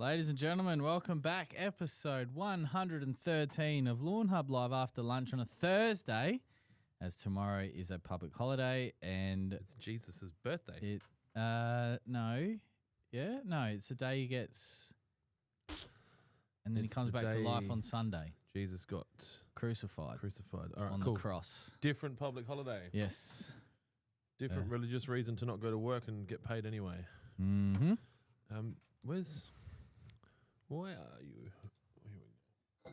Ladies and gentlemen, welcome back. Episode 113 of Lawnhub Live after lunch on a Thursday, as tomorrow is a public holiday and it's Jesus' birthday. It's the day he gets, and then he comes back to life on Sunday. Jesus got crucified. All right, on cool. the cross. Different public holiday. Yes. Different religious reason to not go to work and get paid anyway. Mm-hmm. Why are you? Here we go.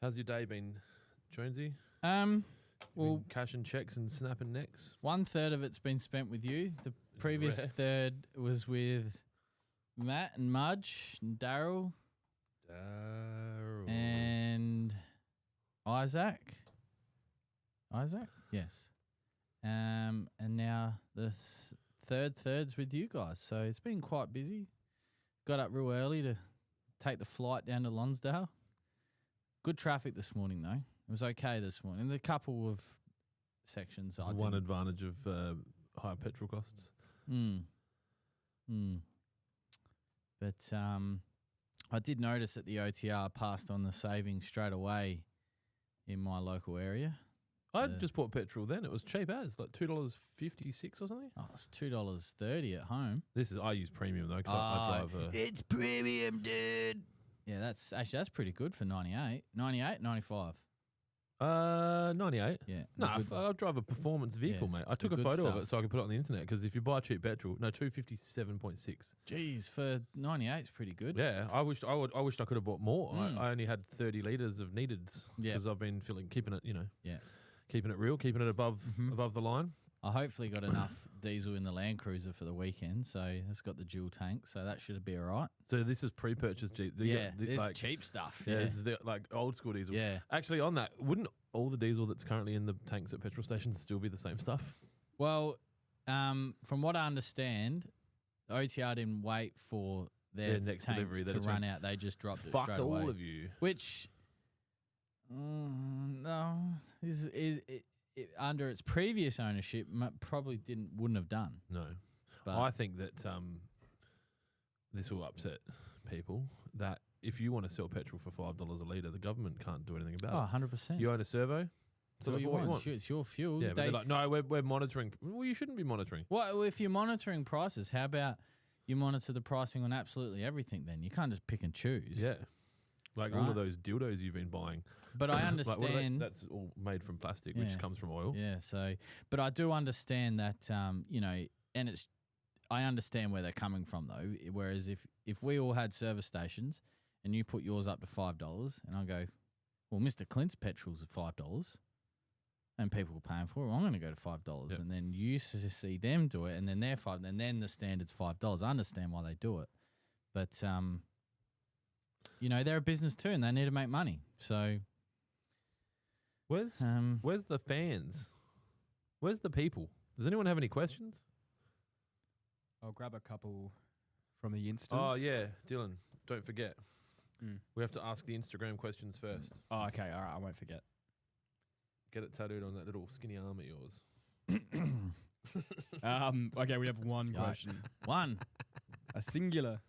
How's your day been, Jonesy? Well, cashing checks and snapping necks. 1/3 of it's been spent with you. The previous third was with Matt and Mudge and Daryl. And Isaac. Yes. And now the third's with you guys. So it's been quite busy. Got up real early to take the flight down to Lonsdale. Good traffic this morning, though. It was okay this morning. There's a couple of sections. One advantage of higher petrol costs. But I did notice that the OTR passed on the savings straight away in my local area. I just bought petrol then. It was cheap as, like $2.56 or something. Oh, it's $2.30 at home. I use premium though, because I drive. It's premium, dude. Yeah, that's pretty good for 98. 98, 95. 98. Yeah. I drive a performance vehicle, mate. I took a photo of it so I could put it on the internet, because if you buy cheap petrol, 257.6. Jeez, for 98 it's pretty good. Yeah, I wished I could have bought more. I only had 30 litres of neededs because I've been keeping it real, keeping it above the line. I hopefully got enough diesel in the Land Cruiser for the weekend, so it's got the dual tank, so that should be all right. So this is pre-purchased diesel. This cheap stuff. Yeah, this is the old school diesel. Yeah. Actually, on that, wouldn't all the diesel that's currently in the tanks at petrol stations still be the same stuff? Well, from what I understand, OTR didn't wait for their next tanks delivery to run out. They just dropped it Fuck straight away. all of you. Which, no, under its previous ownership, probably wouldn't have done. No. But I think that this will upset people, that if you want to sell petrol for $5 a litre, the government can't do anything about it. 100%. You own a servo? So what you want. It's your fuel. Yeah, but they're like, no, we're monitoring. Well, you shouldn't be monitoring. Well, if you're monitoring prices, how about you monitor the pricing on absolutely everything then? You can't just pick and choose. Yeah. Like all of those dildos you've been buying. But I understand. That's all made from plastic, which comes from oil. Yeah, but I do understand that, and I understand where they're coming from though. Whereas if we all had service stations and you put yours up to $5 and I go, well, Mr. Clint's petrol's at $5 and people are paying for it, well, I'm going to go to $5. Yep. And then you see them do it and then they're $5 and then the standard's $5. I understand why they do it. But, they're a business too and they need to make money. So where's the fans? Where's the people? Does anyone have any questions? I'll grab a couple from the Instas. Oh, yeah. Dylan, don't forget. We have to ask the Instagram questions first. Oh, okay. All right. I won't forget. Get it tattooed on that little skinny arm of yours. Okay, we have one question. One. A singular.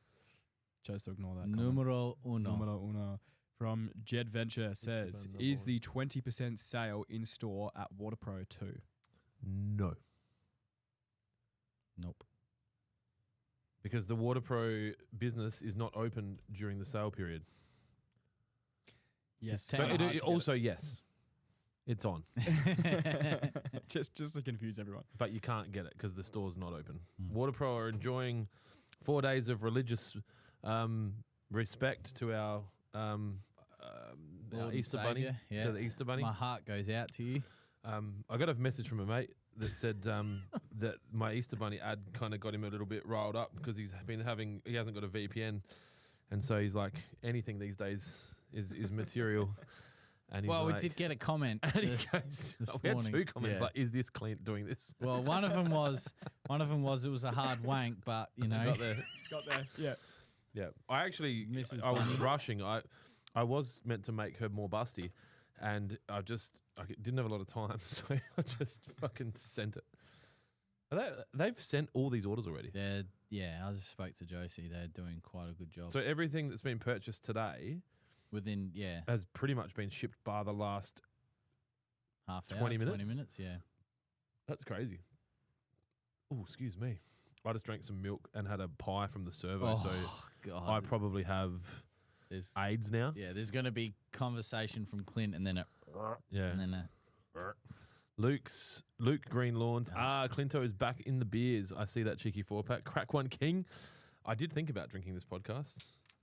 Chose to ignore that. Numero uno. From Jed Venture says, is the 20% sale in store at WaterPro 2? No. Nope. Because the WaterPro business is not open during the sale period. Yes. Also, yes. It's on. just to confuse everyone. But you can't get it because the store's not open. WaterPro are enjoying 4 days of religious respect to our Easter Bunny. To the Easter Bunny. My heart goes out to you. I got a message from a mate that said that my Easter Bunny ad kind of got him a little bit riled up because he hasn't got a VPN, and so he's like, anything these days is material. And we did get a comment. And he goes, we had two comments like, "Is this Clint doing this?" Well, one of them was it was a hard wank, but got there. Yeah. I was rushing. I was meant to make her more busty. And I didn't have a lot of time, so I just fucking sent it. They've sent all these orders already. I just spoke to Josie. They're doing quite a good job. So everything that's been purchased today Within, has pretty much been shipped by the last half hour, 20 minutes? 20 minutes, yeah. That's crazy. Oh, excuse me. I just drank some milk and had a pie from the servo, so God. I probably have AIDS now. Yeah, there's going to be conversation from Clint and then Luke Green Lawns. Clinto is back in the beers. I see that cheeky 4-pack. Crack one, King. I did think about drinking this podcast.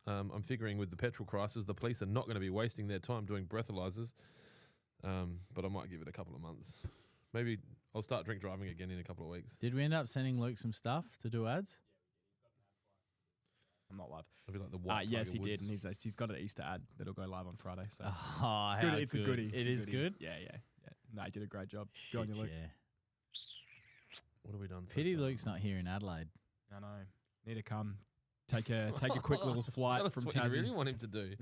I'm figuring with the petrol crisis, the police are not going to be wasting their time doing breathalyzers. But I might give it a couple of months. Maybe I'll start drink driving again in a couple of weeks. Did we end up sending Luke some stuff to do ads? I'm not live. It'll be like the white Yes, he Tiger did, Woods. and he's got an Easter ad that'll go live on Friday. So Oh, it's good. It's a goodie. It is good? Yeah. No, he did a great job. Good on you, Luke. Yeah. What have we done? Pity Luke's not here in Adelaide. I know. Need to come. Take a quick little flight Tell us from what Tassie. you really want him to do.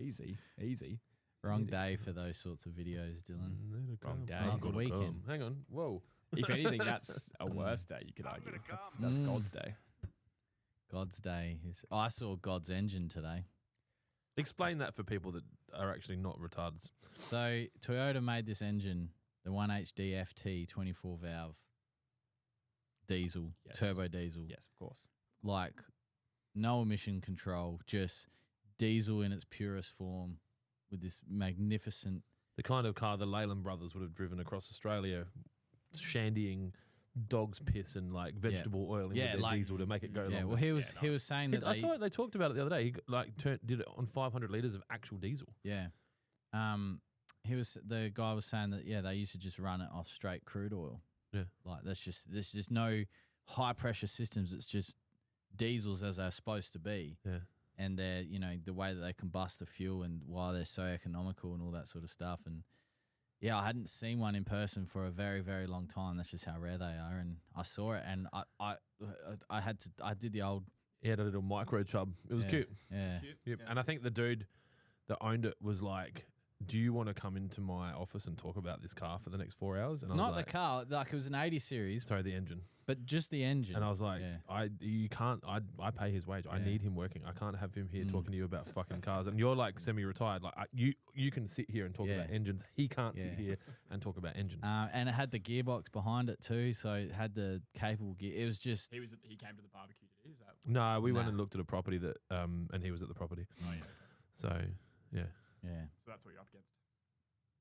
Easy. Wrong day for those sorts of videos, Dylan. Wrong day. Not the weekend. Hang on. Whoa. If anything, that's a worse day, you could argue. That's God's day. God's day is. I saw God's engine today. Explain that for people that are actually not retards. So Toyota made this engine, the 1HD FT 24 valve diesel, turbo diesel. Yes, of course. Like no emission control, just diesel in its purest form with this magnificent. The kind of car the Leyland brothers would have driven across Australia, shandying dog's piss and like vegetable oil into their diesel to make it go longer. Well, he was saying that I saw it. They talked about it the other day. He did it on 500 litres of actual diesel. Yeah. The guy was saying that they used to just run it off straight crude oil. Yeah. Like there's just no high pressure systems. It's just diesels as they're supposed to be. Yeah. And they're, the way that they combust the fuel and why they're so economical and all that sort of stuff. And I hadn't seen one in person for a very, very long time. That's just how rare they are. And I saw it, and I did the old. He had a little micro chub. It was cute. Yeah. Yep. And I think the dude that owned it was like, "Do you want to come into my office and talk about this car for the next 4 hours?" And I Not was like, the car, like it was an 80 series, sorry, the engine. but just the engine. And I was like, you can't. I pay his wage. I need him working. I can't have him here talking to you about fucking cars. And you're like semi-retired. Like you can sit here and talk about engines. He can't sit here and talk about engines. And it had the gearbox behind it too, so it had the capable gear. It was just. He came to the barbecue today. Is that? No, we went and looked at a property that, and he was at the property. Oh yeah. So yeah. So that's what you're up against.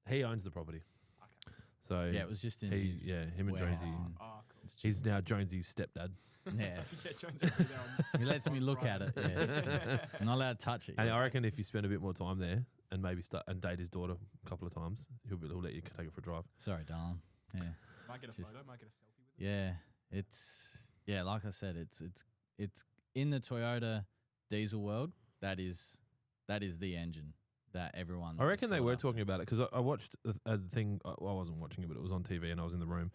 He owns the property. Okay. So it was just in his him and warehouse. Jonesy. Oh, cool. He's now Jonesy's stepdad. Yeah. Jonesy will be there on He lets me look at it. Yeah. I'm not allowed to touch it. And yet. I reckon if you spend a bit more time there and maybe start and date his daughter a couple of times, he'll let you take it for a drive. Sorry, darling. Yeah. Might get a photo, might get a selfie with it. Yeah. It's like I said, it's in the Toyota diesel world. That is the engine that everyone. I reckon they sought were after. talking about it because I watched a thing. Well, I wasn't watching it, but it was on TV and I was in the room.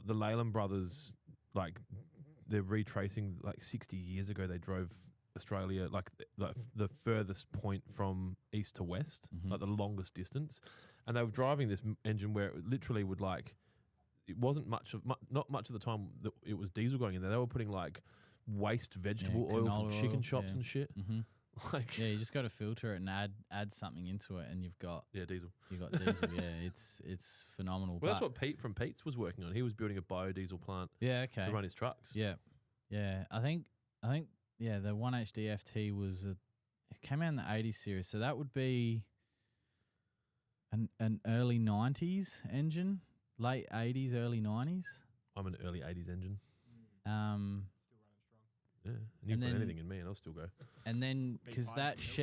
The Leyland brothers, like they're retracing. Like 60 years ago, they drove Australia like the furthest point from east to west, like the longest distance, and they were driving this engine where it literally would like. It wasn't not much of the time that it was diesel going in there. They were putting like waste vegetable oil from canola chicken oil, shops and shit. Mm-hmm. Like you just got to filter it and add something into it, and you've got diesel. You got diesel. It's phenomenal. Well, that's what Pete from Pete's was working on. He was building a biodiesel plant. to run his trucks. Yeah. I think the 1HD FT was it came out in the 80 series, so that would be an early 90s engine, late 80s, early 90s. I'm an early 80s engine. Still running strong. Yeah, and you And put then- anything in me, and I'll still go. And then Big because pipes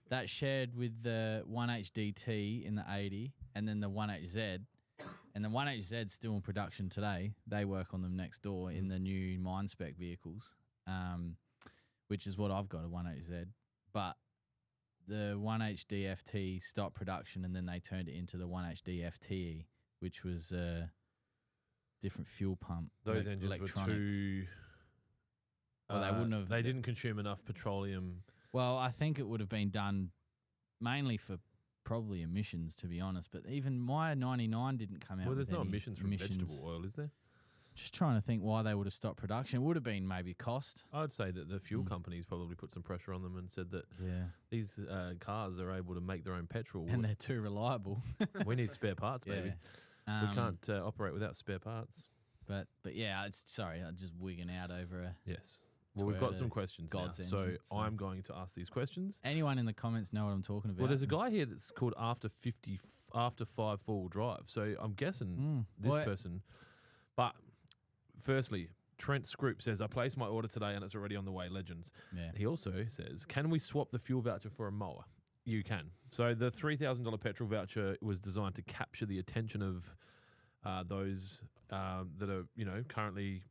that shared with the 1HDT in the 80, and then the 1HZ, and the 1HZ's still in production today. They work on them next door in the new mine spec vehicles, which is what I've got, a 1HZ. But the 1HD FT stopped production, and then they turned it into the 1HD FTE, which was a different fuel pump. Those engines were electronic. too. Well, they wouldn't have. They didn't consume enough petroleum. Well, I think it would have been done mainly for probably emissions, to be honest. But even my 99 didn't come out. Well, with there's no any emissions from vegetable oil, is there? Just trying to think why they would have stopped production. It would have been maybe cost. I'd say that the fuel companies probably put some pressure on them and said that these cars are able to make their own petrol. And they're too reliable. We need spare parts, baby. We can't operate without spare parts. But yeah, I'm just wigging out over a... Yes. Well, we've got some questions now. So I'm going to ask these questions. Anyone in the comments know what I'm talking about? Well, there's a guy here that's called After 5 4-wheel drive. So I'm guessing this person. But firstly, Trent Scroop says, I placed my order today and it's already on the way. Legends. Yeah. He also says, can we swap the fuel voucher for a mower? You can. So the $3,000 petrol voucher was designed to capture the attention of those that are, currently,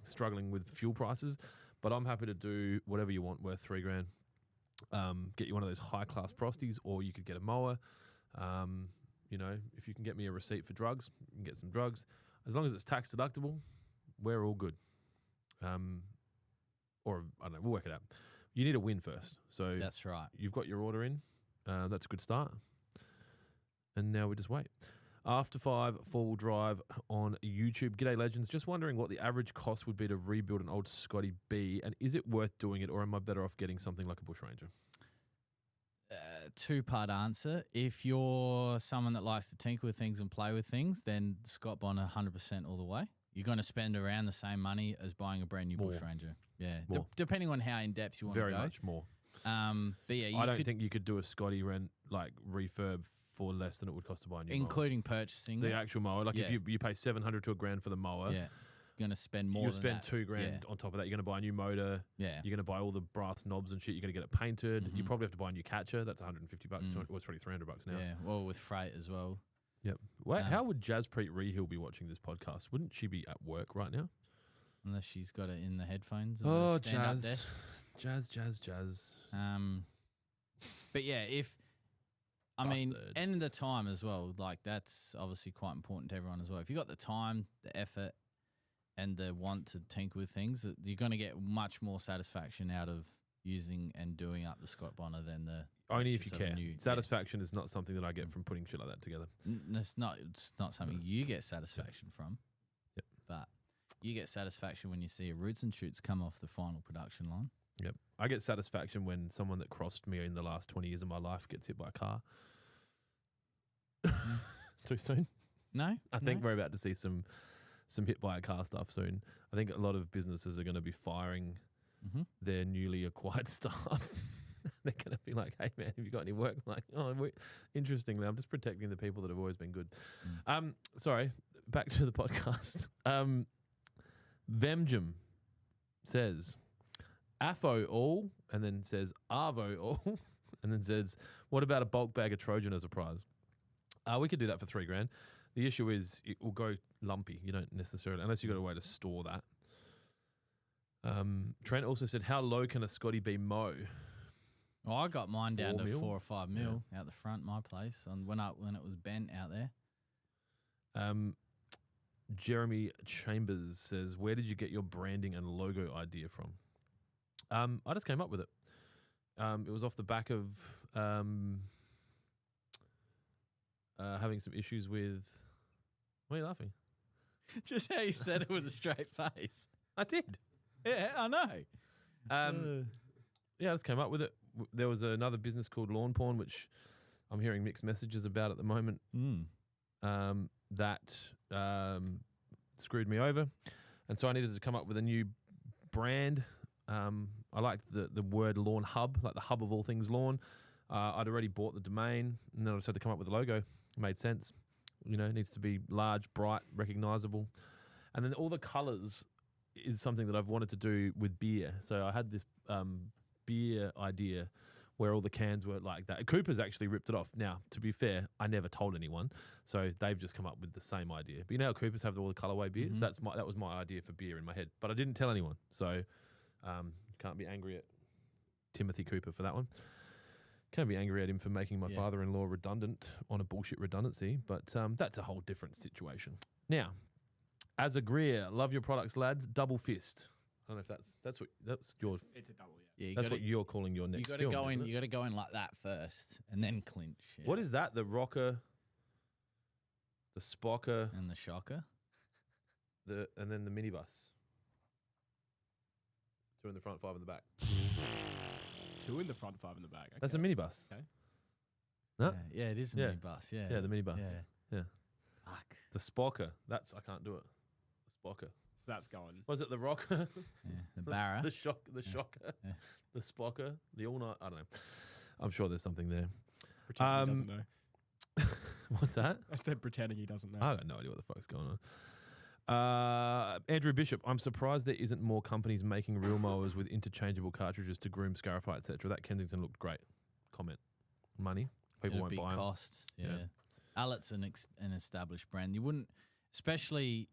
struggling with fuel prices. But I'm happy to do whatever you want worth $3,000. Get you one of those high-class prosties, or you could get a mower. If you can get me a receipt for drugs, you can get some drugs. As long as it's tax deductible, we're all good. Or, I don't know, we'll work it out. You need a win first. So that's right. You've got your order in. That's a good start. And now we just wait. After 5 4-wheel drive on YouTube. G'day, legends. Just wondering what the average cost would be to rebuild an old Scotty B, and is it worth doing it, or am I better off getting something like a Bush Ranger? Two-part answer. If you're someone that likes to tinker with things and play with things, then Scott Bonner 100% all the way. You're going to spend around the same money as buying a brand new Bush Ranger. Yeah, depending on how in depth you want to go. Very much more. But yeah, I don't think you could do a Scotty refurb for less than it would cost to buy a new including mower. Purchasing the actual mower. If you pay $700 to $1,000 for the mower, you're going to spend more. You'll spend $2,000 on top of that. You're going to buy a new motor. Yeah, you're going to buy all the brass knobs and shit. You're going to get it painted. You probably have to buy a new catcher. That's $150. Well, it's probably $300 now. Yeah, well with freight as well. Yep. Wait, how would Jaspreet Rehill be watching this podcast? Wouldn't she be at work right now? Unless she's got it in the headphones. Oh, stand-up desk. Jazz. But yeah, and the time as well, that's obviously quite important to everyone as well. If you got the time, the effort, and the want to tinker with things, you're going to get much more satisfaction out of using and doing up the Scott Bonner than the... Only if you care. Satisfaction is not something that I get from putting shit like that together. It's not something you get satisfaction from. Yep. But you get satisfaction when you see a Roots and Shoots come off the final production line. Yep. I get satisfaction when someone that crossed me in the last 20 years of my life gets hit by a car. Too soon? No. I think we're about to see some hit by a car stuff soon. I think a lot of businesses are going to be firing their newly acquired staff. They're going to be like, hey, man, have you got any work? I'm like, interestingly, I'm just protecting the people that have always been good. Sorry, back to the podcast. Vemjum says, AFO all, and then says Arvo all, and then says, what about a bulk bag of Trojan as a prize? We could do that for $3,000. The issue is it will go lumpy. You don't necessarily, unless you've got a way to store that. Trent also said, how low can a Scotty be mow? Well, I got mine down to 4 4 or 5 mil out the front, my place, when it was bent out there. Jeremy Chambers says, where did you get your branding and logo idea from? I just came up with it. It was off the back of having some issues with... Why are you laughing? Just how you said it with a straight face. I did. Yeah, I know. Yeah, I just came up with it. There was another business called Lawn Porn, which I'm hearing mixed messages about at the moment. That screwed me over. And so I needed to come up with a new brand. I liked the word Lawnhub, like the hub of all things lawn. I'd already bought the domain, and then I just had to come up with a logo. It made sense. It needs to be large, bright, recognizable. And then all the colors is something that I've wanted to do with beer. So I had this beer idea where all the cans were like that. Cooper's actually ripped it off. Now, to be fair, I never told anyone, so they've just come up with the same idea. But you know how Cooper's have all the colorway beers? That was my idea for beer in my head, but I didn't tell anyone. So can't be angry at Timothy Cooper for that one. Can't be angry at him for making my father-in-law redundant on a bullshit redundancy, but that's a whole different situation. Now, as a Greer, love your products, lads. Double fist. I don't know if that's your. It's a double, yeah. That's what you're calling your next. You got to go in. You got to go in like that first, and then clinch. Yeah. What is that? The rocker, the spocker, and the shocker. and then the minibus. 2 in the front, 5 in the back. 2 in the front, 5 in the back. Okay. That's a minibus. Okay. No? Yeah, it is a Yeah. minibus. Yeah. Yeah, the minibus. Yeah. Yeah. Fuck. The spocker. I can't do it. The spocker. So that's going. Was it the rocker? Yeah. The barra. the shocker. Yeah. The spocker. The all night. I don't know. I'm sure there's something there. Pretending he doesn't know. What's that? I said pretending he doesn't know. I got no idea what the fuck's going on. Andrew Bishop, I'm surprised there isn't more companies making real mowers with interchangeable cartridges to groom, scarify, etc. That Kensington looked great. Comment. Money. People At a won't big buy 'em. cost. Yeah. Yeah. Allet's an established brand. You wouldn't, especially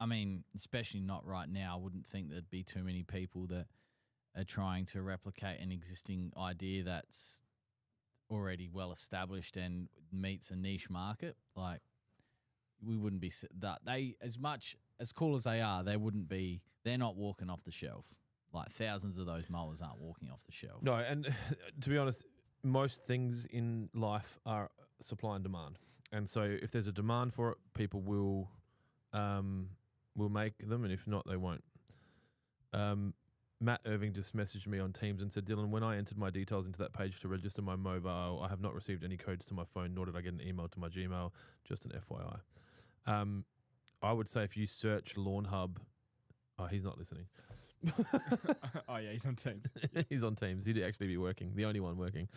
not right now. I wouldn't think there'd be too many people that are trying to replicate an existing idea that's already well established and meets a niche market. Like, we wouldn't be that they as cool as they are, they're not walking off the shelf. Like, thousands of those mowers aren't walking off the shelf. No, and to be honest, most things in life are supply and demand. And so if there's a demand for it, people will make them, and if not, they won't. Matt Irving just messaged me on Teams and said, Dylan, when I entered my details into that page to register my mobile, I have not received any codes to my phone, nor did I get an email to my Gmail, just an FYI. I would say if you search Lawnhub, he's not listening. Oh, yeah, he's on Teams. He's on Teams. He'd actually be working, the only one working.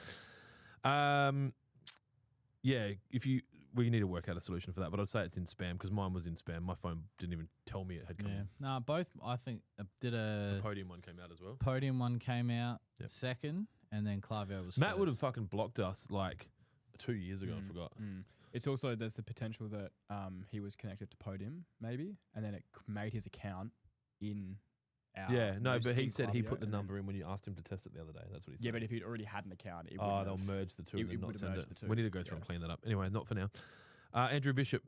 Yeah, we need to work out a solution for that, but I'd say it's in spam because mine was in spam. My phone didn't even tell me it had come. Yeah. in. No, both. I think The Podium one came out as well. Podium one came out Yep. second, and then Clavio was Matt first. would have fucking blocked us like 2 years ago. I forgot. It's also, there's the potential that he was connected to Podium, maybe, and then it made his account in our... Yeah, no, but he in said he Klaviyo, put the and then- number in when you asked him to test it the other day. That's what he said. Yeah, but if he'd already had an account, it they'll wouldn't have- merge the two it- and it then not would've send merged it. the two. We need to go through Yeah. and clean that up. Anyway, not for now. Andrew Bishop.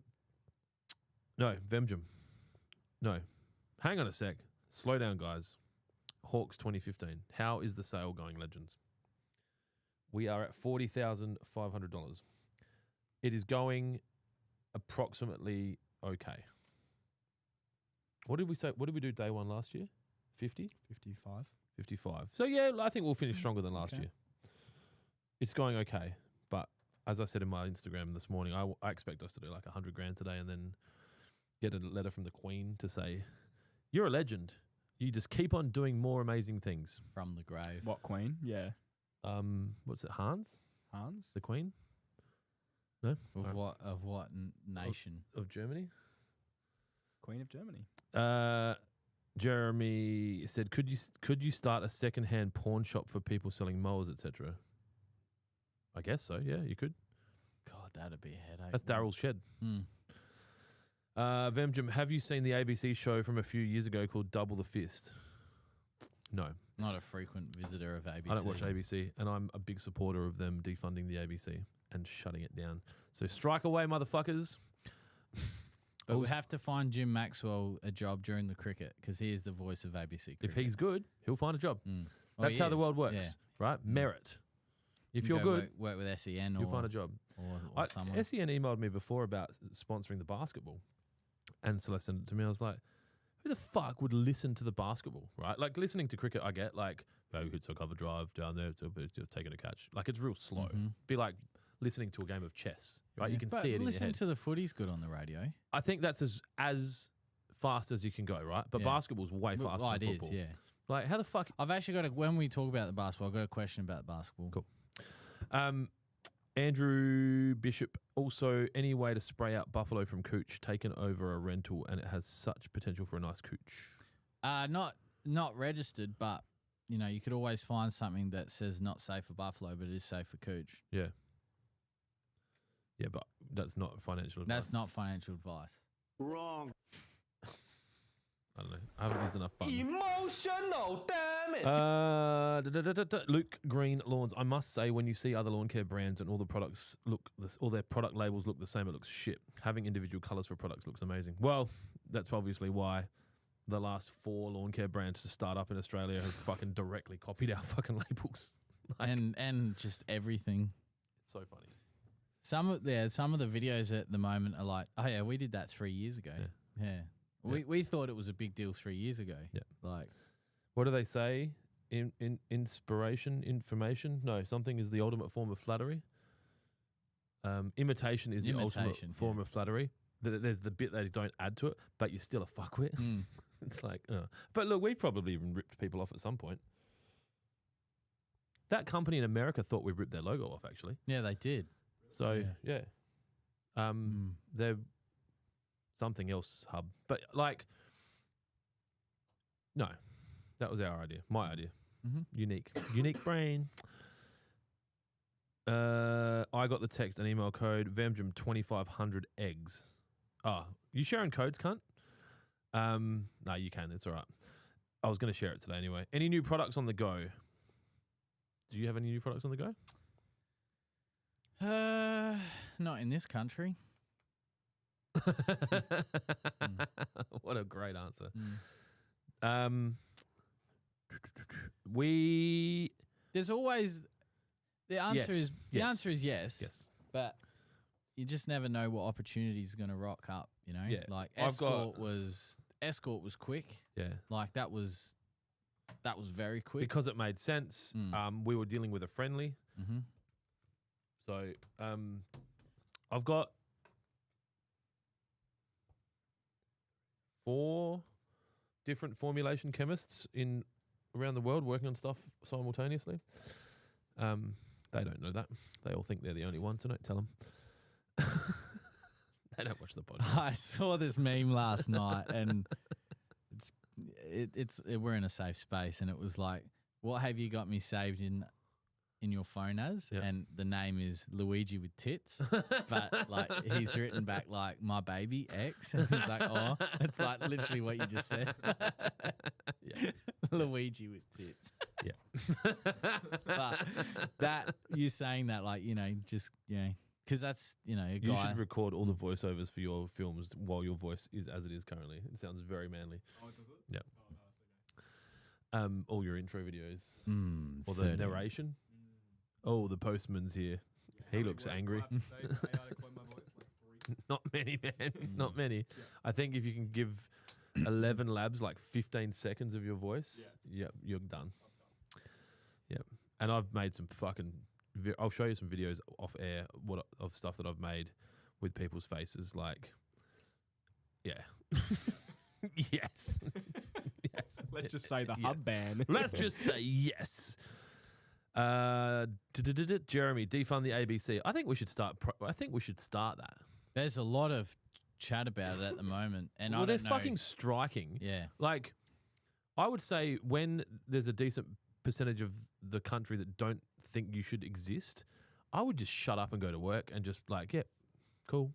No, Vemjum. No. Hang on a sec. Slow down, guys. Hawks 2015. How is the sale going, legends? We are at $40,500. It is going approximately okay. What did we say? What did we do day one last year? 50? 55. 55. So, yeah, I think we'll finish stronger than last Okay. year. It's going okay. But as I said in my Instagram this morning, I expect us to do like 100 grand today and then get a letter from the Queen to say, you're a legend. You just keep on doing more amazing things. from the grave. What, Queen? Yeah. What's it, Hans? Hans? The Queen? No? Of what nation? Of Germany? Queen of Germany. Jeremy said, could you start a second-hand pawn shop for people selling mowers, etc.? I guess so, yeah, you could. God, that'd be a headache. That's Daryl's shed. Mm. Vemjum, have you seen the ABC show from a few years ago called Double the Fist? No. Not a frequent visitor of ABC. I don't watch ABC, and I'm a big supporter of them defunding the ABC and shutting it down. So strike away, motherfuckers. But we have to find Jim Maxwell a job during the cricket because he is the voice of ABC cricket. If he's good, he'll find a job. Mm. That's he how the is, world works, yeah. right? Merit. If You you're go good, work with SEN you'll or find a job. or someone. SEN emailed me before about sponsoring the basketball, and Celeste sent it to me. I was like, who the fuck would listen to the basketball, right? Like, listening to cricket, I get, like, oh, it's a cover drive down there, it's just taking a catch. Like, it's real slow. Mhm. Be like listening to a game of chess, right? Yeah. You can But see it in your listen head. to the footy's good on the radio. I think that's as fast as you can go, right? But Yeah. basketball's way faster Well, than it football. is, yeah. Like, how the fuck... I've actually got when we talk about the basketball, I've got a question about basketball. Cool. Andrew Bishop, also, any way to spray out buffalo from Cooch taken over a rental, and it has such potential for a nice Cooch. Not registered, but you could always find something that says not safe for buffalo, but it is safe for cooch. Yeah. Yeah, but that's not financial advice. That's not financial advice. Wrong. I don't know. I haven't used enough buttons. Emotional damage. Luke Green Lawns. I must say, when you see other lawn care brands and all the products all their product labels look the same, it looks shit. Having individual colours for products looks amazing. Well, that's obviously why the last 4 lawn care brands to start up in Australia have fucking directly copied our fucking labels. Like, And just everything. it's so funny. Some of the videos at the moment are like, oh yeah, we did that 3 years ago. Yeah. We thought it was a big deal 3 years ago. Yeah. Like, What do they say? Inspiration, information? No, something is the ultimate form of flattery. Imitation is the ultimate Imitation, form yeah. of flattery. There's the bit that you don't add to it, but you're still a fuckwit. It's like, but look, we've probably even ripped people off at some point. That company in America thought we ripped their logo off, actually. yeah, they did. So yeah, they're something else hub, but like, no, that was our idea, my idea. Unique brain. I got the text and email code Vemdrum 2500 eggs. Oh, you sharing codes, cunt? No, you can. It's all right. I was going to share it today anyway. Any new products on the go? Do you have any new products on the go? Not in this country. What a great answer. There's always the answer Yes, is yes. Yes. But you just never know what opportunities are going to rock up. You know, Yeah. like I've escort was quick. Yeah. Like that was very quick. Because it made sense. We were dealing with a friendly. So I've got 4 different formulation chemists around the world working on stuff simultaneously. They don't know that. They all think they're the only one, so don't tell them. They don't watch the podcast. I saw this meme last night, and we're in a safe space, and it was like, "What have you got me saved in your phone as?" Yep. And the name is Luigi with tits, but like he's written back like my baby X, and he's like, "Oh, it's like literally what you just said." Yeah. Luigi with tits. Yeah. But that you saying that, like, you know, just, you know, because that's, you know, a You guy. should record all the voiceovers for your films while your voice is as it is currently. It sounds very manly. Oh, does it? Yeah. Oh, nice. Okay. All your intro videos or the 30. narration. Oh, the postman's here. He looks angry. Not many, man. Not many. Yeah. I think if you can give 11 labs like 15 seconds of your voice, yep, you're done. Yep. And I've made some fucking. I'll show you some videos off air of stuff that I've made with people's faces. Like, yeah, yes, yes. Let's just say the Yes. hub ban. Let's just say yes. Jeremy, defund the ABC. I think we should start. I think we should start that. There's a lot of chat about it at the moment, and Well, I they're don't know. fucking striking. Yeah. Like, I would say when there's a decent percentage of the country that don't think you should exist, I would just shut up and go to work and just like, yep, cool,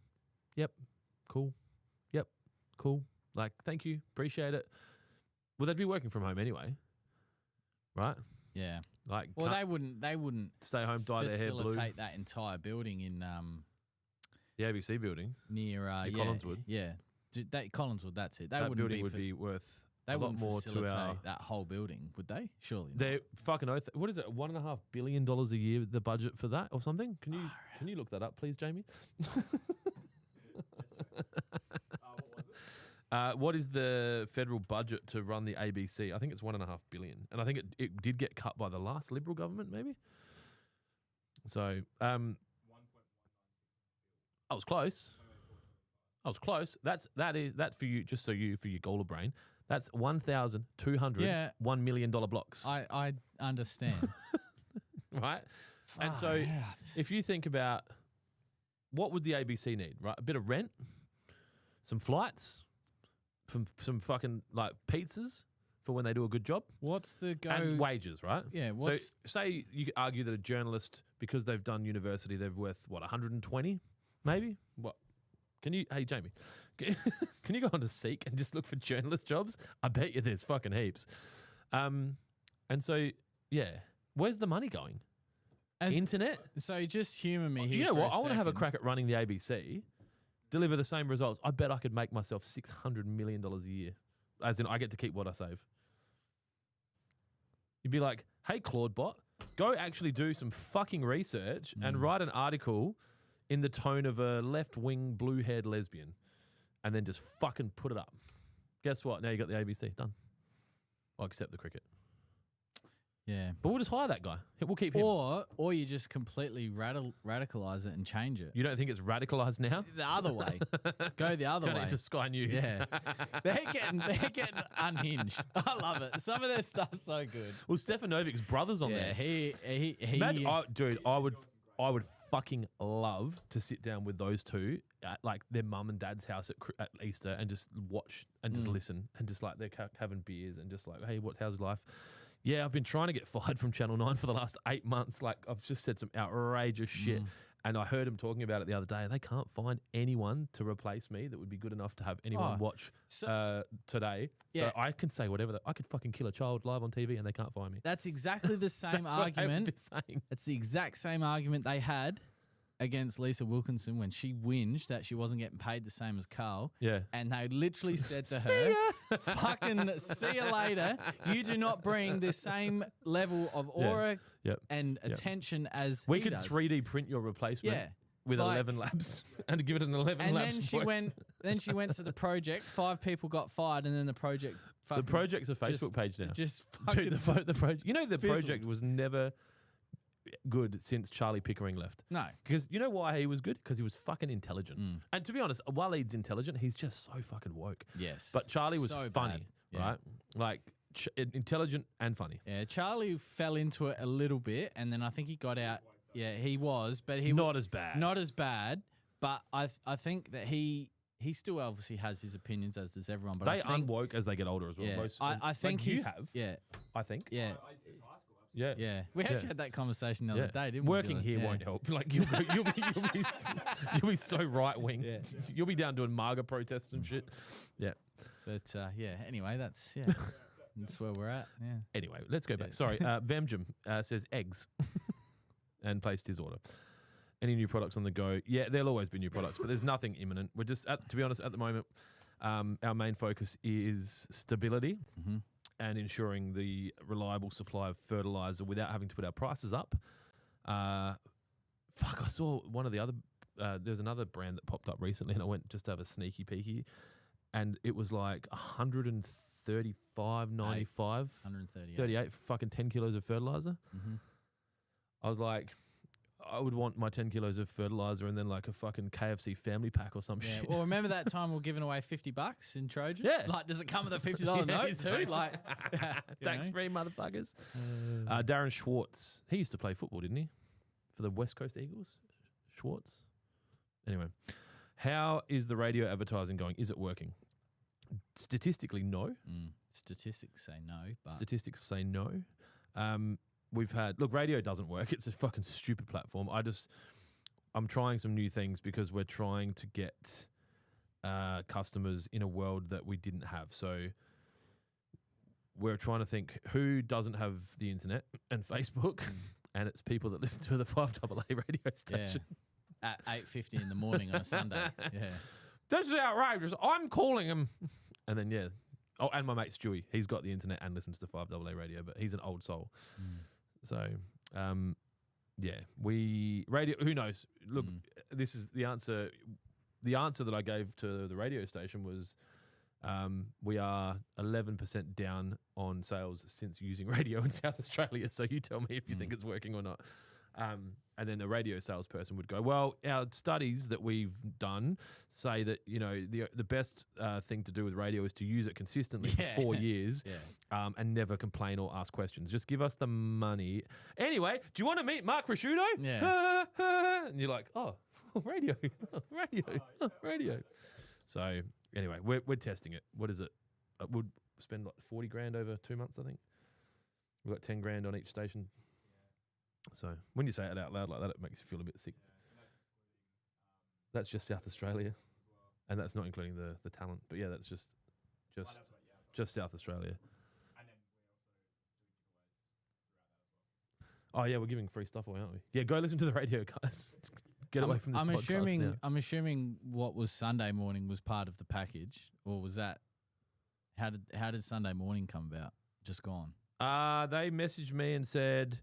yep, cool, yep, cool. Like, thank you, appreciate it. Well, they'd be working from home anyway, right? Yeah. Like, Well, they wouldn't stay home, dye their hair blue. facilitate that entire building in The ABC building, near near Collinswood. Yeah. Collinswood, that's it. They that wouldn't building be would be worth they a lot wouldn't more to facilitate our. that whole building, would they? Surely not. They're fucking oath. What is it? $1.5 billion a year, the budget for that or something? Can you look that up, please, Jamie? What is the federal budget to run the ABC? I think it's $1.5 billion, and I think it did get cut by the last Liberal government, maybe. So, I was close. I was close. That's for you. Just so for your Gola brain. That's 1,200 Yeah. $1 million blocks. I understand. Right? And so if you think about what would the ABC need, right? A bit of rent, some flights, some fucking like pizzas for when they do a good job, What's the go? and wages, right? Yeah. So What's say you could argue that a journalist, because they've done university, they're worth what, 120 maybe? What? Hey Jamie, can you go on to Seek and just look for journalist jobs? I bet you there's fucking heaps. And so yeah, where's the money going? Internet? So just humour me here. You know for what? a I want to have a second. crack at running the ABC, deliver the same results. I bet I could make myself $600 million a year. As in, I get to keep what I save. You'd be like, hey, Claudebot, go actually do some fucking research and write an article in the tone of a left-wing blue-haired lesbian and then just fucking put it up. Guess what? Now you got the ABC done. I'll accept the cricket. Yeah. But we'll just hire that guy. We'll keep him. Or you just completely radicalize it and change it. You don't think it's radicalized now? The other way. Go the other Turn way. it into Sky News. Yeah. they're getting unhinged. I love it. Some of their stuff's so good. Well, Stefanovic's brother's on there. He Dude, I would fucking love to sit down with those two at like their mum and dad's house at Easter and just watch and just listen and just like they're having beers and just like, hey, how's life? Yeah, I've been trying to get fired from Channel 9 for the last 8 months. Like, I've just said some outrageous shit. And I heard him talking about it the other day. They can't find anyone to replace me that would be good enough to have anyone watch today. Yeah. So I can say whatever. I could fucking kill a child live on TV and they can't find me. That's exactly the same That's what I've argument. been saying. It's the exact same argument they had against Lisa Wilkinson when she whinged that she wasn't getting paid the same as Carl. Yeah. And they literally said to her, fucking see you later. You do not bring the same level of aura and attention as We he could does. 3D print your replacement with Like- 11 labs and give it an 11 And labs then she voice. then she went to the project. 5 people got fired, and then the project. The project's a Facebook page now. Just fucking Dude, the project. You know, the fizzled. project was never good since Charlie Pickering left. no. Because you know why he was good? Because he was fucking intelligent. And to be honest, Waleed's intelligent. He's just so fucking woke. Yes, But Charlie was so funny, bad. Yeah. right? Like intelligent and funny. Yeah, Charlie fell into it a little bit, and then I think he got out. Yeah, he was, but he Not as bad. not as bad. But I think that he still obviously has his opinions, as does everyone. But They I think, unwoke as they get older as well. yeah, Most, I think like you he's have. Yeah, I think. yeah, Yeah. yeah. We actually had that conversation the other day, didn't we? Working Dylan? here Yeah. won't help. Like you'll be so right wing. Yeah. You'll be down doing MAGA protests and shit. Yeah. But yeah. Anyway, that's that's where we're at. Yeah. Anyway, let's go back. Sorry, Vemjum says eggs and placed his order. Any new products on the go? Yeah, there'll always be new products, but there's nothing imminent. We're just, to be honest, at the moment, our main focus is stability and ensuring the reliable supply of fertilizer without having to put our prices up. I saw one of the other, there's another brand that popped up recently and I went just to have a sneaky peeky and it was like $135.95, 138. 38 for fucking 10 kilos of fertilizer. I was like, I would want my 10 kilos of fertilizer and then like a fucking KFC family pack or some Yeah. shit. Well, remember that time we were giving away $50 in Trojan? Yeah. Like, does it come with a $50 note it's too? like- Like, Tax free motherfuckers. Darren Schwartz. He used to play football, didn't he? For the West Coast Eagles? Schwartz? Anyway. How is the radio advertising going? Is it working? Statistically, no. Statistics say no, but Statistics say no. We've had, look, radio doesn't work. It's a fucking stupid platform. I'm trying some new things because we're trying to get customers in a world that we didn't have. So we're trying to think who doesn't have the internet and Facebook, and it's people that listen to the 5AA radio station. at 8:50 in the morning on a Sunday. Yeah. This is outrageous. I'm calling him. And then, yeah. Oh, and my mate Stewie. He's got the internet and listens to 5AA radio, but he's an old soul. So, yeah. Radio, who knows? Look, this is the answer. The answer that I gave to the radio station was we are 11% down on sales since using radio in South Australia. So you tell me if you think it's working or not. And then a radio salesperson would go, well, our studies that we've done say that, you know, the best thing to do with radio is to use it consistently for 4 years and never complain or ask questions. Just give us the money. Anyway, do you want to meet Mark Prosciutto? Yeah. And you're like, oh, radio, radio. So anyway, we're testing it. What is it? We'll spend like 40 grand over 2 months, I think. We've got 10 grand on each station. So when you say it out loud like that, it makes you feel a bit sick. That's just South Australia, and that's not including the talent. But yeah, that's just South Australia. Oh yeah, we're giving free stuff away, aren't we? Yeah, go listen to the radio, guys. Get away from this podcast now. I'm assuming what was Sunday morning was part of the package, or was that? How did Sunday morning come about? Just gone. They messaged me and said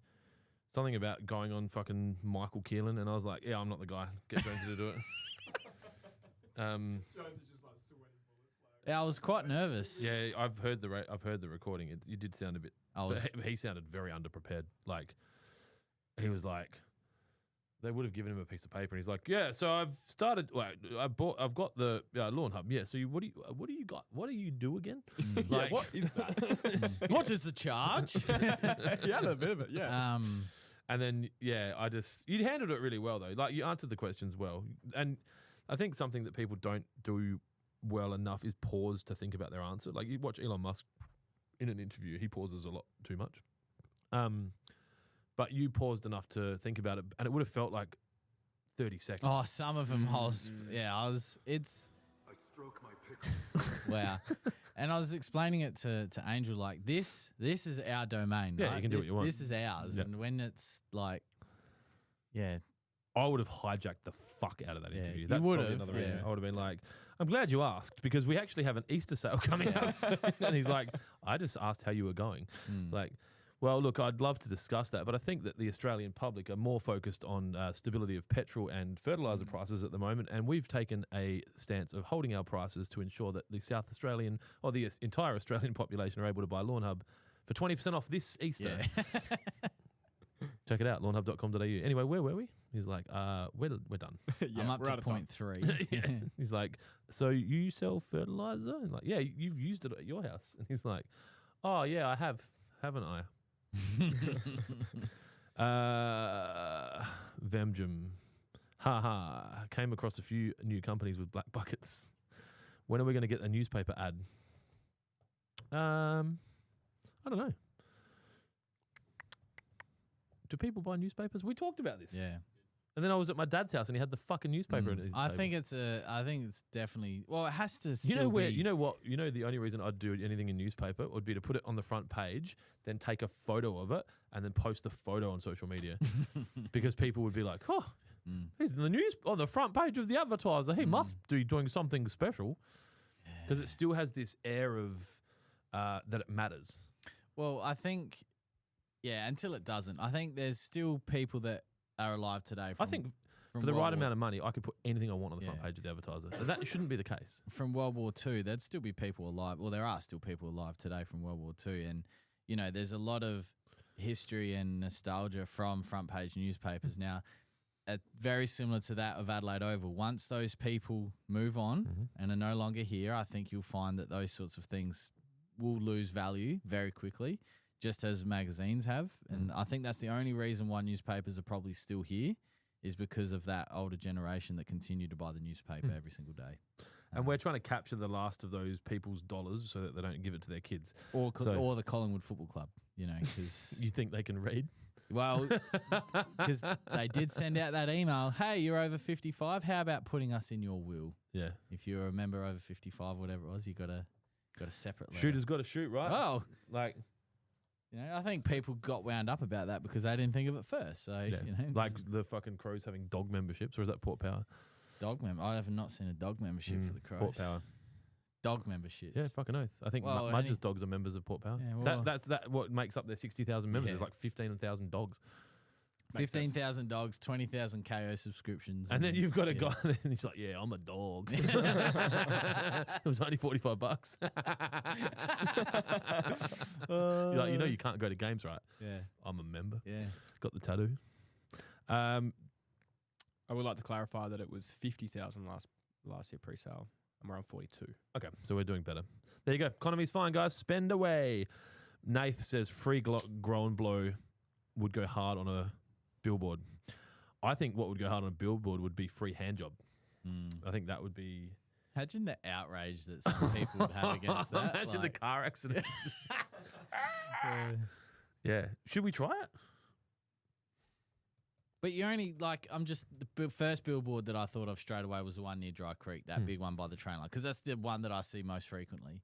something about going on fucking Michael Keelan, and I was like, yeah, I'm not the guy. Get Jonesy to do it. Jones is just like sweating bullets. Yeah, I was quite nervous. Yeah, I've heard the recording. You did sound a bit. I was. But he sounded very underprepared. Like he was like, they would have given him a piece of paper, and he's like, "Yeah, so I've started. I've got the Lawnhub. Yeah, so what do you got? What do you do again? Like, what is that? What is the charge? Yeah, a bit of it. Yeah. And then you handled it really well though. Like you answered the questions well, and I think something that people don't do well enough is pause to think about their answer. Like you watch Elon Musk in an interview, he pauses a lot too much. But you paused enough to think about it, and it would have felt like 30 seconds. Oh, some of them, it's. I stroke my pickle. Wow. And I was explaining it to Angel, like, this is our domain. Yeah, right? you can do what you want. This is ours. Yeah. And when it's like, yeah. I would have hijacked the fuck out of that Yeah, interview. you That's would probably have, another reason. yeah. I would have been like, I'm glad you asked because we actually have an Easter sale coming up. And he's like, I just asked how you were going. Like, well, look, I'd love to discuss that, but I think that the Australian public are more focused on stability of petrol and fertiliser prices at the moment, and we've taken a stance of holding our prices to ensure that the South Australian or the entire Australian population are able to buy Lawnhub for 20% off this Easter. Yeah. Check it out, lawnhub.com.au. Anyway, where were we? He's like, we're done. Yeah, I'm up we're to out of time. 0.3. Yeah. He's like, so you sell fertilizer? And like, yeah, you've used it at your house. And he's like, oh yeah, I have, haven't I? Vemgem. Haha. Came across a few new companies with black buckets. When are we going to get a newspaper ad? I don't know. Do people buy newspapers? We talked about this. Yeah. And then I was at my dad's house and he had the fucking newspaper in his I table. think it's definitely, well, it has to You still know where? be. You know what? You know the only reason I'd do anything in newspaper would be to put it on the front page, then take a photo of it, and then post the photo on social media, because people would be like, "Oh, he's in the news on the front page of the Advertiser. He must be doing something special," because it still has this air of that it matters. Well, I think, yeah, until it doesn't. I think there's still people that are alive today. I think for the right amount of money, I could put anything I want on the front Yeah. page of the Advertiser. And that shouldn't be the case. From World War II, there'd still be people alive. Well, there are still people alive today from World War II. And, you know, there's a lot of history and nostalgia from front page newspapers now, very similar to that of Adelaide Oval. Once those people move on and are no longer here, I think you'll find that those sorts of things will lose value very quickly, just as magazines have. And I think that's the only reason why newspapers are probably still here, is because of that older generation that continue to buy the newspaper every single day. And we're trying to capture the last of those people's dollars so that they don't give it to their kids. Or So- the Collingwood Football Club, you know, because... You think they can read? Well, because they did send out that email, hey, you're over 55, how about putting us in your will? Yeah. If you're a member over 55, whatever it was, you got a separate letter. Shooter's got to shoot, right? Oh, Like, you know, I think people got wound up about that because they didn't think of it first. So, yeah. you know, it's Like the fucking Crows having dog memberships, or is that Port Power? dog member. I have not seen a dog membership for the Crows. Port Power. Dog memberships. Yeah, fucking oath. I think Well, Mudge's dogs are members of Port Power. Yeah, well- That's what makes up their 60,000 members. Yeah. There's like 15,000 dogs. 15,000 dogs, 20,000 KO subscriptions. And then you've got a yeah. guy, and he's like, yeah, I'm a dog. It was only $45. You're like, you know, you can't go to games, right? Yeah. I'm a member. Yeah. Got the tattoo. I would like to clarify that it was 50,000 last year pre-sale, and we're on 42. Okay, so we're doing better. There you go. Economy's fine, guys. Spend away. Nath says free grow and blow would go hard on a billboard. I think what would go hard on a billboard would be free hand job. I think that would be... Imagine the outrage that some people would have against that. Imagine the like- car accidents. Yeah. Should we try it? But you're only like, the first billboard that I thought of straight away was the one near Dry Creek, that big one by the train line, because that's the one that I see most frequently.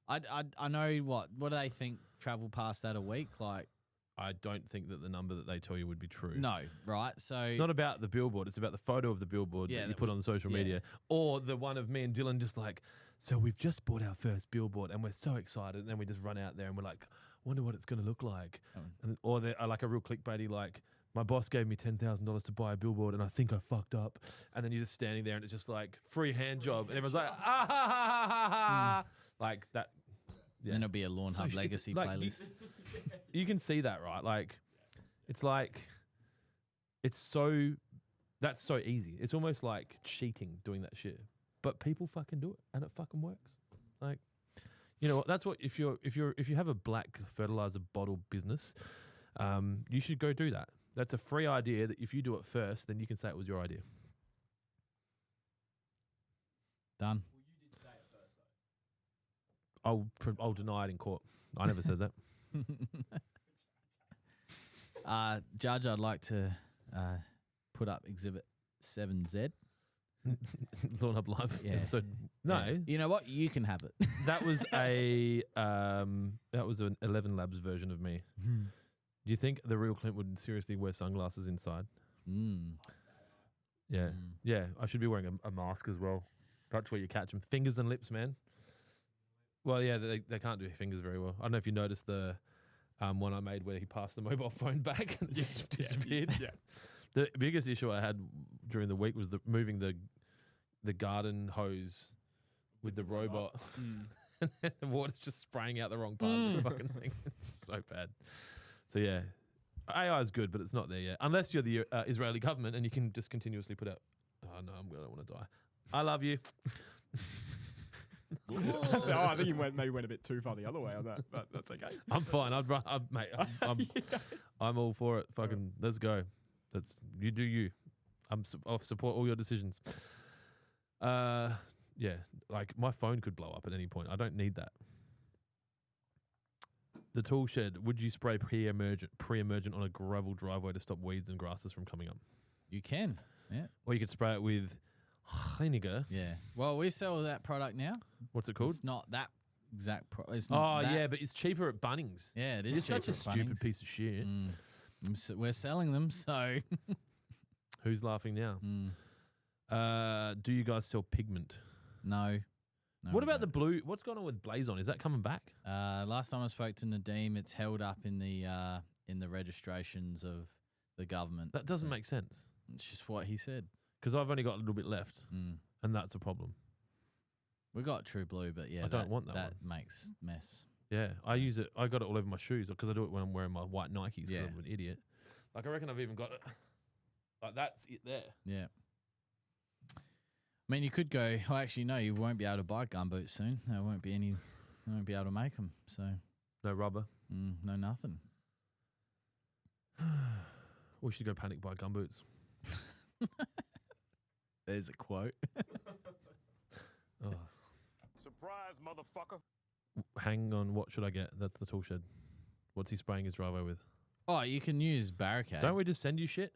I know what do they think travel past that a week? Like, I don't think that the number that they tell you would be true. no, right? So It's not about the billboard. It's about the photo of the billboard Yeah, that you that put on the social yeah. media. Or the one of me and Dylan just like, so we've just bought our first billboard and we're so excited. And then we just run out there and we're like, wonder what it's going to look like. Oh. Or they're like a real clickbaity, like, my boss gave me $10,000 to buy a billboard and I think I fucked up. And then you're just standing there and it's just like free hand job. And everyone's like, ah, ha, ha, ha, ha, ha. Like that. Yeah. Then it'll be a Lawnhub So legacy like, playlist. You can see that, right? Like, it's like, that's so easy. It's almost like cheating doing that shit. But people fucking do it and it fucking works. Like, you know what? That's what, if you have a black fertilizer bottle business, you should go do that. That's a free idea that if you do it first, then you can say it was your idea. Done. I'll deny it in court. I never said that. Judge, I'd like to put up Exhibit 7Z. Lawnhub Live Yeah. episode. No, Yeah. You know what? You can have it. that was an 11 Labs version of me. Do you think the real Clint would seriously wear sunglasses inside? Yeah. Yeah, I should be wearing a mask as well. That's where you catch them. Fingers and lips, man. Well, yeah, they can't do fingers very well. I don't know if you noticed the one I made where he passed the mobile phone back and it just disappeared. Yeah. The biggest issue I had during the week was moving the garden hose with the robot. And the water's just spraying out the wrong part of the fucking thing. It's so bad. So yeah, AI is good, but it's not there yet. Unless you're the Israeli government and you can just continuously put out, oh no, I don't want to die. I love you. I think you maybe went a bit too far the other way on that, but that's okay. I'm fine. Mate, I'm all for it. Fucking, let's go. You do you. I'll support all your decisions. Yeah, like my phone could blow up at any point. I don't need that. The tool shed. Would you spray pre-emergent on a gravel driveway to stop weeds and grasses from coming up? You can. Yeah. Or you could spray it with vinegar. Yeah. Well, we sell that product now. What's it called? It's not that exact. It's not that. Yeah, but it's cheaper at Bunnings. Yeah, it is. It's such cheaper a at stupid Bunnings. piece of shit. We're selling them, so. Who's laughing now? Do you guys sell pigment? No. What about the blue? What's going on with Blazon? Is that coming back? Last time I spoke to Nadeem, it's held up in the registrations of the government. That doesn't so make sense. It's just what he said. Because I've only got a little bit left, and that's a problem. We got True Blue, but yeah, I don't want that That makes mess. Yeah, I use it. I got it all over my shoes because I do it when I'm wearing my white Nikes because Yeah. I'm an idiot. Like I reckon I've even got it. Like that's it there. Yeah. I mean, you could go. Oh, actually, no, you won't be able to buy gumboots soon. There won't be any. You won't be able to make them. So No rubber. no nothing. We should go panic buy gumboots. There's a quote. Oh. Surprise, motherfucker. Hang on, what should I get? That's the tool shed. What's he spraying his driveway with? Oh, you can use barricade. Don't we just send you shit?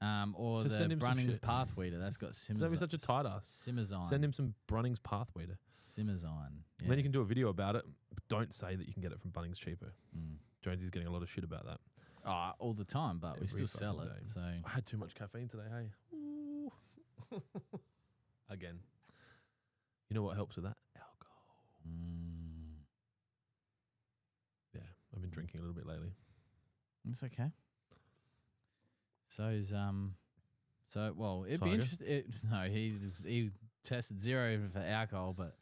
Or Just the send him some Brunnings shit. path weeder. That's got Don't be Simazine. such a tight ass. Simazine. Send him some Brunnings path weeder. Simazine. Yeah. Then you can do a video about it. But don't say that you can get it from Bunnings cheaper. Mm. Jonesy's getting a lot of shit about that. All the time, but we Every still sell it. fucking day. So I had too much caffeine today, hey? Ooh. Again. You know what helps with that? Alcohol. Yeah, I've been drinking a little bit lately. it's okay. So's well, it'd be Tiger? interesting. No, he tested 0 for alcohol, but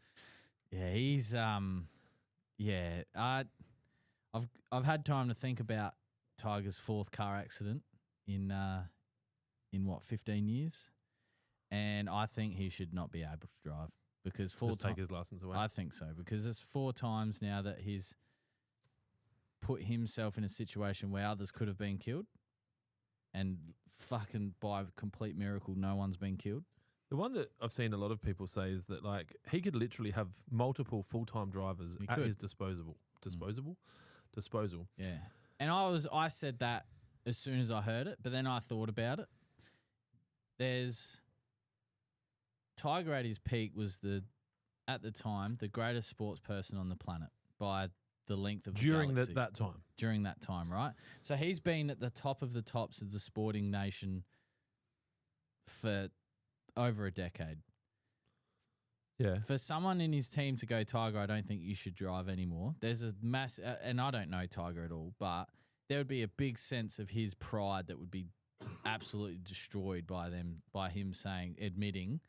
yeah, he's yeah. I've had time to think about Tiger's 4th car accident in what 15 years, and I think he should not be able to drive because Just take his license away. I think so because it's 4 times now that he's put himself in a situation where others could have been killed, and fucking by complete miracle, no one's been killed. The one that I've seen a lot of people say is that like he could literally have multiple full-time drivers He at could. his disposal. Yeah. And I said that as soon as I heard it, but then I thought about it. There's Tiger at his peak was at the time the greatest sports person on the planet by the length of the During galaxy. that time. During that time, right? So he's been at the top of the tops of the sporting nation for over a decade. Yeah. For someone in his team to go Tiger, I don't think you should drive anymore. There's a mass, and I don't know Tiger at all, but there would be a big sense of his pride that would be absolutely destroyed by him admitting,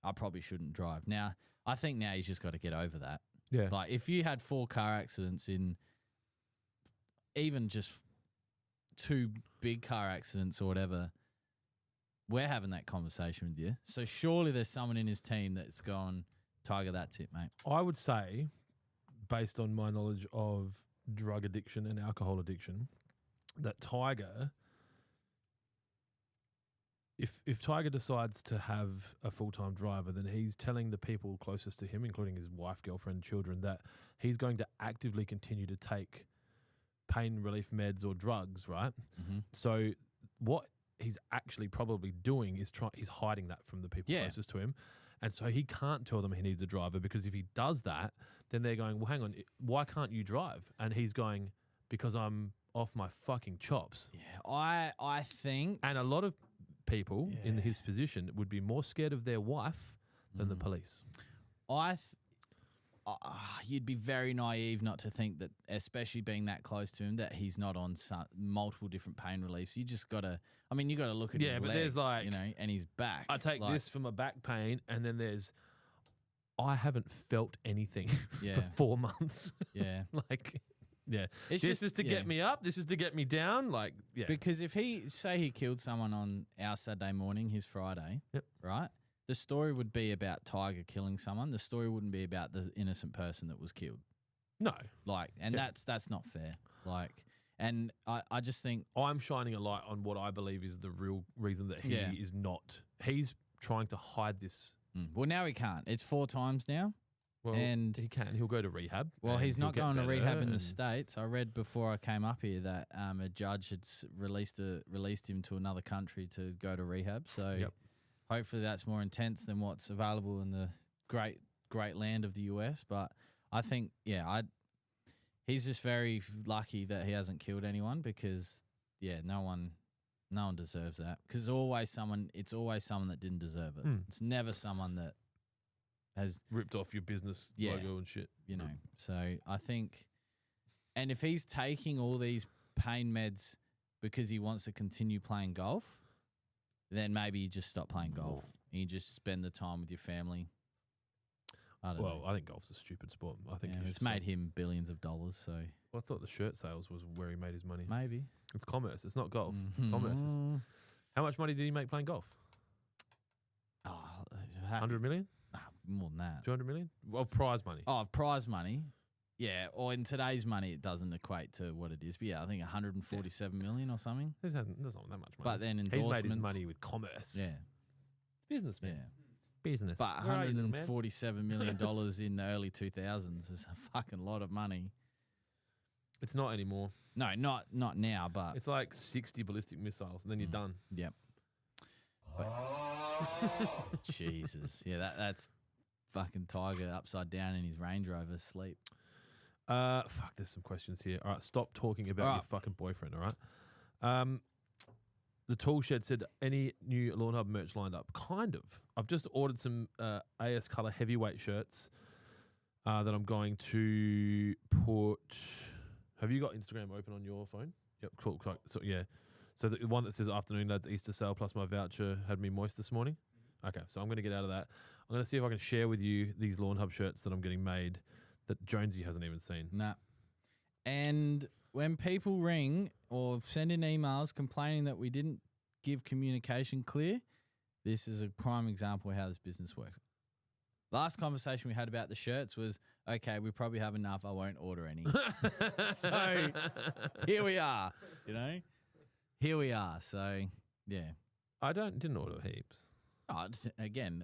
I probably shouldn't drive. Now, I think now he's just got to get over that. Yeah. Like, if you had 4 car accidents in even just 2 big car accidents or whatever, we're having that conversation with you. So surely there's someone in his team that's gone, Tiger, that's it, mate. I would say, based on my knowledge of drug addiction and alcohol addiction, that Tiger, if Tiger decides to have a full-time driver, then he's telling the people closest to him, including his wife, girlfriend, children, that he's going to actively continue to take pain relief meds or drugs, right? Mm-hmm. So what he's actually probably doing is he's hiding that from the people closest to him. And so he can't tell them he needs a driver, because if he does that, then they're going, well, hang on, why can't you drive? And he's going, because I'm off my fucking chops. Yeah, I think... And a lot of people in his position would be more scared of their wife than the police. You'd be very naive not to think that, especially being that close to him, that he's not on multiple different pain reliefs. You just got to, you got to look at his leg, there's like, and his back. I take this for my back pain, and then there's, I haven't felt anything for 4 months. Yeah. This is to get me up. This is to get me down. Because if he killed someone on our Saturday morning, his Friday, right? The story would be about Tiger killing someone. The story wouldn't be about the innocent person that was killed. No. That's not fair. And I just think... I'm shining a light on what I believe is the real reason that he is not. He's trying to hide this. Well, now he can't. It's 4 times now. Well, and he can. He'll go to rehab. Well, he's not going to rehab in the States. I read before I came up here that a judge had released him to another country to go to rehab. So hopefully that's more intense than what's available in the great land of the US. But I think, he's just very lucky that he hasn't killed anyone, because, no one deserves that. Because it's always someone that didn't deserve it. It's never someone that has ripped off your business logo and shit. So I think, and if he's taking all these pain meds because he wants to continue playing golf, then maybe you just stop playing golf and you just spend the time with your family. I don't know. I think golf's a stupid sport. I think it's made him billions of dollars. So I thought the shirt sales was where he made his money. Maybe it's commerce. It's not golf. Commerce. How much money did he make playing golf? 100 million? More than that. 200 million? Of prize money. Oh, of prize money. Yeah, or in today's money, it doesn't equate to what it is. But I think 147 million or something. There's not that much money. But then he's made his money with commerce. Yeah. It's business, man. Yeah. Business. But $147 million in the early 2000s is a fucking lot of money. It's not anymore. No, not now, but... It's like 60 ballistic missiles, and then you're done. Yep. But Jesus. Yeah, that's fucking Tiger upside down in his Range Rover asleep. Fuck, there's some questions here. All right, stop talking about your fucking boyfriend, all right? The Tool Shed said, any new Lawnhub merch lined up? Kind of. I've just ordered some AS Colour heavyweight shirts that I'm going to put... Have you got Instagram open on your phone? Yep, cool. So, yeah. So the one that says afternoon lads Easter sale plus my voucher had me moist this morning. Okay, so I'm going to get out of that. I'm going to see if I can share with you these Lawnhub shirts that I'm getting made that Jonesy hasn't even seen. Nah. And when people ring or send in emails complaining that we didn't give communication clear, this is a prime example of how this business works. Last conversation we had about the shirts was, okay, we probably have enough. I won't order any. So here we are, Here we are. So, yeah. I didn't order heaps. Oh, again,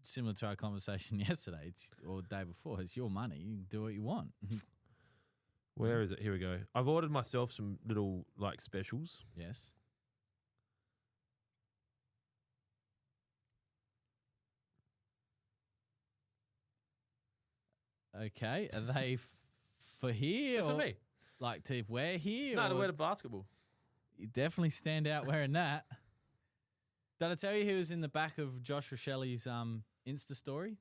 similar to our conversation yesterday or the day before, it's your money. You can do what you want. Where is it? Here we go. I've ordered myself some little, specials. Yes. Okay. Are they for here? They're for me. Like to wear here? No, to wear to basketball. You definitely stand out wearing that. Did I tell you he was in the back of Josh Rochelli's Insta story?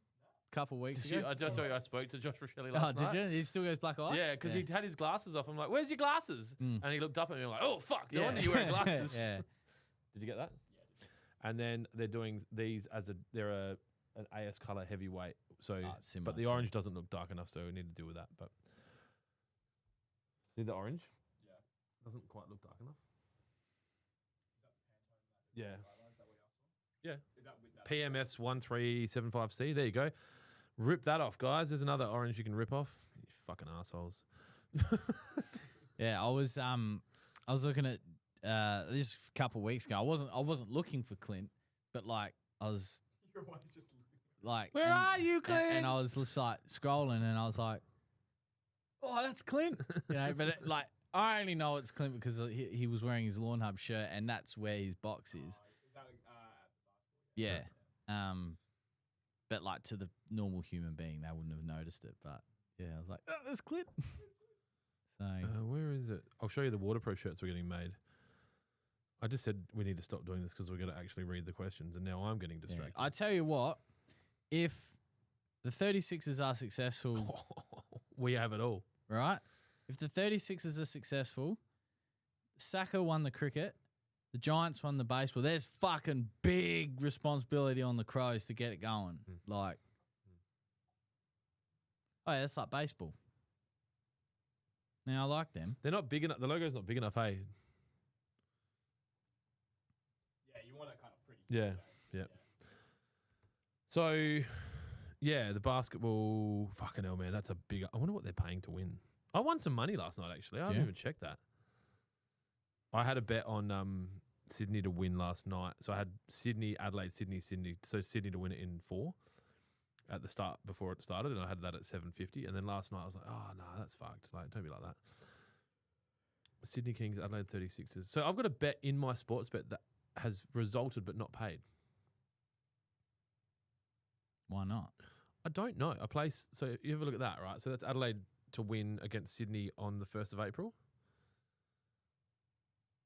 couple weeks Did ago. you, I just tell you I spoke to Josh Rochelle Oh, last night. did you? He still goes black eye? Yeah, because he had his glasses off. I'm like, "Where's your glasses?" Mm. And he looked up at me. I'm like, "Oh fuck! No Yeah. wonder you're wearing glasses." Yeah. Did you get that? Yeah. And then they're doing these as an AS color heavyweight. So, Similar but the to- orange doesn't look dark enough, so we need to deal with that. But see the orange? Yeah, doesn't quite look dark enough. Yeah. Yeah. PMS 1375C. There you go. Rip that off, guys. There's another orange you can rip off. You fucking assholes. Yeah, I was looking at this a couple of weeks ago. I wasn't looking for Clint, but like I was like, Where are you, Clint? And I was just like scrolling, and I was like, oh, that's Clint. You know, but like I only know it's Clint because he was wearing his Lawnhub shirt, and that's where his box is. Yeah. But like to the normal human being, they wouldn't have noticed it. But yeah, I was like, oh, that's Clint. So where is it? I'll show you the waterproof shirts we're getting made. I just said we need to stop doing this because we're going to actually read the questions, and now I'm getting yeah. distracted. I tell you what, if the 36ers are successful, We have it all. right? If the 36ers are successful, Sacco won the cricket, the Giants won the baseball. There's fucking big responsibility on the Crows to get it going. Like, oh, yeah, that's like baseball. Now I like them. They're not big enough. The logo's not big enough, hey? Yeah, you want it kind of pretty. Yeah. So, yeah, the basketball. Fucking hell, man. That's a big. I wonder what they're paying to win. I won some money last night, actually. I haven't Yeah. even checked that. I had a bet on Sydney to win last night. So I had Sydney, Adelaide, Sydney. So Sydney to win it in 4 at the start before it started, and I had that at 750. And then last night I was like, oh no, that's fucked. Like, don't be like that. Sydney Kings, Adelaide 36ers. So I've got a bet in my sports bet that has resulted but not paid. Why not? I don't know. So you have a look at that, right? So that's Adelaide to win against Sydney on the 1st of April.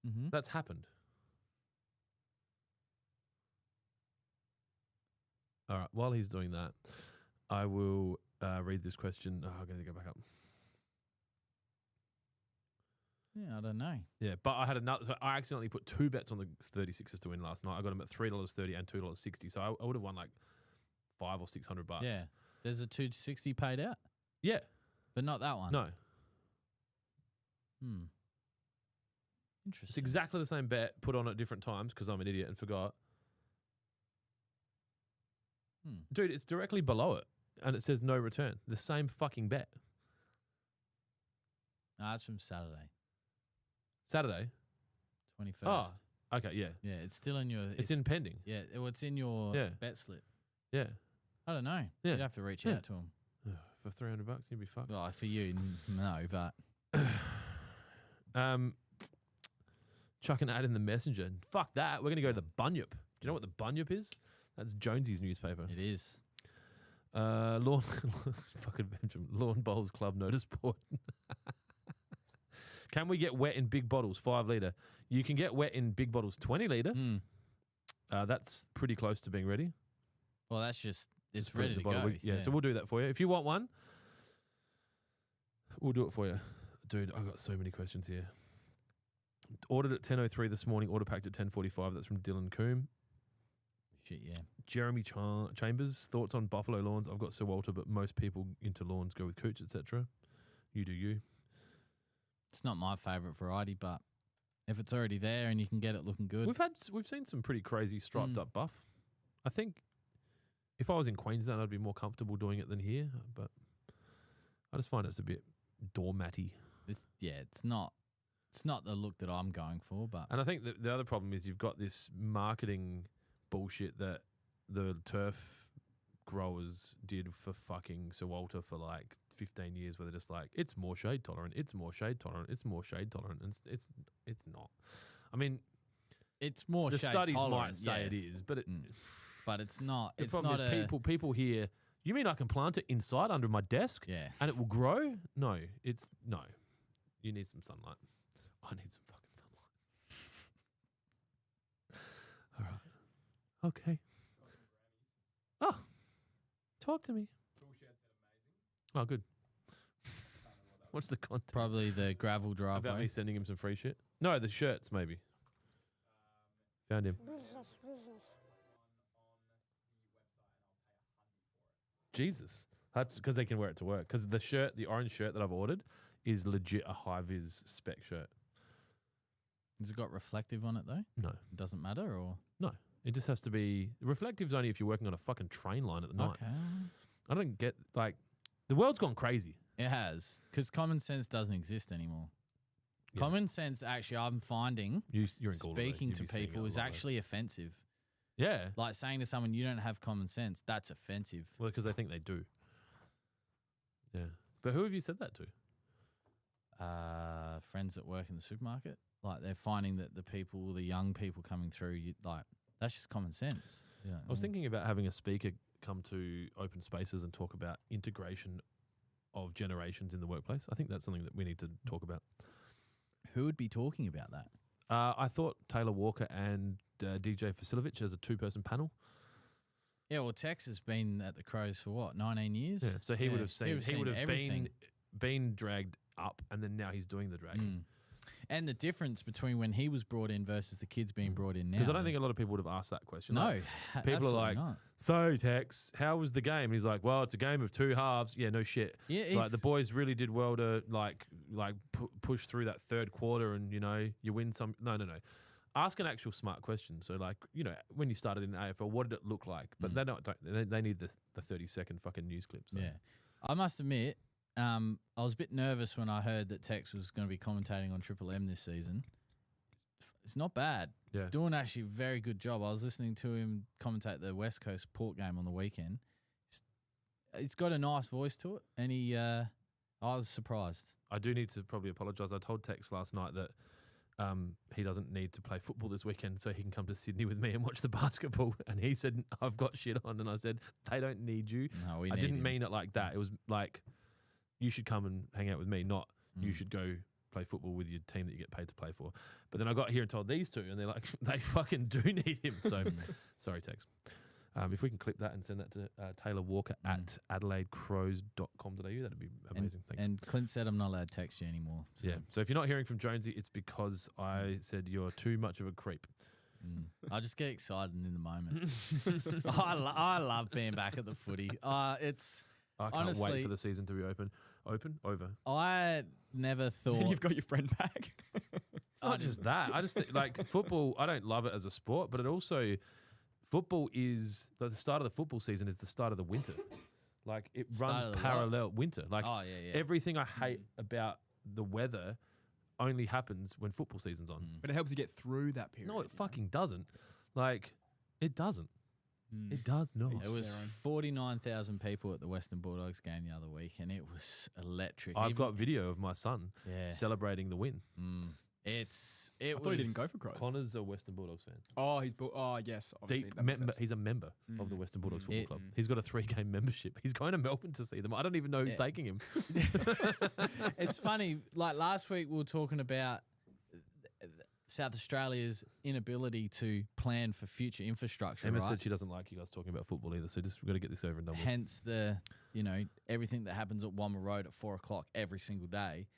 Mm-hmm. That's happened. All right. While he's doing that, I will read this question. Oh, I'm going to go back up. Yeah, I don't know. Yeah, but I had another. So I accidentally put 2 bets on the 36ers to win last night. I got them at $3.30 and $2.60. So I would have won like $500 or $600. Yeah. There's a 260 paid out, Yeah. but not that one. No. Interesting. It's exactly the same bet put on at different times because I'm an idiot and forgot. Dude, it's directly below it, and it says no return. The same fucking bet. No, that's from Saturday, Saturday. 21st. Oh, okay, yeah. Yeah, it's still in your. It's in pending. Yeah, it's in your Yeah. bet slip. Yeah. I don't know. Yeah. You'd have to reach Yeah. out to him. For $300, you'd be fucked. Well, for you, no, but Chuck an ad in the messenger. Fuck that. We're going to go to the Bunyip. Do you know what the Bunyip is? That's Jonesy's newspaper. it is. Lawn fucking Benjamin. Lawn Bowls Club notice board. Can we get wet in big bottles, 5 litre? You can get wet in big bottles, 20 litre. That's pretty close to being ready. Well, that's just it's Just ready the to bottle. go. Yeah, so we'll do that for you. If you want one, we'll do it for you. Dude, I've got so many questions here. Ordered at 10:03 this morning, order packed at 10:45. That's from Dylan Coombe. Shit, yeah. Jeremy Chambers, thoughts on Buffalo lawns? I've got Sir Walter, but most people into lawns go with Cooch, etc. You do you. It's not my favourite variety, but if it's already there and you can get it looking good, We've seen some pretty crazy striped up buff. I think if I was in Queensland, I'd be more comfortable doing it than here, but I just find it's a bit doormatty. it's not the look that I'm going for, but And I think that the other problem is you've got this marketing bullshit that the turf growers did for fucking Sir Walter for like 15 years, where they're just like, it's more shade tolerant, it's more shade tolerant, it's more shade tolerant, and it's not. I mean, it's more the shade studies tolerant, might say it yes. is, but But it's not. the It's problem not is people hear, you mean I can plant it inside under my desk Yeah. and it will grow? No, no. You need some sunlight. I need some fucking sunlight. All right. Okay. Oh, Talk to me. Oh, good. What's the content? Probably the gravel driveway. About me sending him some free shit? No, the shirts, maybe. Found him. Jesus. That's because they can wear it to work. Because the shirt, the orange shirt that I've ordered, is legit a high-vis spec shirt. Has it got reflective on it, though? No. It doesn't matter, or? No. It just has to be... Reflective's only if you're working on a fucking train line at the night. Okay. I don't get... Like, the world's gone crazy. It has. Because common sense doesn't exist anymore. Yeah. Common sense, actually, I'm finding, You're in Galway. speaking You'd to be seeing it people a is lot actually offensive. less. Yeah. Like saying to someone, you don't have common sense, that's offensive. Well, because they think they do. Yeah. But who have you said that to? Friends that work in the supermarket, like they're finding that the young people coming through, that's just common sense. Yeah. I was thinking about having a speaker come to open spaces and talk about integration of generations in the workplace. I think that's something that we need to talk about. Who would be talking about that? I thought Taylor Walker and DJ Vasilovic as a two-person panel. Yeah, well, Tex has been at the Crows for what, 19 years? Yeah, so he would have He seen. He would have everything. been dragged up, and then now he's doing the dragging. And the difference between when he was brought in versus the kids being brought in now. Because I don't think a lot of people would have asked that question. No, Like, people are absolutely like, not. "So Tex, how was the game?" And he's like, "Well, it's a game of two halves." Yeah, no shit. Yeah, It's like the boys really did well to push through that third quarter, and you win some. No. Ask an actual smart question. So when you started in AFL, what did it look like? But they need the 30-second fucking news clip. So. Yeah, I must admit, I was a bit nervous when I heard that Tex was going to be commentating on Triple M this season. It's not bad. Yeah. He's doing actually a very good job. I was listening to him commentate the West Coast Port game on the weekend. It's got a nice voice to it, and I was surprised. I do need to probably apologise. I told Tex last night that he doesn't need to play football this weekend, so he can come to Sydney with me and watch the basketball. And he said, "I've got shit on," and I said, "They don't need you." No, I didn't mean it like that. It was like, you should come and hang out with me, not you should go play football with your team that you get paid to play for. But then I got here and told these two, and they're like, they fucking do need him. So, sorry, Tex. If we can clip that and send that to Taylor Walker at adelaidecrows.com.au, that'd be amazing. Thanks. And Clint said I'm not allowed to text you anymore. So. Yeah. So if you're not hearing from Jonesy, it's because I said you're too much of a creep. I just get excited in the moment. I love being back at the footy. I can't honestly, wait for the season to be open. Over. I never thought. And you've got your friend back. It's not just that. I just think, football, I don't love it as a sport, but it also, football is, the start of the football season is the start of the winter. Like, it runs parallel winter. Like, everything I hate about the weather only happens when football season's on. But it helps you get through that period. No, it fucking doesn't. Like, it doesn't. It does not. It was 49,000 people at the Western Bulldogs game the other week, and it was electric. I've got video of my son celebrating the win. I thought he didn't go for Crows. Connor's a Western Bulldogs fan. Oh, yes, obviously. He's a member of the Western Bulldogs Football Club. He's got a 3-game membership. He's going to Melbourne to see them. I don't even know who's taking him. It's funny. Like last week, we were talking about South Australia's inability to plan for future infrastructure. Emma said she doesn't like you guys talking about football either, so we've got to get this over and done with. Hence everything that happens at Wamma Road at 4 o'clock every single day.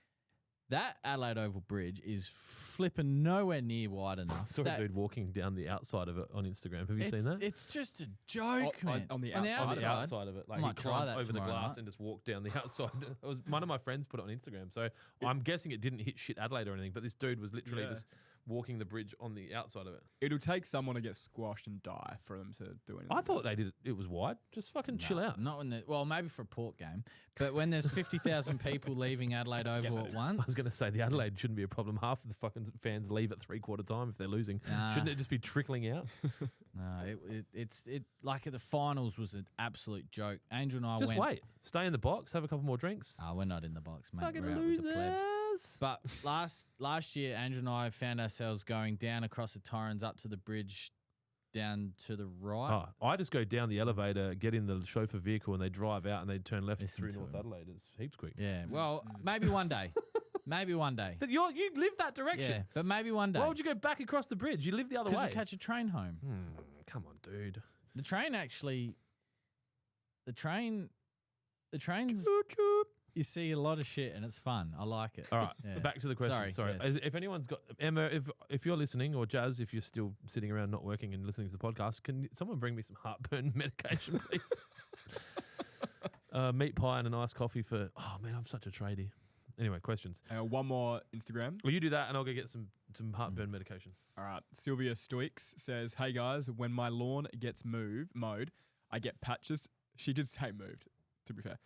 That Adelaide Oval Bridge is flipping nowhere near wide enough. I saw a dude walking down the outside of it on Instagram. Have you seen that? It's just a joke, man. On the outside. On the outside of it. Like, I might try that over the glass night. and just walk down the outside. It was one of my friends put it on Instagram. So I'm guessing it didn't hit shit Adelaide or anything, but this dude was literally just walking the bridge on the outside of it. It'll take someone to get squashed and die for them to do anything. I thought they did it was wide. Just fucking chill out. Not when maybe for a Port game, but when there's 50,000 people leaving Adelaide Oval at once. I was going to say the Adelaide shouldn't be a problem. Half of the fucking fans leave at 3/4 time if they're losing. Shouldn't it just be trickling out? No, it's like at the finals was an absolute joke. Angel and I just wait, stay in the box, have a couple more drinks. We're not in the box, mate. Fucking We're out losers. with the plebs. But last year, Andrew and I found ourselves going down across the Torrens up to the bridge, down to the right. I just go down the elevator, get in the chauffeur vehicle, and they drive out and they turn left Listen through to North him. Adelaide. It's heaps quick. Yeah, well, maybe one day. Maybe one day. But you live that direction. Yeah, but maybe one day. Why would you go back across the bridge? You live the other way. Because you catch a train home. Come on, dude. The train actually, the trains. You see a lot of shit and it's fun. I like it. All right, Yeah. back to the question. Sorry. yes. If anyone's got Emma, if you're listening, or Jazz, if you're still sitting around not working and listening to the podcast, can someone bring me some heartburn medication, please? Meat pie and an iced coffee for. Oh man, I'm such a tradie. Anyway, questions. One more Instagram. Well, you do that, and I'll go get some heartburn medication. All right. Sylvia Stoics says, "Hey guys, when my lawn gets mowed, I get patches." She did say moved, to be fair.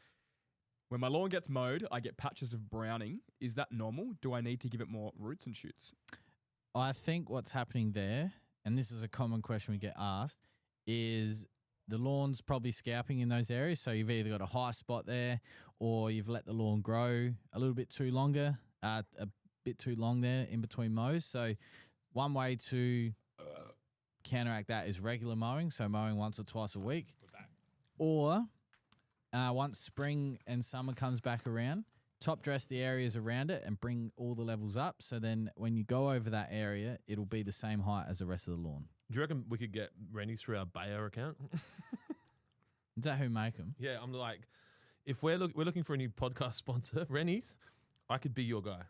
When my lawn gets mowed, I get patches of browning. Is that normal? Do I need to give it more roots and shoots? I think what's happening there, and this is a common question we get asked, is the lawn's probably scalping in those areas. So you've either got a high spot there, or you've let the lawn grow a little bit too long there in between mows. So one way to counteract that is regular mowing, so mowing once or twice a week, or once spring and summer comes back around, top dress the areas around it and bring all the levels up. So then when you go over that area, it'll be the same height as the rest of the lawn. Do you reckon we could get Rennies through our Bayer account? Is that who make them? Yeah, I'm like, if we're looking for a new podcast sponsor, Rennies, I could be your guy.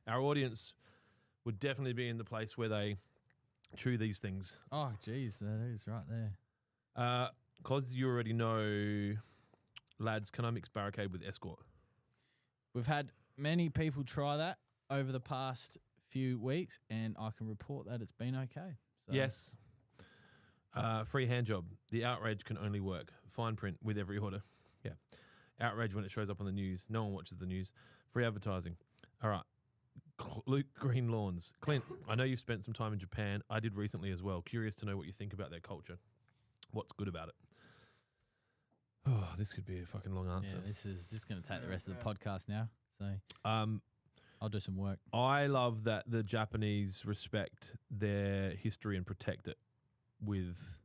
Our audience would definitely be in the place where they chew these things. Oh, geez, that is right there. Because you already know, lads, can I mix barricade with escort? We've had many people try that over the past few weeks, and I can report that it's been okay. So. Yes. Free hand job. The outrage can only work. Fine print with every order. Yeah. Outrage when it shows up on the news. No one watches the news. Free advertising. All right. Luke Green Lawns. Clint, I know you've spent some time in Japan. I did recently as well. Curious to know what you think about their culture. What's good about it? Oh, this could be a fucking long answer. Yeah, this is going to take the rest of the podcast now. So I'll do some work. I love that the Japanese respect their history and protect it with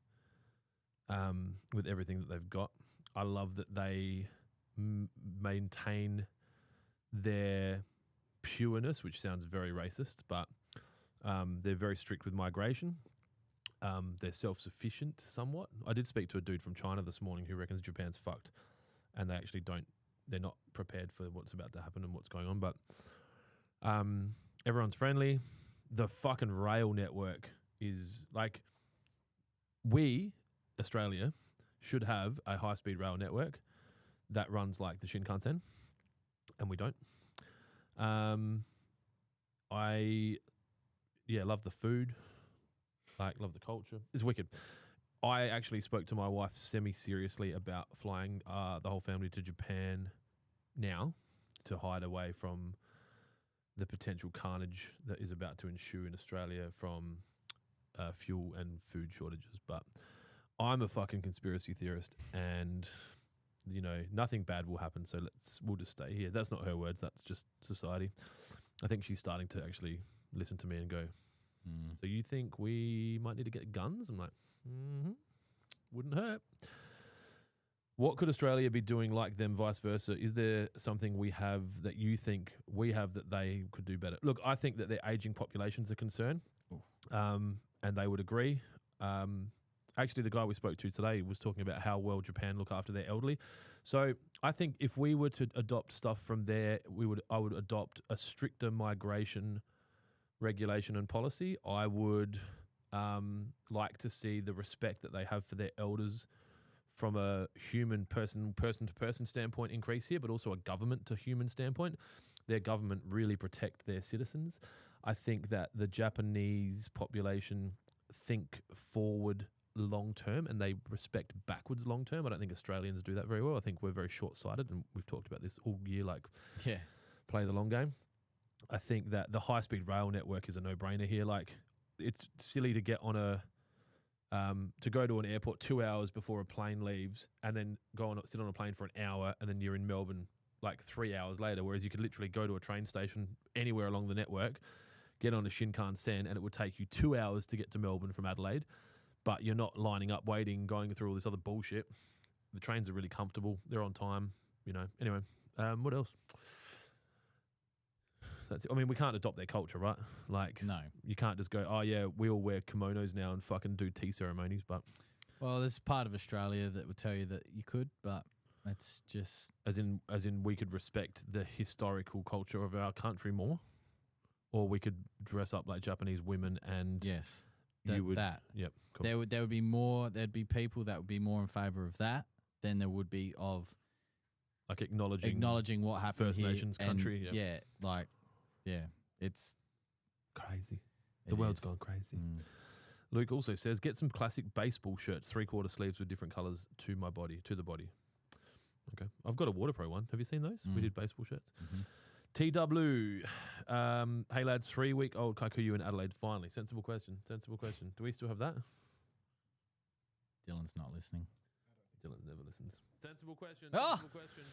everything that they've got. I love that they maintain their pureness, which sounds very racist, but they're very strict with migration. They're self-sufficient somewhat. I did speak to a dude from China this morning who reckons Japan's fucked, and they actually they're not prepared for what's about to happen and what's going on. But everyone's friendly. The fucking rail network is like, we, Australia, should have a high-speed rail network that runs like the Shinkansen, and we don't. I love the food. Love the culture. It's wicked. I actually spoke to my wife semi-seriously about flying the whole family to Japan now to hide away from the potential carnage that is about to ensue in Australia from fuel and food shortages. But I'm a fucking conspiracy theorist, and nothing bad will happen. So we'll just stay here. That's not her words. That's just society. I think she's starting to actually listen to me and go, so you think we might need to get guns? I'm like, wouldn't hurt. What could Australia be doing like them, vice versa? Is there something we have that you think we have that they could do better? Look, I think that their ageing population's a concern, and they would agree. Actually, the guy we spoke to today was talking about how well Japan look after their elderly. So I think if we were to adopt stuff from there, I would adopt a stricter migration regulation and policy. I would like to see the respect that they have for their elders from a human person-to-person standpoint increase here, but also a government-to-human standpoint. Their government really protect their citizens. I think that the Japanese population think forward long-term and they respect backwards long-term. I don't think Australians do that very well. I think we're very short-sighted, and we've talked about this all year, play the long game. I think that the high-speed rail network is a no-brainer here. It's silly to get on to go to an airport 2 hours before a plane leaves and then sit on a plane for an hour, and then you're in Melbourne 3 hours later, whereas you could literally go to a train station anywhere along the network, get on a Shinkansen, and it would take you 2 hours to get to Melbourne from Adelaide, but you're not lining up, waiting, going through all this other bullshit. The trains are really comfortable. They're on time, Anyway, what else? That's it. I mean, we can't adopt their culture, right? No. You can't just go, oh, yeah, we all wear kimonos now and fucking do tea ceremonies, but Well, there's part of Australia that would tell you that you could, but it's just As in, we could respect the historical culture of our country more, or we could dress up like Japanese women and yes. you would. That Yep. Cool. there would be more. There'd be people that would be more in favour of that than there would be of Like acknowledging what happened First here Nations and country. Yep. Yeah, like it's Crazy. it The world's is. gone crazy. Mm. Luke also says, get some classic baseball shirts, 3/4 sleeves with different colours to the body. Okay. I've got a Waterpro one. Have you seen those? We Mm. did baseball shirts. Mhm. TW. Hey lads, 3-week-old Kaikuyu in Adelaide finally. Sensible question. Do we still have that? Dylan's not listening. Dylan never listens. Sensible question. Ah! Sensible question.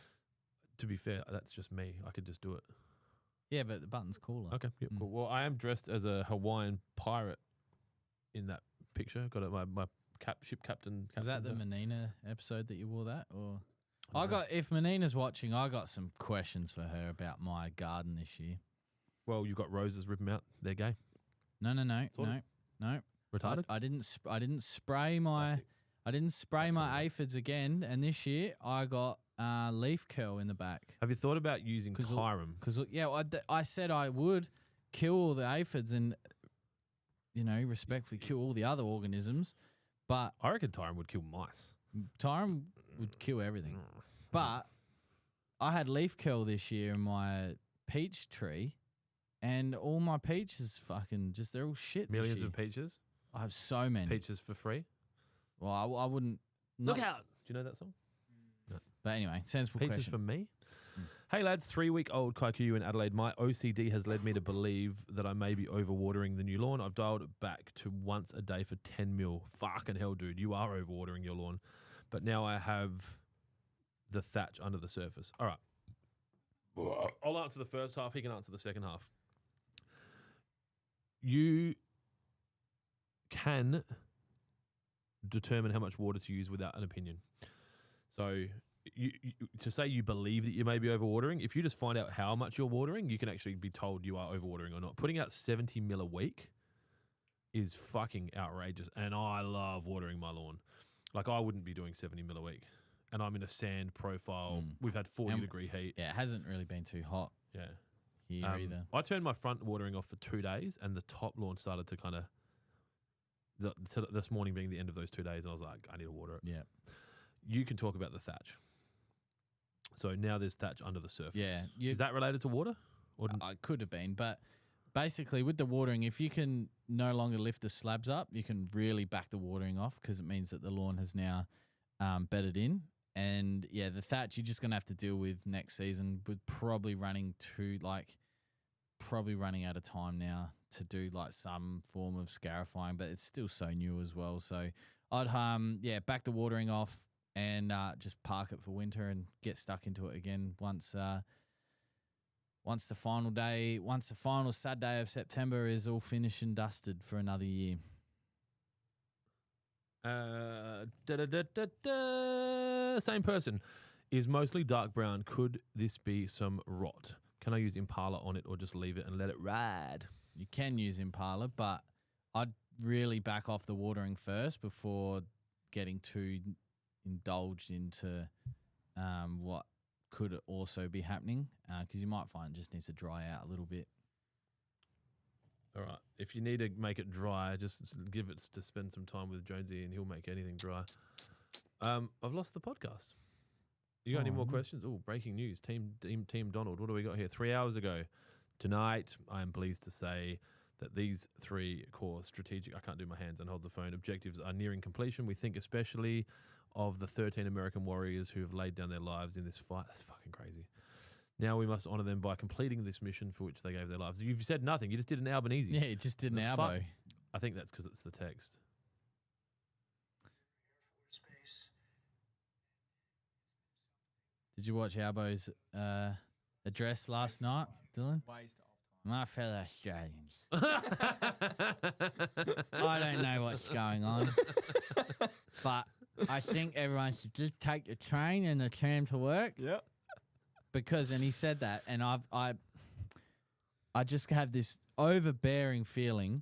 To be fair, that's just me. I could just do it. Yeah, but the button's cooler. Okay, yep, Mm. cool. Well, I am dressed as a Hawaiian pirate in that picture. Got it, my ship captain. Was that the there. Menina episode that you wore that, or I don't know. if Menina's watching, I got some questions for her about my garden this year. Well, you've got roses, rip them out. They're gay. No, Sort of. no. Retarded. I didn't spray my Plastic. I didn't spray That's my cool. aphids again, and this year I got leaf curl in the back. Have you thought about using 'Cause Tyrum? Because I said I would kill all the aphids and respectfully kill all the other organisms, but I reckon Tyrum would kill mice. Tyrum would kill everything. But I had leaf curl this year in my peach tree, and all my peaches they're all shit. Millions this year. of peaches. I have so many. Peaches for free. Well, I wouldn't. Look out! Do you know that song? But anyway, sensible Peaches question. for me. Hey lads, 3-week-old Kaikuyu in Adelaide. My OCD has led me to believe that I may be overwatering the new lawn. I've dialed it back to once a day for 10 mil. Fucking hell, dude, you are overwatering your lawn. But now I have the thatch under the surface. All right. I'll answer the first half. He can answer the second half. You can determine how much water to use without an opinion. So you to say you believe that you may be overwatering, if you just find out how much you're watering, you can actually be told you are overwatering or not. Putting out 70 mil a week is fucking outrageous, and I love watering my lawn. Like, I wouldn't be doing 70 mil a week, and I'm in a sand profile. We've had 40-degree heat. Yeah, it hasn't really been too hot Yeah. here either. I turned my front watering off for 2 days, and the top lawn started to kind of this morning being the end of those 2 days, and I was like, I need to water it. Yeah. You can talk about the thatch. So now there's thatch under the surface. Yeah. Is that related to water? Or I could have been, but basically with the watering, if you can no longer lift the slabs up, you can really back the watering off because it means that the lawn has now bedded in. And yeah, the thatch you're just going to have to deal with next season with probably running out of time now to do like some form of scarifying, but it's still so new as well. So I'd back the watering off and just park it for winter and get stuck into it again once the final sad day of September is all finished and dusted for another year. Same person. Is mostly dark brown. Could this be some rot? Can I use Impala on it or just leave it and let it ride? You can use Impala, but I'd really back off the watering first before getting too indulged into what could also be happening because you might find it just needs to dry out a little bit. All right. If you need to make it dry, just give it to spend some time with Jonesy and he'll make anything dry. I've lost the podcast. You got any more questions? Oh, breaking news. Team Donald. What do we got here? 3 hours ago. Tonight, I am pleased to say that these 3 core strategic, I can't do my hands and hold the phone, objectives are nearing completion. We think especially of the 13 American warriors who have laid down their lives in this fight. That's fucking crazy. Now we must honour them by completing this mission for which they gave their lives. You've said nothing. You just did an Albanese. Yeah, you just did an elbow. I think that's because it's the text. Did you watch Albo's address last night, Dylan? Waste of time. My fellow Australians. I don't know what's going on, but I think everyone should just take the train and the tram to work. Yep. And he said that, and I just have this overbearing feeling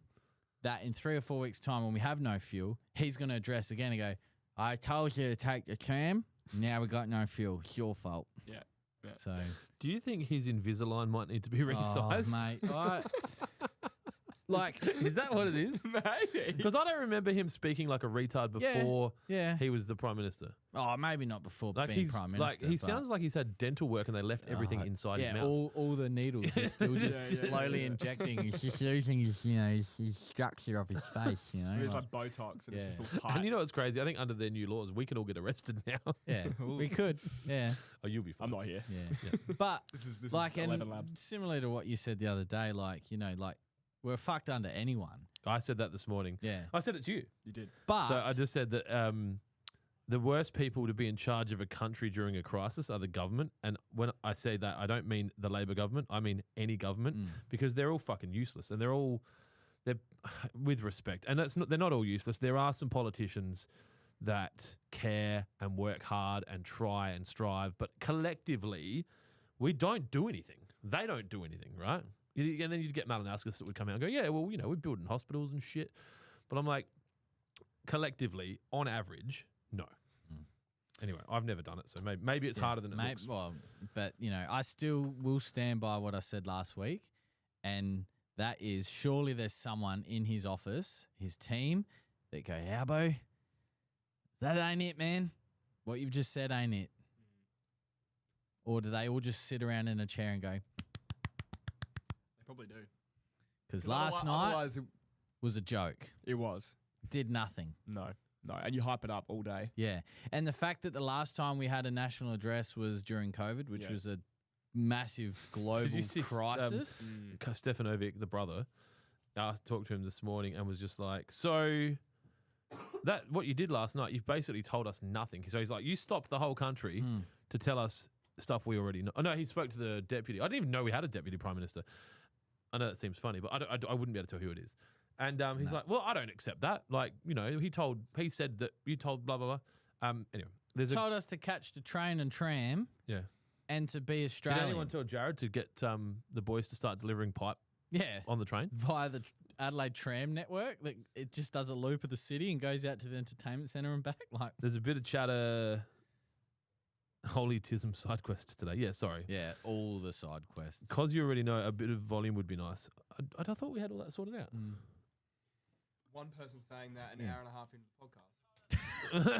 that in 3 or 4 weeks' time, when we have no fuel, he's going to address again and go, I told you to take the tram. Now we got no fuel. It's your fault. Yeah. So, Do you think his Invisalign might need to be oh, resized? mate. Like, Is that what it is? Maybe. Because I don't remember him speaking like a retard before yeah. he was the Prime Minister. Oh, maybe not before Like being he's Prime Minister. like he but- sounds like he's had dental work and they left everything inside his mouth. all the needles are still just slowly injecting. He's just losing his, his structure of his face, It's like- like Botox and Yeah. it's just all tight. And you know what's crazy? I think under their new laws, we can all get arrested now. yeah, we could, yeah, Oh, you'll be fine. I'm not here. yeah. But This like, is 11 and labs. similar to what you said the other day, like like we're fucked under anyone. I said that this morning. Yeah, I said it to you. You did. but So I just said that the worst people to be in charge of a country during a crisis are the government. And when I say that, I don't mean the Labor government. I mean any government because they're all fucking useless and they're with respect. And they're not all useless. There are some politicians that care and work hard and try and strive, but collectively, we don't do anything. They don't do anything, right? And then you'd get Malinowskis that would come out and go, yeah, well, we're building hospitals and shit. But I'm like, collectively, on average, no. Anyway, I've never done it, so maybe it's harder than it looks. Well, but I still will stand by what I said last week, and that is surely there's someone in his office, his team, that go, Albo, that ain't it, man. What you've just said ain't it. Or do they all just sit around in a chair and go? They probably do. Because last night Otherwise, was a joke. it was. Did nothing. No. And you hype it up all day. Yeah. And the fact that the last time we had a national address was during COVID, which Yeah. was a massive global see, crisis. Stefanovic, the brother, I talked to him this morning and was just like, so that what you did last night, you've basically told us nothing. So he's like, you stopped the whole country to tell us stuff we already know. Oh, no, he spoke to the deputy. I didn't even know we had a deputy prime minister. I know that seems funny, but I wouldn't be able to tell who it is. And he's like, well, I don't accept that. Like, he said that you told blah, blah, blah. Anyway, Told us to catch the train and tram yeah. and to be Did Australian. anyone tell Jared to get the boys to start delivering pipe Yeah. on the train? Via the Adelaide Tram Network. That it just does a loop of the city and goes out to the entertainment centre and back. Like, There's a bit of chatter. Holy Tism side quests today. Yeah, sorry. yeah, all the side quests. Because you already know a bit of volume would be nice. I thought we had all that sorted out. One person saying that an hour and a half into the podcast.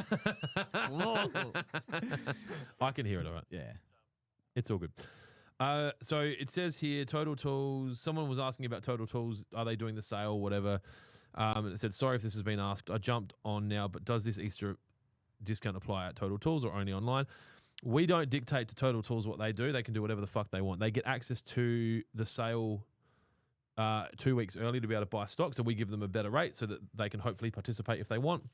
I can hear it all right. Yeah. It's all good. So it says here, Total Tools. Someone was asking about Total Tools. Are they doing the sale, whatever? And it said, sorry if this has been asked. I jumped on now, but does this Easter discount apply at Total Tools or only online? We don't dictate to Total Tools what they do. They can do whatever the fuck they want. They get access to the sale 2 weeks early to be able to buy stock, so we give them a better rate so that they can hopefully participate if they want.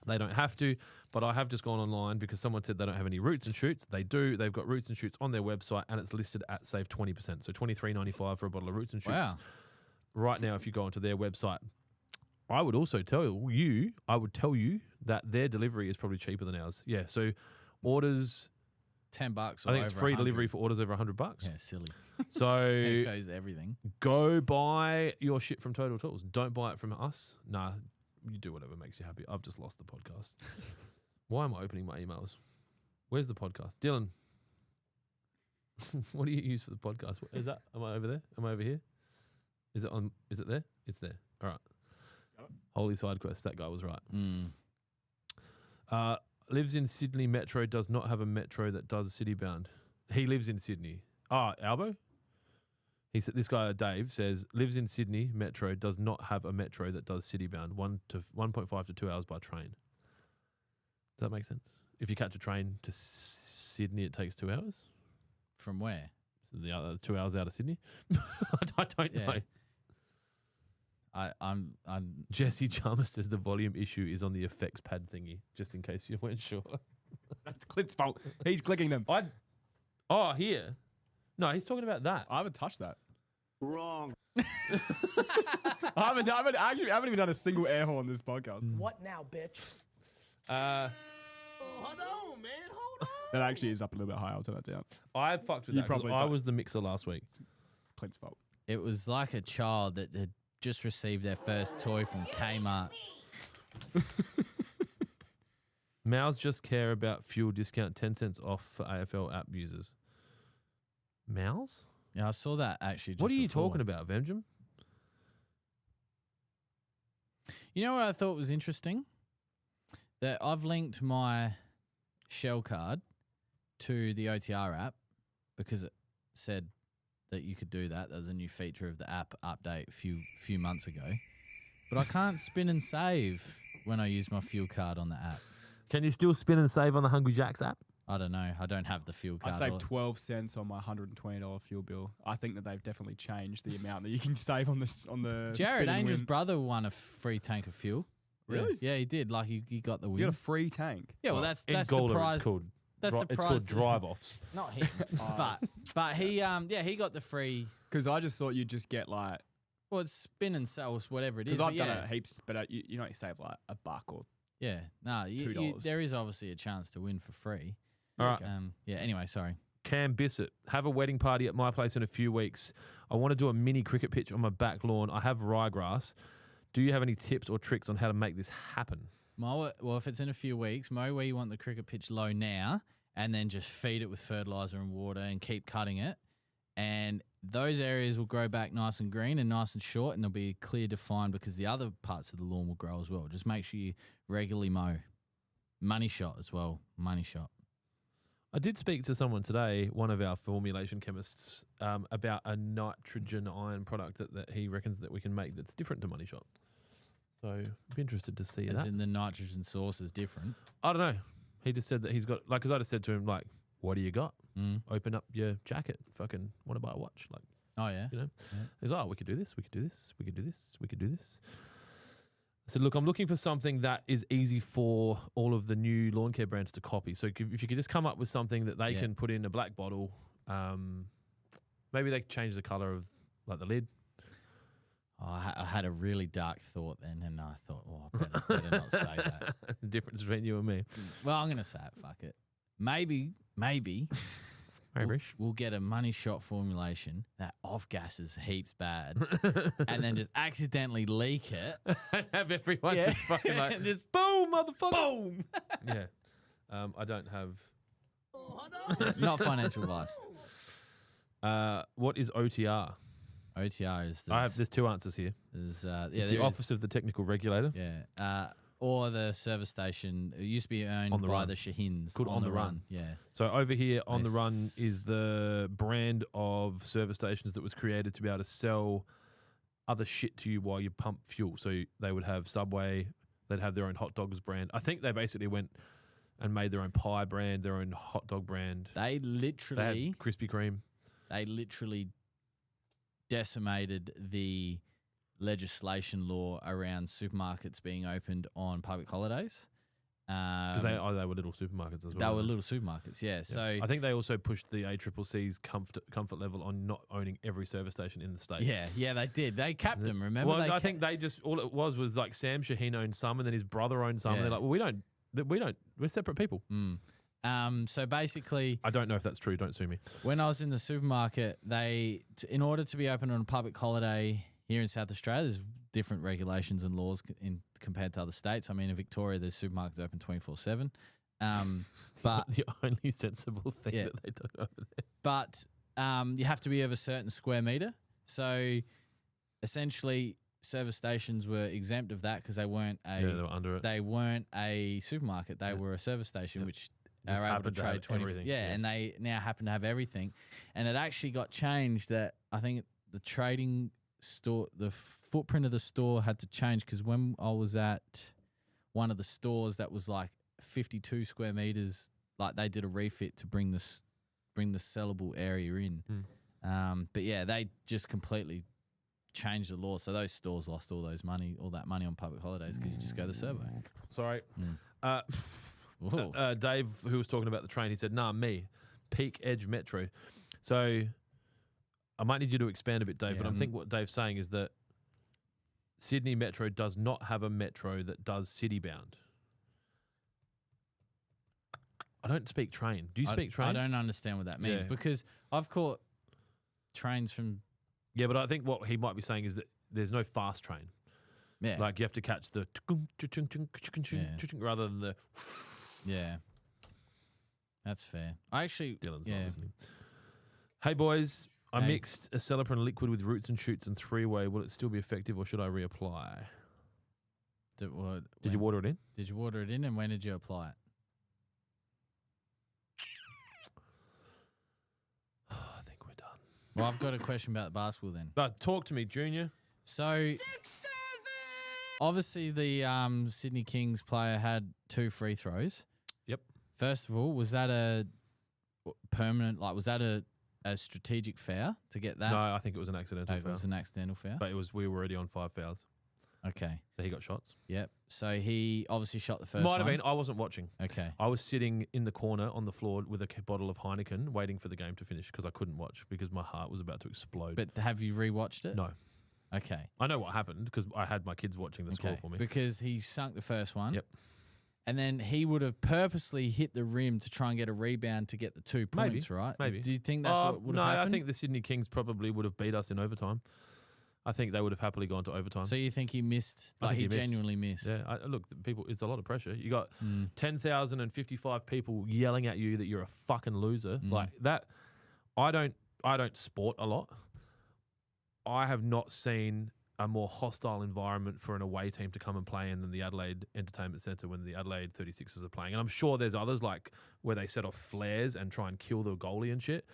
They don't have to, but I have just gone online because someone said they don't have any roots and shoots. They do. They've got roots and shoots on their website, and it's listed at save 20%. So $23.95 for a bottle of roots and shoots. Wow. Right now, if you go onto their website, I would also tell you that their delivery is probably cheaper than ours. Yeah. So orders, $10. Or I think it's over free 100. delivery for orders over $100. Yeah, silly. So It goes everything. go buy your shit from Total Tools. Don't buy it from us. Nah, you do whatever makes you happy. I've just lost the podcast. Why am I opening my emails? Where's the podcast? Dylan, what do you use for the podcast? Is that, am I over there? Am I over here? Is it on? Is it there? It's there. All right. Got it. Holy side quest. That guy was right. Mm. Lives in Sydney Metro, does not have a metro that does city bound. He lives in Sydney. Albo? He said, this guy, Dave, says, lives in Sydney Metro, does not have a metro that does city bound, 1.5 to 2 hours by train. Does that make sense? If you catch a train to Sydney, it takes 2 hours. From where? So the other 2 hours out of Sydney? I don't know. I'm Jesse Chalmers says the volume issue is on the effects pad thingy, just in case you weren't sure. That's Clint's fault. He's clicking them. Here. No, he's talking about that. I haven't touched that. Wrong. I haven't even done a single air horn this podcast. What now, bitch? Hold on, man. Hold on. That actually is up a little bit high. I'll turn that down. I fucked with You that 'cause probably I don't. was the mixer last week. Clint's fault. It was like a child that had just received their first toy from Kmart. Mals just care about fuel discount 10 cents off for AFL app users. Mals? Yeah, I saw that actually. What are you before. talking about, Venjum? You know what I thought was interesting? That I've linked my Shell card to the OTR app because it said that you could do that. That was a new feature of the app update a few months ago. But I can't spin and save when I use my fuel card on the app. Can you still spin and save on the Hungry Jacks app? I don't know. I don't have the fuel I card. saved 12 cents on my $120 fuel bill. I think that they've definitely changed the amount that you can save on the Jared spin and Angel's win. brother won a free tank of fuel. Really? Yeah, he did. Like he got the win. You got a free tank. Yeah, well, that's In the Gawler, prize. it's called. That's the It's prize. called drive-offs. Not him, but he he got the free. Because I just thought you'd just get like. Well, it's spin and sell, whatever it is. Because I've but done yeah. it heaps, but you know you save like $1 or. Yeah, no, $2. there is obviously a chance to win for free. All right. Yeah. Anyway, sorry. Cam Bissett, have a wedding party at my place in a few weeks. I want to do a mini cricket pitch on my back lawn. I have ryegrass. Do you have any tips or tricks on how to make this happen? Well, if it's in a few weeks, mow where you want the cricket pitch low now, and then just feed it with fertilizer and water and keep cutting it. And those areas will grow back nice and green and nice and short, and they'll be clear defined because the other parts of the lawn will grow as well. Just make sure you regularly mow. Money shot as well. Money shot. I did speak to someone today, one of our formulation chemists, about a nitrogen iron product that he reckons that we can make that's different to Money Shot. So I'd be interested to see As that. in the nitrogen source is different. I don't know. He just said that he's got, like, because I just said to him, like, what do you got? Open up your jacket. Fucking want to buy a watch. Like, Oh, yeah. you know? Yeah. He's like, oh, we could do this, we could do this, we could do this, we could do this. I said, look, I'm looking for something that is easy for all of the new lawn care brands to copy. So if you could just come up with something that they can put in a black bottle, maybe they could change the colour of, like, the lid. Oh, I had a really dark thought then, and I thought, I better not say that. The difference between you and me. Well, I'm going to say it. Fuck it. Maybe we'll get a Money Shot formulation that off-gasses heaps bad and then just accidentally leak it. Have everyone just fucking like, just boom, motherfucker. boom. Yeah. I don't have... Not financial advice. What is OTR? OTR is There's two answers here. it's The Office of the Technical Regulator. Yeah. Or the service station. It used to be owned On the by Run. the Shahins. Called On the Run. Yeah. So over here, On the Run Nice. is the brand of service stations that was created to be able to sell other shit to you while you pump fuel. So they would have Subway, they'd have their own hot dogs brand. I think they basically went and made their own pie brand, their own hot dog brand. They They literally had Krispy Kreme. decimated the legislation law around supermarkets being opened on public holidays. Because they were little supermarkets as well. They were weren't little supermarkets, yeah. So I think they also pushed the ACCC's comfort level on not owning every service station in the state. yeah, they did. They capped them. Remember? Well, They I think they just all it was like Sam Shaheen owned some, and then his brother owned some. And they're like, well, we don't. We're separate people. So basically, I don't know if that's true. Don't sue me. when I was in the supermarket, in order to be open on a public holiday here in South Australia, there's different regulations and laws compared to other states. I mean, in Victoria, the supermarket's open 24/7. But The only sensible thing Yeah. that they do over there. but you have to be of a certain square meter. So essentially, service stations were exempt of that because they weren't They were under it. they weren't a supermarket. They Yeah. were a service station, Yep. which Just are able to happened to have trade 20. everything, Yeah, yeah. and they now happen to have everything. And it actually got changed that I think the trading store, the footprint of the store had to change because when I was at one of the stores that was like 52 square meters, like they did a refit to bring the sellable area in. But yeah, they just completely changed the law. So those stores lost all that money on public holidays because you just go the servo. Sorry. Whoa. Dave, who was talking about the train, he said, "Nah, me, Peak Edge Metro." So I might need you to expand a bit, Dave. But I think what Dave's saying is that Sydney Metro does not have a metro that does city bound. I don't speak train. Do you speak train? I don't understand what that means Yeah. because I've caught trains from. Yeah, but I think what he might be saying is that there's no fast train. Yeah. Like you have to catch the rather than the. Yeah. That's fair. I actually. Dylan's yeah. not listening. Hey boys, I Hey. mixed a Celebrant liquid with Roots and Shoots and 3-way. Will it still be effective or should I reapply? Did you water it in? Did you water it in, and when did you apply it? I think we're done. Well, I've got a question about basketball then. But talk to me, Junior. So, obviously, the Sydney Kings player had 2 free throws. Yep. First of all, was that a permanent? Like, was that a strategic foul to get that? No, I think it was an accidental It foul. was an accidental foul. But we were already on 5 fouls. Okay. So he got shots. Yep. So he obviously shot the first Might have one. been. I wasn't watching. Okay. I was sitting in the corner on the floor with a bottle of Heineken waiting for the game to finish because I couldn't watch because my heart was about to explode. But have you rewatched it? No. Okay. I know what happened because I had my kids watching the score for me. Because he sunk the first one. Yep. And then he would have purposely hit the rim to try and get a rebound to get the 2 points, right? Maybe. Do you think that's what would have happened? I think the Sydney Kings probably would have beat us in overtime. I think they would have happily gone to overtime. So you think he missed? I Like think he he missed. genuinely missed? Yeah, look, people, it's a lot of pressure. You got 10,055 people yelling at you that you're a fucking loser. Like that. I don't sport a lot. I have not seen a more hostile environment for an away team to come and play in than the Adelaide Entertainment Centre when the Adelaide 36ers are playing. And I'm sure there's others like where they set off flares and try and kill the goalie and shit.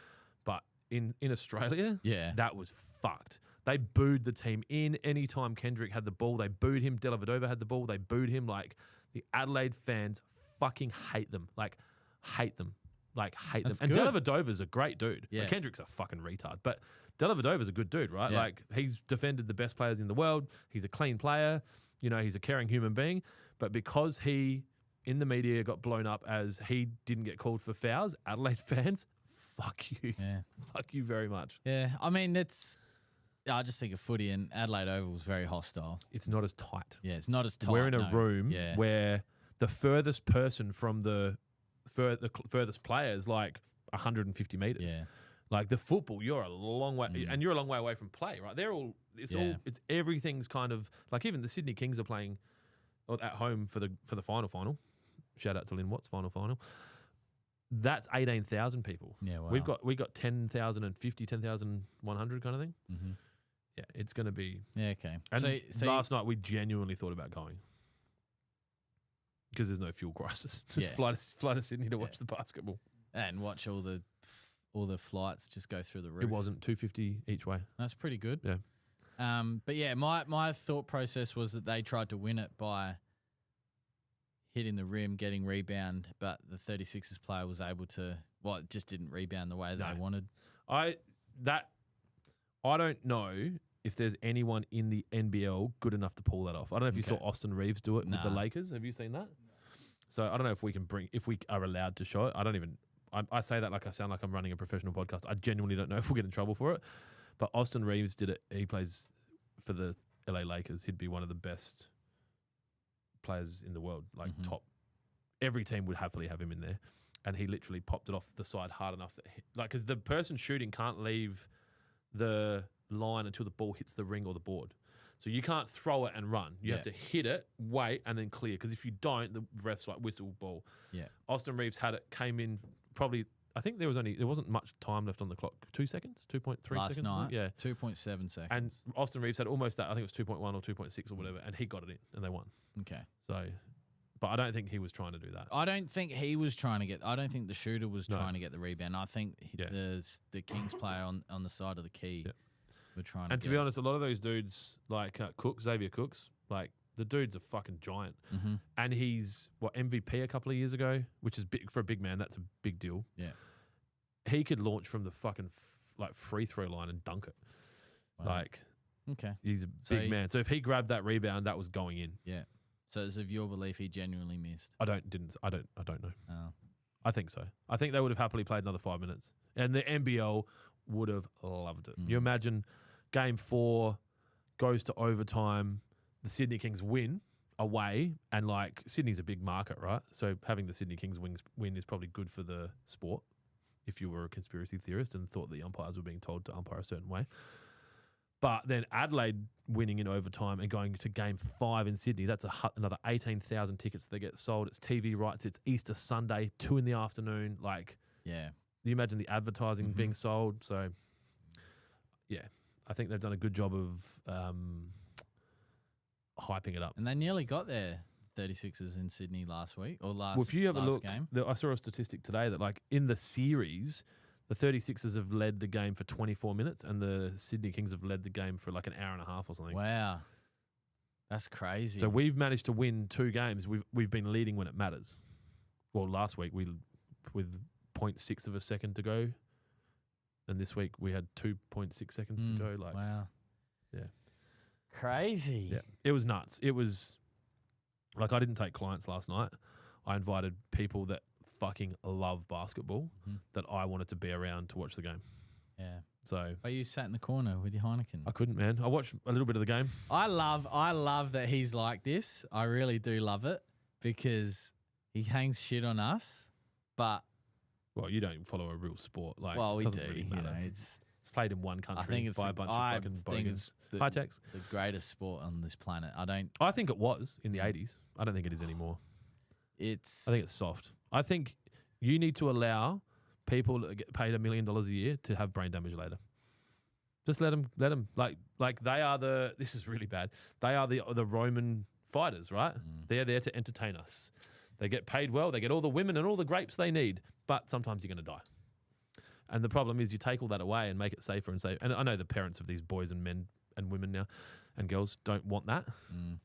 But in Australia, that was fucked. They booed the team in any time Kendrick had the ball. They booed him. Dellavedova had the ball. They booed him. Like the Adelaide fans fucking hate them. Like hate them. Like hate That's them. good. And Dellavedova's a great dude. Yeah. Like, Kendrick's a fucking retard. But Dellavedova's a good dude, right? Yeah. Like he's defended the best players in the world. He's a clean player. You know, he's a caring human being. But because he, in the media, got blown up as he didn't get called for fouls, Adelaide fans, fuck you. Yeah. Fuck you very much. Yeah. I mean, I just think of footy, and Adelaide Oval was very hostile. It's not as tight. Yeah, it's not as tight. We're in a room Yeah. where the furthest person from the furthest player is like 150 meters. Yeah. Like the football, you're a long way, and you're a long way away from play, right? It's everything's kind of like even the Sydney Kings are playing at home for the final. Shout out to Lynn Watts, final. That's 18,000 people. Yeah, wow. We got 10,050, 10,100 kind of thing. Mm-hmm. Yeah, it's going to be. Yeah, okay. And So last night we genuinely thought about going because there's no fuel crisis. Just Yeah. fly to Sydney to watch the basketball. and watch all the flights just go through the roof. It wasn't $250 each way. That's pretty good. Yeah. But yeah, my thought process was that they tried to win it by hitting the rim, getting rebound, but the 36ers player was able to, it just didn't rebound the way that they wanted. I don't know if there's anyone in the NBL good enough to pull that off. I don't know if you saw Austin Reeves do it with the Lakers. Have you seen that? So I don't know if we are allowed to show it. I say that like I sound like I'm running a professional podcast. I genuinely don't know if we'll get in trouble for it. But Austin Reeves did it. He plays for the LA Lakers. He'd be one of the best players in the world, like top. Every team would happily have him in there. And he literally popped it off the side hard enough that, because the person shooting can't leave the line until the ball hits the ring or the board. So you can't throw it and run. You have to hit it, wait, and then clear. Because if you don't, the refs like whistle ball. Yeah. Austin Reeves had it, came in probably. I think there wasn't much time left on the clock. 2 seconds, 2.3 seconds. Last night, Yeah, 2.7 seconds. and Austin Reeves had almost that. I think it was 2.1 or 2.6 or whatever, and he got it in, and they won. Okay. So, but I don't think he was trying to do that. I don't think he was trying to get. I don't think the shooter was trying to get the rebound. I think the Kings player on the side of the key were trying to. And to be honest, a lot of those dudes like Xavier Cooks, like the dude's a fucking giant, and he's MVP a couple of years ago, which is big for a big man. That's a big deal. Yeah, he could launch from the fucking free throw line and dunk it. Wow. Like, okay, he's a big man. So if he grabbed that rebound, that was going in. Yeah. So it's of your belief he genuinely missed. I don't know. Oh. I think so. I think they would have happily played another 5 minutes, and the NBL would have loved it. You imagine Game 4 goes to overtime, the Sydney Kings win away, and like Sydney's a big market, right? So having the Sydney Kings win is probably good for the sport. If you were a conspiracy theorist and thought the umpires were being told to umpire a certain way, But then Adelaide winning in overtime and going to game 5 in Sydney, that's another 18,000 tickets that get sold. It's TV rights. It's Easter Sunday, 2 in the afternoon. Like, Yeah. you imagine the advertising being sold. So, yeah, I think they've done a good job of hyping it up. And they nearly got their 36ers in Sydney last week or last Well, if you have a look, game. I saw a statistic today that, like, in the series, the 36ers have led the game for 24 minutes and the Sydney Kings have led the game for like an hour and a half or something. Wow. That's crazy. So we've managed to win 2 games. We've been leading when it matters. Well, last week with 0.6 of a second to go, and this week we had 2.6 seconds to go. Like, wow. yeah, crazy. yeah, it was nuts. It was like, I didn't take clients last night. I invited people that fucking love basketball that I wanted to be around to watch the game. Yeah. So, But you sat in the corner with your Heineken. I couldn't, man. I watched a little bit of the game. I love that he's like this. I really do love it because he hangs shit on us, but Well, you don't follow a real sport. Like, well, we it do. doesn't really You matter. know, it's It's played in one country I think it's by the, a bunch I of fucking think bogans. it's the, Hi, Tex. the greatest sport on this planet. I think it was in the 80s. I don't think it is anymore. I think it's soft. I think you need to allow people that get paid $1 million a year to have brain damage later. Just let them. Like they are this is really bad. They are the Roman fighters, right? They're there to entertain us. They get paid well. They get all the women and all the grapes they need. But sometimes you're going to die. And the problem is you take all that away and make it safer and safe. And I know the parents of these boys and men and women now and girls don't want that.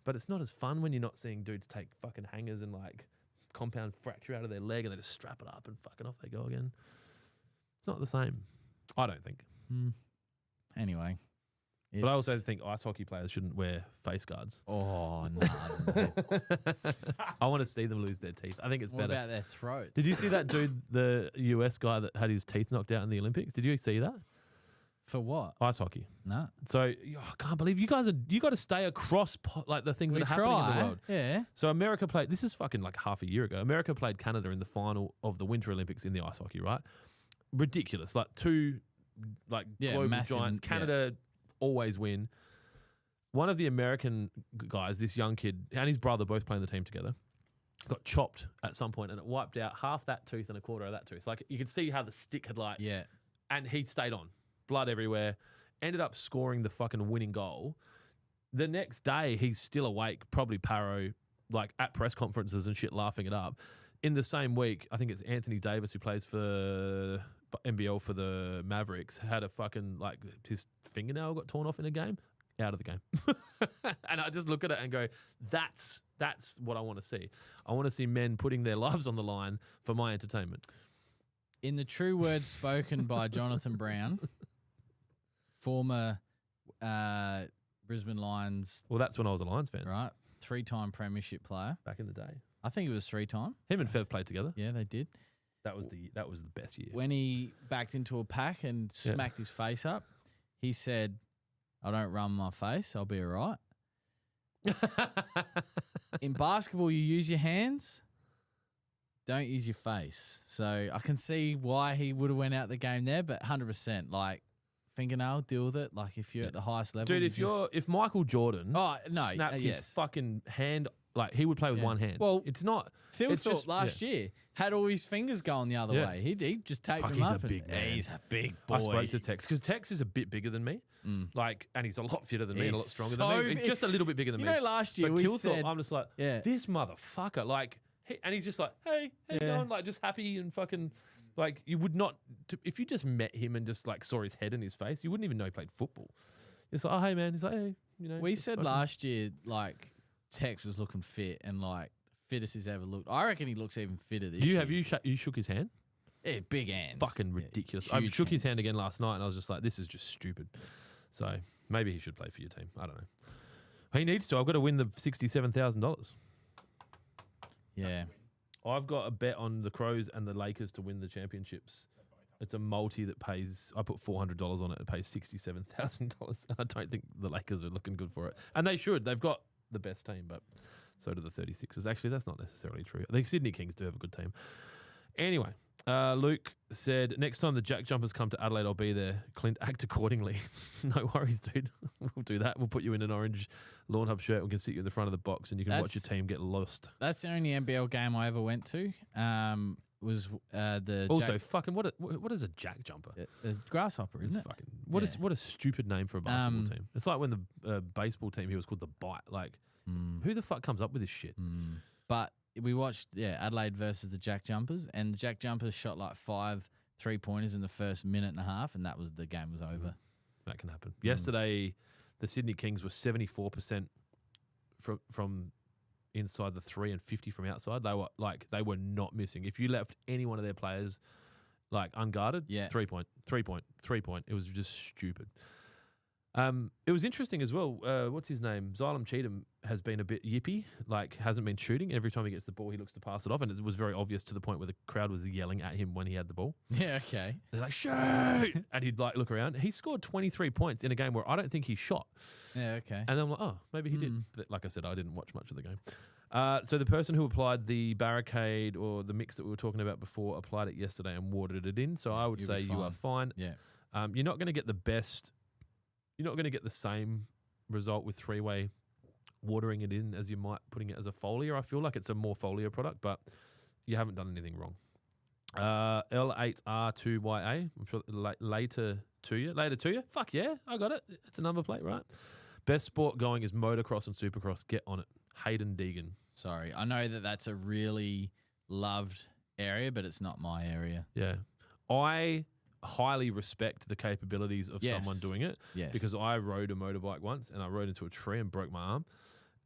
But it's not as fun when you're not seeing dudes take fucking hangers and like compound fracture out of their leg and they just strap it up and fucking off they go again. It's not the same. I don't think. Anyway. But I also think ice hockey players shouldn't wear face guards. Oh, no. I want to see them lose their teeth. I think it's What better. about their throats? Did you see that dude, the US guy that had his teeth knocked out in the Olympics? Did you see that? For what? Ice hockey. No. So I can't believe you got to stay across like the things that are happening in the world. Yeah. So America played, this is fucking like half a year ago. America played Canada in the final of the Winter Olympics in the ice hockey, right? Ridiculous. Like two global massive, giants. Canada always win. One of the American guys, this young kid, and his brother both playing the team together, got chopped at some point and it wiped out half that tooth and a quarter of that tooth. Like you could see how the stick had and he stayed on. Blood everywhere. Ended up scoring the fucking winning goal. The next day, he's still awake, probably paro, like at press conferences and shit, laughing it up. In the same week, I think it's Anthony Davis, who plays for NBL for the Mavericks, had a fucking, like, his fingernail got torn off in a game, out of the game. And I just look at it and go, that's what I want to see. I want to see men putting their lives on the line for my entertainment. In the true words spoken by Jonathan Brown, former Brisbane Lions, Well, that's when I was a Lions fan. right? 3-time premiership player. Back in the day. I think it was 3-time. Him and Fev played together. Yeah, they did. That was the best year. When he backed into a pack and smacked his face up, he said, I don't run my face, I'll be all right. In basketball, you use your hands, don't use your face. So I can see why he would have went out the game there, but 100%, like, fingernail, deal with it. Like, if you're at the highest level. Dude, if Michael Jordan snapped his yes. fucking hand, like he would play with one hand. Well, it's not. Phil it's thought just, last year had all his fingers going the other way. He'd just taped Fuck, them he's up. a big man. He's a big boy. I spoke to Tex because Tex is a bit bigger than me, like, and he's a lot fitter than me, and a lot He's stronger so than me. He's just a little bit bigger than You me. know, last year but we Till said, thought, I'm just like, this motherfucker, like, and he's just like, hey, how you going? Like, just happy and fucking. Like, you would not, if you just met him and just, like, saw his head and his face, you wouldn't even know he played football. It's like, oh, hey, man. He's like, hey, you know. we said last year, like, Tex was looking fit and, like, fittest he's ever looked. I reckon he looks even fitter this year. Have you shook his hand? Yeah, big hands. Fucking ridiculous. I shook his hand again last night and I was just like, this is just stupid. So maybe he should play for your team. I don't know. He needs to. I've got to win the $67,000. Yeah. I've got a bet on the Crows and the Lakers to win the championships. It's a multi that pays, I put $400 on it. It pays $67,000. I don't think the Lakers are looking good for it. And they should. They've got the best team, but so do the 36ers. Actually, that's not necessarily true. The Sydney Kings do have a good team. Anyway, Luke said, next time the Jack Jumpers come to Adelaide, I'll be there. Clint, act accordingly. No worries, dude. We'll do that. We'll put you in an orange Lawnhub shirt. We can sit you in the front of the box and you can watch your team get lost. That's the only NBL game I ever went to. Was the Also, fucking what is a Jack Jumper? the grasshopper, It's isn't it? fucking what a stupid name for a basketball team. It's like when the baseball team here was called the Bite. Like, who the fuck comes up with this shit? But we watched Adelaide versus the Jack Jumpers, and the Jack Jumpers shot like 5 3-pointers in the first minute and a half, and the game was over. That can happen. Yesterday, the Sydney Kings were 74% from inside the 3 and 50 from outside. They were not missing. If you left any one of their players like unguarded, 3 point. It was just stupid. It was interesting as well. What's his name? Xylem Cheatham has been a bit yippy, like hasn't been shooting. Every time he gets the ball, he looks to pass it off, and it was very obvious to the point where the crowd was yelling at him when he had the ball. Yeah, okay. They're like, shoot! And he'd like look around. He scored 23 points in a game where I don't think he shot. Yeah, okay. And then I'm like, oh, maybe he did. But like I said, I didn't watch much of the game. So the person who applied the barricade or the mix that we were talking about before applied it yesterday and watered it in. So I would say you are fine. Yeah. You're not going to get the best. You're not going to get the same result with 3-way watering it in as you might putting it as a foliar. I feel like it's a more foliar product, but you haven't done anything wrong. L8R2YA. I'm sure later to you. Fuck yeah, I got it. It's a number plate, right? Best sport going is motocross and supercross. Get on it. Hayden Deegan. Sorry. I know that's a really loved area, but it's not my area. Yeah. I highly respect the capabilities of someone doing it. Yes. Because I rode a motorbike once and I rode into a tree and broke my arm.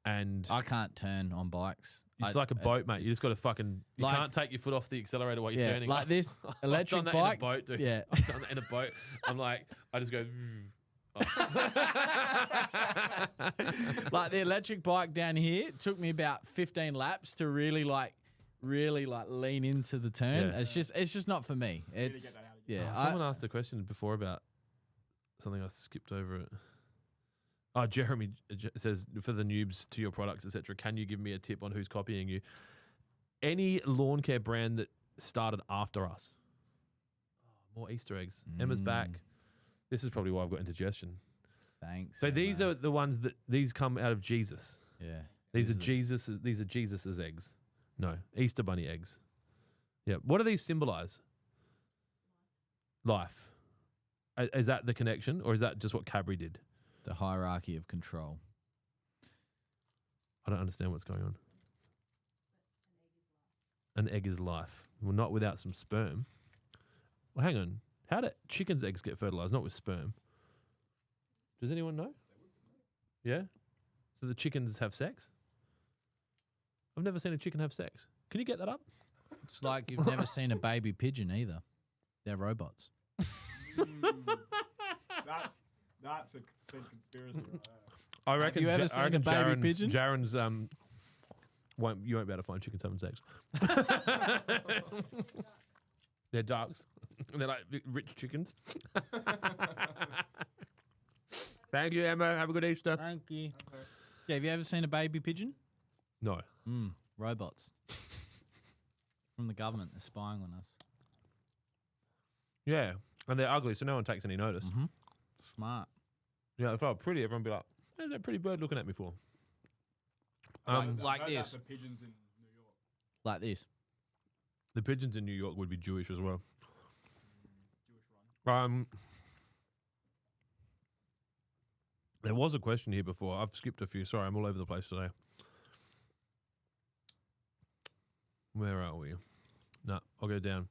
And I can't turn on bikes. It's like a boat, mate. You just got to fucking... You can't take your foot off the accelerator while you're turning. Like this electric I've done that bike. in a boat, dude. Yeah. I've done that in a boat. I'm like... I just go... Like the electric bike down here, it took me about 15 laps to really lean into the turn. Yeah. It's just not for me. It's Someone asked a question before about something. I skipped over it. Oh, Jeremy says, for the noobs to your products, etc., can you give me a tip on who's copying you? Any lawn care brand that started after us. Oh, more Easter eggs. Emma's back. This is probably why I've got indigestion. Thanks. So these are the ones these come out of Jesus. Yeah. These are Jesus's eggs. No, Easter bunny eggs. Yeah. What do these symbolize? Life. Is that the connection, or is that just what Cadbury did? The hierarchy of control. I don't understand what's going on. An egg is life. Well, not without some sperm. Well, hang on. How do chickens' eggs get fertilized? Not with sperm. Does anyone know? Yeah? So the chickens have sex? I've never seen a chicken have sex. Can you get that up? It's like you've never seen a baby pigeon either. They're robots. That's a conspiracy right there. I reckon. you ever seen a baby pigeon? Jaren's you won't be able to find chickens having sex. They're ducks. They're like rich chickens. Thank you, Emma. Have a good Easter. Thank you. Yeah, have you ever seen a baby pigeon? No. Robots. From the government. They're spying on us. Yeah, and they're ugly, so no one takes any notice. Smart. Yeah, if I were pretty, everyone would be like, "There's that pretty bird looking at me for?" Like this. The pigeons in New York. Like this. The pigeons in New York would be Jewish as well. Jewish run. There was a question here before. I've skipped a few. Sorry, I'm all over the place today. Where are we? No, I'll go down.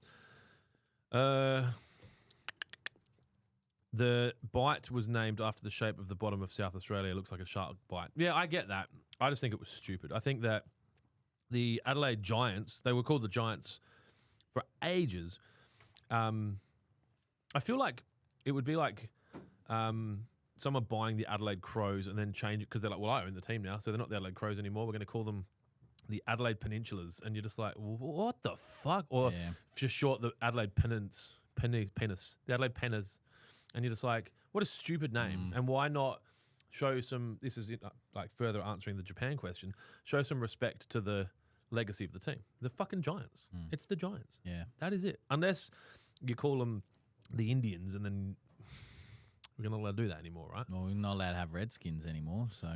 The bite was named after the shape of the bottom of South Australia. It looks like a shark bite. Yeah, I get that. I just think it was stupid. I think that the Adelaide Giants, they were called the Giants for ages. I feel like it would be like someone buying the Adelaide Crows and then change it because they're like, well, I own the team now, so they're not the Adelaide Crows anymore. We're going to call them the Adelaide Peninsulas. And you're just like, what the fuck? Or just short, the Adelaide Penis, the Adelaide Penners. And you're just like, what a stupid name. And why not show some, this is like further answering the Japan question, show some respect to the legacy of the team. The fucking Giants. It's the Giants. Yeah. That is it. Unless you call them the Indians, and then we're not allowed to do that anymore, right? Well, we're not allowed to have Redskins anymore, so.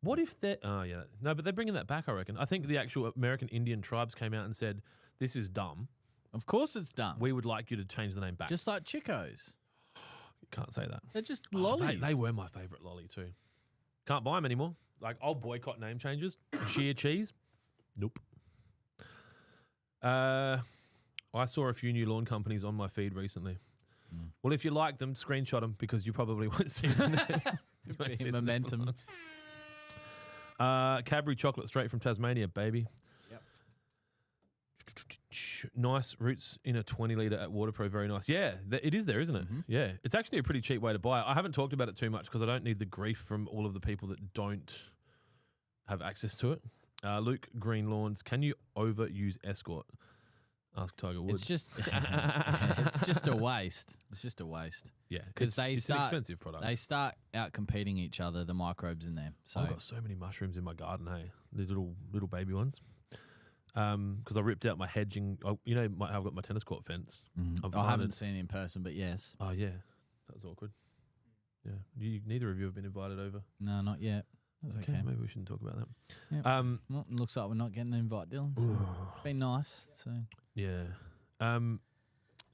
What if they're... Oh, yeah. No, but they're bringing that back, I reckon. I think the actual American Indian tribes came out and said, this is dumb. Of course it's dumb. We would like you to change the name back. Just like Chicos. You can't say that. They're just lollies. They were my favourite lolly too. Can't buy them anymore. Like, I'll boycott name changes. Sheer cheese. Nope. I saw a few new lawn companies on my feed recently. Well, if you like them, screenshot them because you probably won't see them there. You won't see them Momentum. Cadbury chocolate straight from Tasmania, baby. Yep. Nice roots in a 20 litre at Waterpro. Very nice. Yeah, it is there, isn't it? Yeah. It's actually a pretty cheap way to buy it. I haven't talked about it too much because I don't need the grief from all of the people that don't have access to it. Luke, Green Lawns. Can you overuse Escort? Ask Tiger Woods. It's just a waste. It's just a waste. Yeah, Because it's an expensive product. They start out competing each other, the microbes in there. So I've got so many mushrooms in my garden, hey? The little baby ones. Because I ripped out my hedging. I've got my tennis court fence. I haven't seen it in person, but yes. Oh, yeah. That was awkward. Yeah. Neither of you have been invited over. No, not yet. That's okay. Maybe we shouldn't talk about that. Yep. Well, it looks like we're not getting an invite, Dylan. So it's been nice. So Yeah.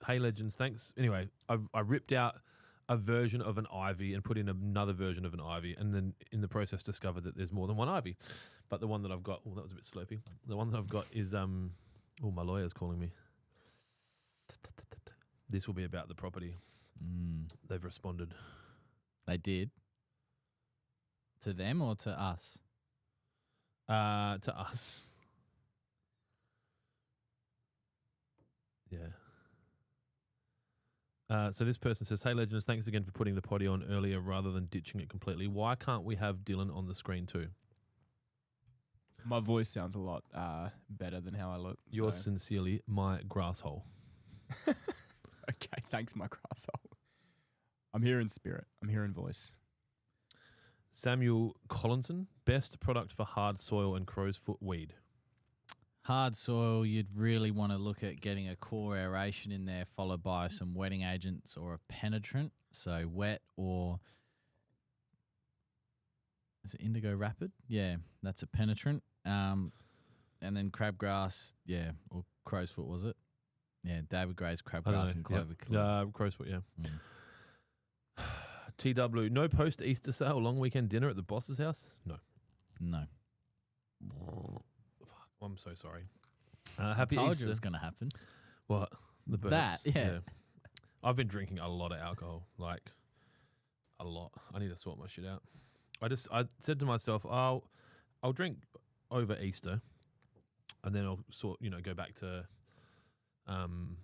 Hey, Legends, thanks. Anyway, I ripped out a version of an ivy and put in another version of an ivy, and then in the process discovered that there's more than one ivy. But the one that I've got, that was a bit slurpy. The one that I've got is, my lawyer's calling me. This will be about the property. They've responded. they did. To them or to us? To us. Yeah. So this person says, hey, Legends, thanks again for putting the potty on earlier rather than ditching it completely. Why can't we have Dylan on the screen too? My voice sounds a lot better than how I look. Yours so. sincerely, my grasshole. Okay, thanks, my grasshole. I'm here in spirit. I'm here in voice. Samuel Collinson, best product for hard soil and crow's foot weed. Hard soil, you'd really want to look at getting a core aeration in there, followed by some wetting agents or a penetrant. So wet or is it Indigo Rapid? Yeah, that's a penetrant. And then crabgrass, yeah, or crow's foot, was it? Yeah, David Gray's crabgrass and clover. Crow's foot, yeah. TW, no post-Easter sale, long weekend dinner at the boss's house? No. I'm so sorry. Happy Told Easter. you it was going to happen. What? The burps. That, yeah. I've been drinking a lot of alcohol, like a lot. I need to sort my shit out. I said to myself, I'll drink over Easter, and then I'll go back to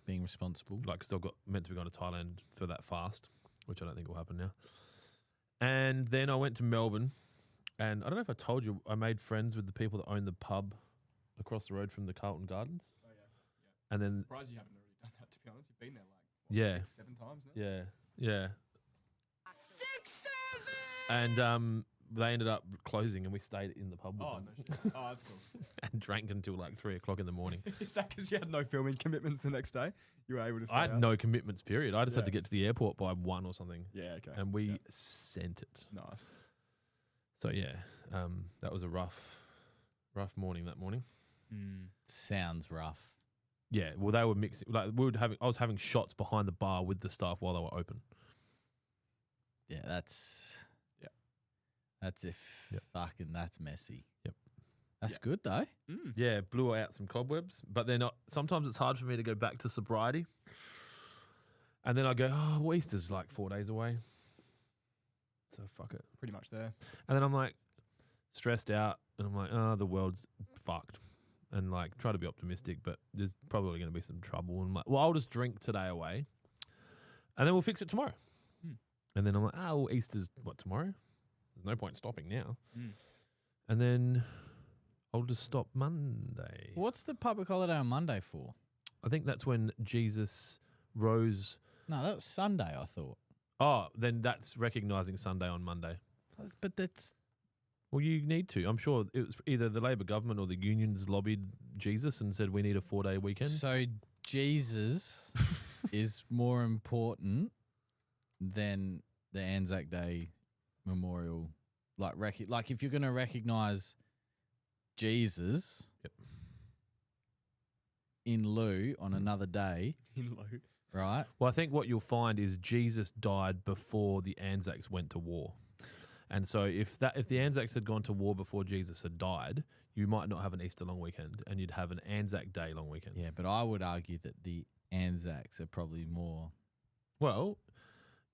Being responsible. like because I've got meant to be going to Thailand for that fast, which I don't think will happen now. And then I went to Melbourne, and I don't know if I told you, I made friends with the people that own the pub across the road from the Carlton Gardens. Oh, yeah. And then, Surprised you haven't already done that, to be honest. You've been there Yeah. 6-7 times now. yeah. 6, 7. And they ended up closing, and we stayed in the pub with Oh, them no shit. Oh, that's cool. and drank until like 3 o'clock in the morning. Is that because you had no filming commitments the next day? You were able to stay I had out? no commitments, period. I just had to Yeah. get to the airport by 1 or something, Yeah, okay. and we Yeah. sent it. Nice. So yeah, that was a rough morning that morning. Sounds rough. Yeah, well, they were mixing. Like I was having shots behind the bar with the staff while they were open. Yeah, that's fucking that's messy. Yep. That's good though. Yeah, blew out some cobwebs, but they're not. Sometimes it's hard for me to go back to sobriety, and then I go, oh, well, Easter's like 4 days away, so fuck it. Pretty much there. And then I'm like stressed out, and I'm like, oh, the world's fucked, and like try to be optimistic, but there's probably going to be some trouble. And I'm like, well, I'll just drink today away, and then we'll fix it tomorrow. And then I'm like, well, Easter's tomorrow? There's no point stopping now. And then I'll just stop Monday. What's the public holiday on Monday for? I think that's when Jesus rose. No, that was Sunday, I thought. Oh, then that's recognizing Sunday on Monday. But that's Well, you need to. I'm sure it was either the Labor government or the unions lobbied Jesus and said we need a 4-day weekend. So Jesus is more important than the Anzac Day memorial. Like if you're going to recognise Jesus in lieu on another day, right? Well, I think what you'll find is Jesus died before the Anzacs went to war. And so if the Anzacs had gone to war before Jesus had died, you might not have an Easter long weekend and you'd have an Anzac Day long weekend. Yeah, but I would argue that the Anzacs are probably more. Well,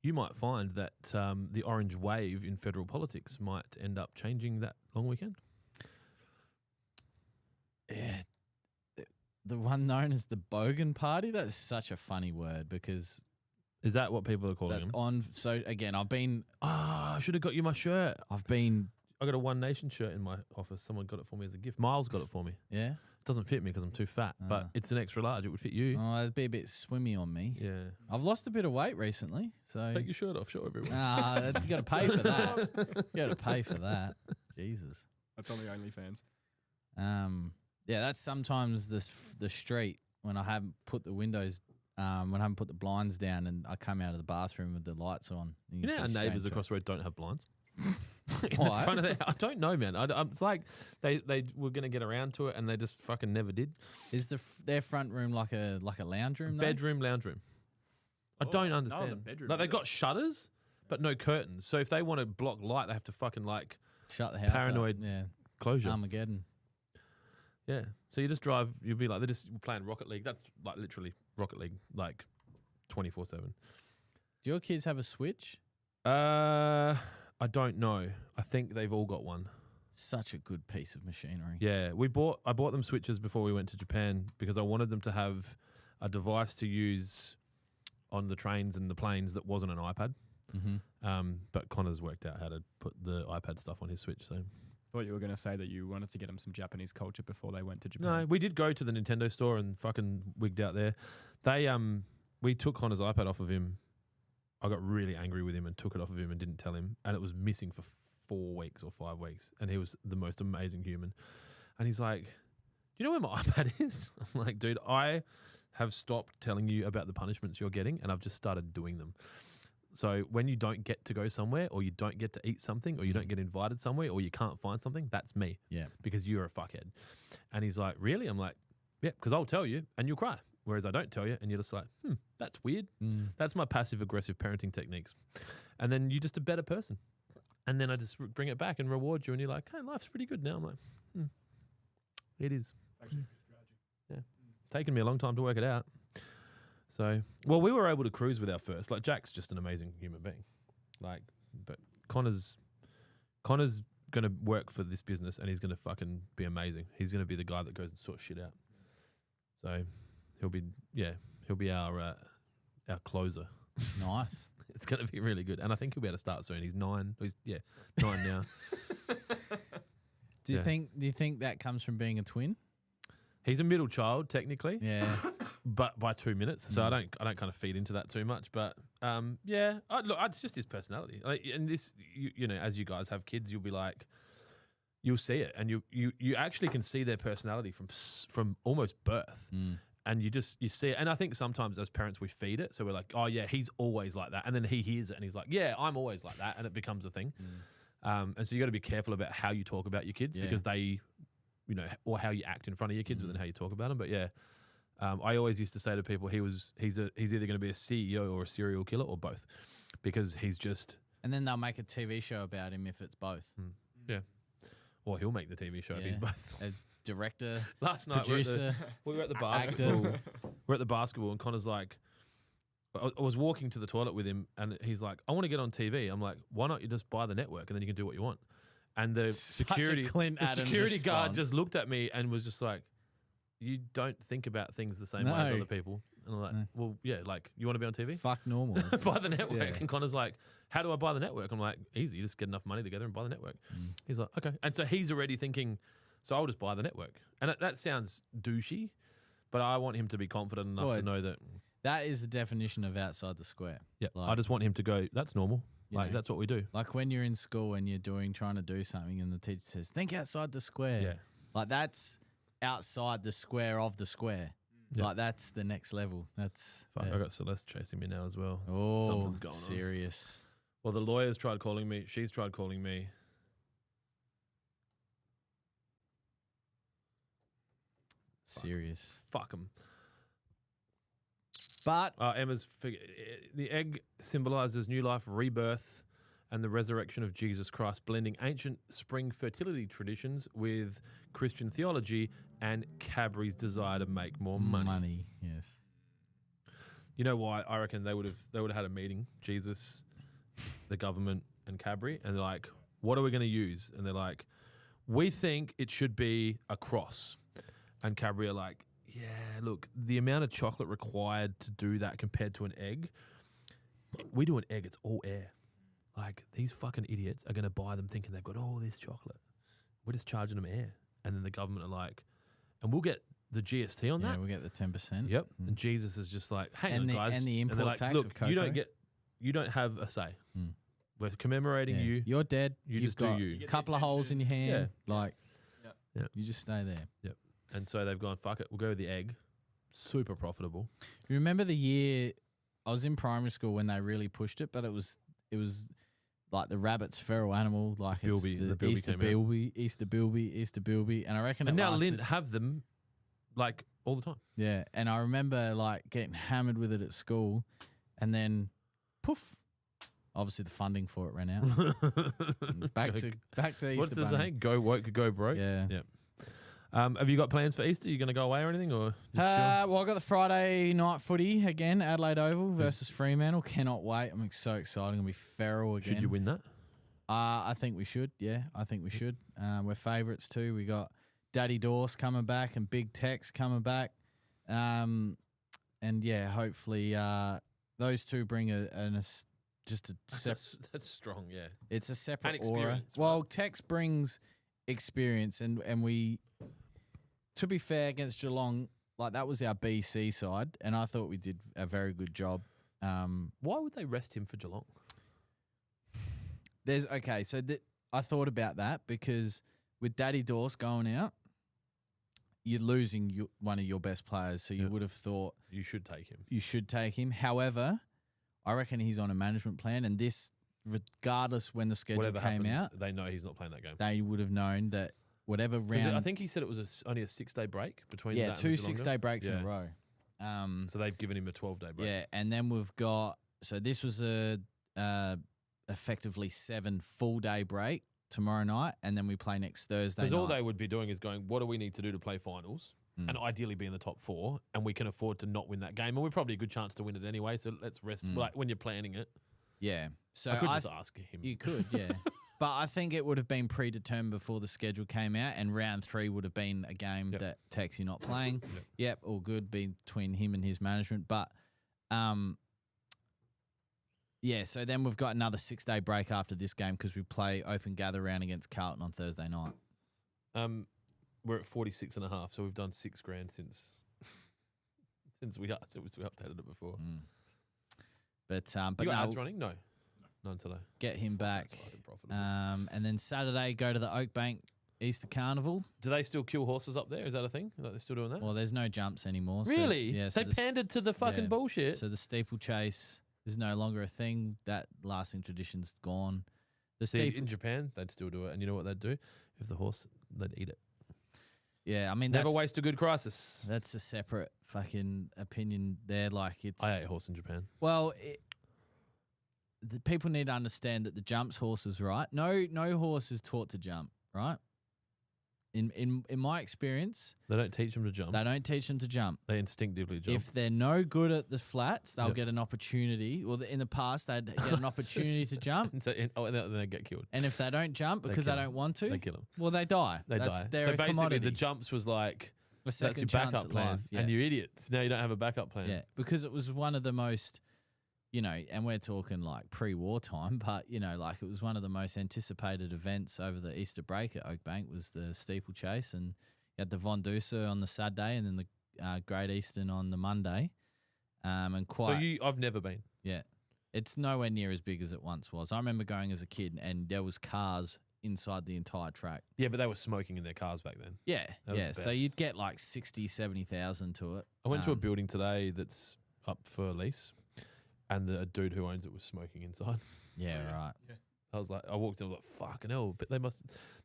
you might find that the orange wave in federal politics might end up changing that long weekend. Yeah, the one known as the Bogan Party, that's such a funny word because Is that what people are calling them? So again, I should have got you my shirt. I got a One Nation shirt in my office. Someone got it for me as a gift. Miles got it for me. Yeah? It doesn't fit me because I'm too fat, but it's an extra large. It would fit you. Oh, it'd be a bit swimmy on me. Yeah. I've lost a bit of weight recently, so Take your shirt off. Show everyone. you got to pay for that. You got to pay for that. Jesus. That's on the OnlyFans. Yeah, that's sometimes the street when I haven't put the windows, when I haven't put the blinds down, and I come out of the bathroom with the lights on. And You know see our neighbours strange across the road don't have blinds? Why? I don't know, man. It's like they were going to get around to it and they just fucking never did. Is their front room like a lounge room? Bedroom, lounge room. I don't understand. the bedroom, Like they yeah. got shutters, but no curtains. So if they want to block light, they have to fucking like Shut the house. paranoid Up. Yeah. closure. Armageddon. Yeah. So you just drive. You'll be like they're just playing Rocket League. That's like literally Rocket League, like 24/7. Do your kids have a Switch? I don't know. I think they've all got one. Such a good piece of machinery. Yeah, I bought them Switches before we went to Japan because I wanted them to have a device to use on the trains and the planes that wasn't an iPad. Mm-hmm. But Connor's worked out how to put the iPad stuff on his Switch. So Thought you were going to say that you wanted to get them some Japanese culture before they went to Japan. no, we did go to the Nintendo store and fucking wigged out there. We took Connor's iPad off of him. I got really angry with him and took it off of him and didn't tell him. And it was missing for 4 weeks or 5 weeks. And he was the most amazing human. And he's like, do you know where my iPad is? I'm like, dude, I have stopped telling you about the punishments you're getting and I've just started doing them. So when you don't get to go somewhere or you don't get to eat something or you don't get invited somewhere or you can't find something, that's me. Yeah. Because you're a fuckhead. And he's like, really? I'm like, yeah, because I'll tell you and you'll cry. Whereas I don't tell you and you're just like, that's weird. That's my passive-aggressive parenting techniques. And then you're just a better person. And then I just bring it back and reward you and you're like, hey, life's pretty good now. I'm like, it is. Actually, Yeah. Taken me a long time to work it out. So, well, we were able to cruise with our first. Like, Jack's just an amazing human being. Like, but Connor's going to work for this business and he's going to fucking be amazing. He's going to be the guy that goes and sorts shit out. So he'll be our closer. Nice. It's going to be really good. And I think he'll be able to start soon. He's 9. He's 9 now. Do you think that comes from being a twin? He's a middle child, technically. Yeah. But by 2 minutes, so I don't kind of feed into that too much. But look, it's just his personality. Like, and this, you know, as you guys have kids, you'll be like, you'll see it, and you actually can see their personality from almost birth, and you see it. And I think sometimes as parents we feed it, so we're like, oh yeah, he's always like that, and then he hears it and he's like, yeah, I'm always like that, and it becomes a thing. And so you got to be careful about how you talk about your kids because they, you know, or how you act in front of your kids, but then how you talk about them. But yeah. I always used to say to people, he's either going to be a CEO or a serial killer or both, because he's just. And then they'll make a TV show about him if it's both. Yeah, or he'll make the TV show if he's both. A director, Last night producer, we were at the basketball. We're at the basketball, and Connor's like, I was walking to the toilet with him, and he's like, I want to get on TV. I'm like, why not you just buy the network and then you can do what you want? And the security guard just looked at me and was just like, you don't think about things the same way as other people. And I'm like, well, yeah, like, you want to be on TV? Fuck normal. Buy the network. And Connor's like, how do I buy the network? I'm like, easy. You just get enough money together and buy the network. He's like, okay. And so he's already thinking, so I'll just buy the network. And that sounds douchey, but I want him to be confident enough to know that. That is the definition of outside the square. Yeah, Like, I just want him to go, that's normal. Like that's what we do. Like when you're in school and you're trying to do something, and the teacher says, "Think outside the square." Yeah. Like that's outside the square of the square. Yeah. Like that's the next level. That's Fuck, I got Celeste chasing me now as well. oh, Something's going on. serious. Well, the lawyer's tried calling me. She's tried calling me. Serious. Fuck them. But The egg symbolizes new life, rebirth, and the resurrection of Jesus Christ, blending ancient spring fertility traditions with Christian theology and Cadbury's desire to make more money. Yes. You know why? I reckon they would have had a meeting, Jesus, the government, and Cadbury, and they're like, "What are we going to use?" And they're like, "We think it should be a cross." And Cadbury are like, "Yeah, look, the amount of chocolate required to do that compared to an egg, we do an egg, it's all air. Like, these fucking idiots are going to buy them thinking they've got all this chocolate. We're just charging them air." And then the government are like, "And we'll get the GST on Yeah, that." we'll get the 10%. Yep. And Jesus is just like, "Hang on, guys." And the import they're like, tax "Look, of cocoa. you don't have a say. Mm. We're commemorating Yeah. you. You're dead. You You've just do got you." a couple of holes in your hand. Like, Yeah. you just stay there. And so they've gone, "Fuck it, we'll go with the egg." Super profitable. You remember the year I was in primary school when they really pushed it, but it was like the rabbit's feral animal, like Bilby, it's the Bilby Easter came out. Easter Bilby, and I reckon And it now lasted, Lint have them like all the time. yeah. And I remember like getting hammered with it at school, and then poof, obviously the funding for it ran out. And back to Easter. What's the Bunny. saying? Go woke, go broke. Yeah. Yeah. Have you got plans for Easter? You going to go away or anything, or just chill? Well, I got the Friday night footy again, Adelaide Oval versus Fremantle. Cannot wait. I'm so excited. Gonna be feral again. Should you win that? I think we should. Yeah, I think we should. We're favourites too. We got Daddy Dorse coming back and Big Tex coming back. And yeah, hopefully those two bring just a separate. That's strong. Yeah. It's a separate And aura. experience, right? Well, Tex brings experience, and we, to be fair, against Geelong, like that was our BC side, and I thought we did a very good job. Why would they rest him for Geelong? So I thought about that because with Daddy Dorse going out, you're losing one of your best players, so you would have thought You should take him. you should take him. However, I reckon he's on a management plan, and this, regardless when the schedule Whatever came happens, out, they know he's not playing that game. they would have known that whatever 'Cause round. I think he said it was only a 6-day break between. Yeah, that and 2 the Geelong 6-day game. breaks in a Yeah. row. So they've given him a 12-day break. Yeah, and then we've got, so this was a effectively 7 full-day break tomorrow night, and then we play next Thursday Because night. all they would be doing is going, what do we need to do to play finals? Mm. And ideally be in the top 4, and we can afford to not win that game. And we're probably a good chance to win it anyway, so let's rest. Like when you're planning it, Yeah. So I could just ask him. You could, yeah. But I think it would have been predetermined before the schedule came out, and round 3 would have been a game that Tex, you're not playing. Yep, all good between him and his management. But, yeah, so then we've got another 6-day break after this game because we play open gather round against Carlton on Thursday night. We're at 46.5, so we've done $6,000 since we updated it before. But You got no, ads running? No. None today. get him back. That's fucking profitable. And then Saturday, go to the Oakbank Easter Carnival. Do they still kill horses up there? Is that a thing? Like they're still doing that? Well, there's no jumps anymore. so- Really? yeah. So They the s- pandered to the fucking yeah. bullshit. So the steeplechase is no longer a thing. That lasting tradition's gone. The See, steeple, in Japan, they'd still do it. And you know what they'd do? If the horse, they'd eat it. yeah, I mean, Never that's, waste a good crisis. That's a separate fucking opinion there. Like it's I ate horse in Japan. well, the people need to understand that the jumps horse is right. No horse is taught to jump, right? In my experience, They don't teach them to jump. they don't teach them to jump. They instinctively jump. If they're no good at the flats, they'll Yep. get an opportunity. Well, in the past, they'd get an opportunity to jump. and then they get killed. And if they don't jump because they kill 'em. don't want to, They kill them. well, they die. They That's, die. They're So a basically, commodity. the jumps was like, A that's your second chance backup at plan. life. Yeah. And you idiots. Now you don't have a backup plan. Yeah, because it was one of the most, and we're talking like pre-war time, but, like it was one of the most anticipated events over the Easter break at Oakbank was the steeplechase. And you had the Von Duser on the Saturday and then the Great Eastern on the Monday. And So quite, I've never been. yeah. It's nowhere near as big as it once was. I remember going as a kid and there was cars inside the entire track. Yeah, but they were smoking in their cars back then. Yeah, That was yeah. the So best. you'd get like 60, 70,000 to it. I went to a building today that's up for lease, and the dude who owns it was smoking inside. Yeah, right. I was like, I walked in, I was like, fucking hell. But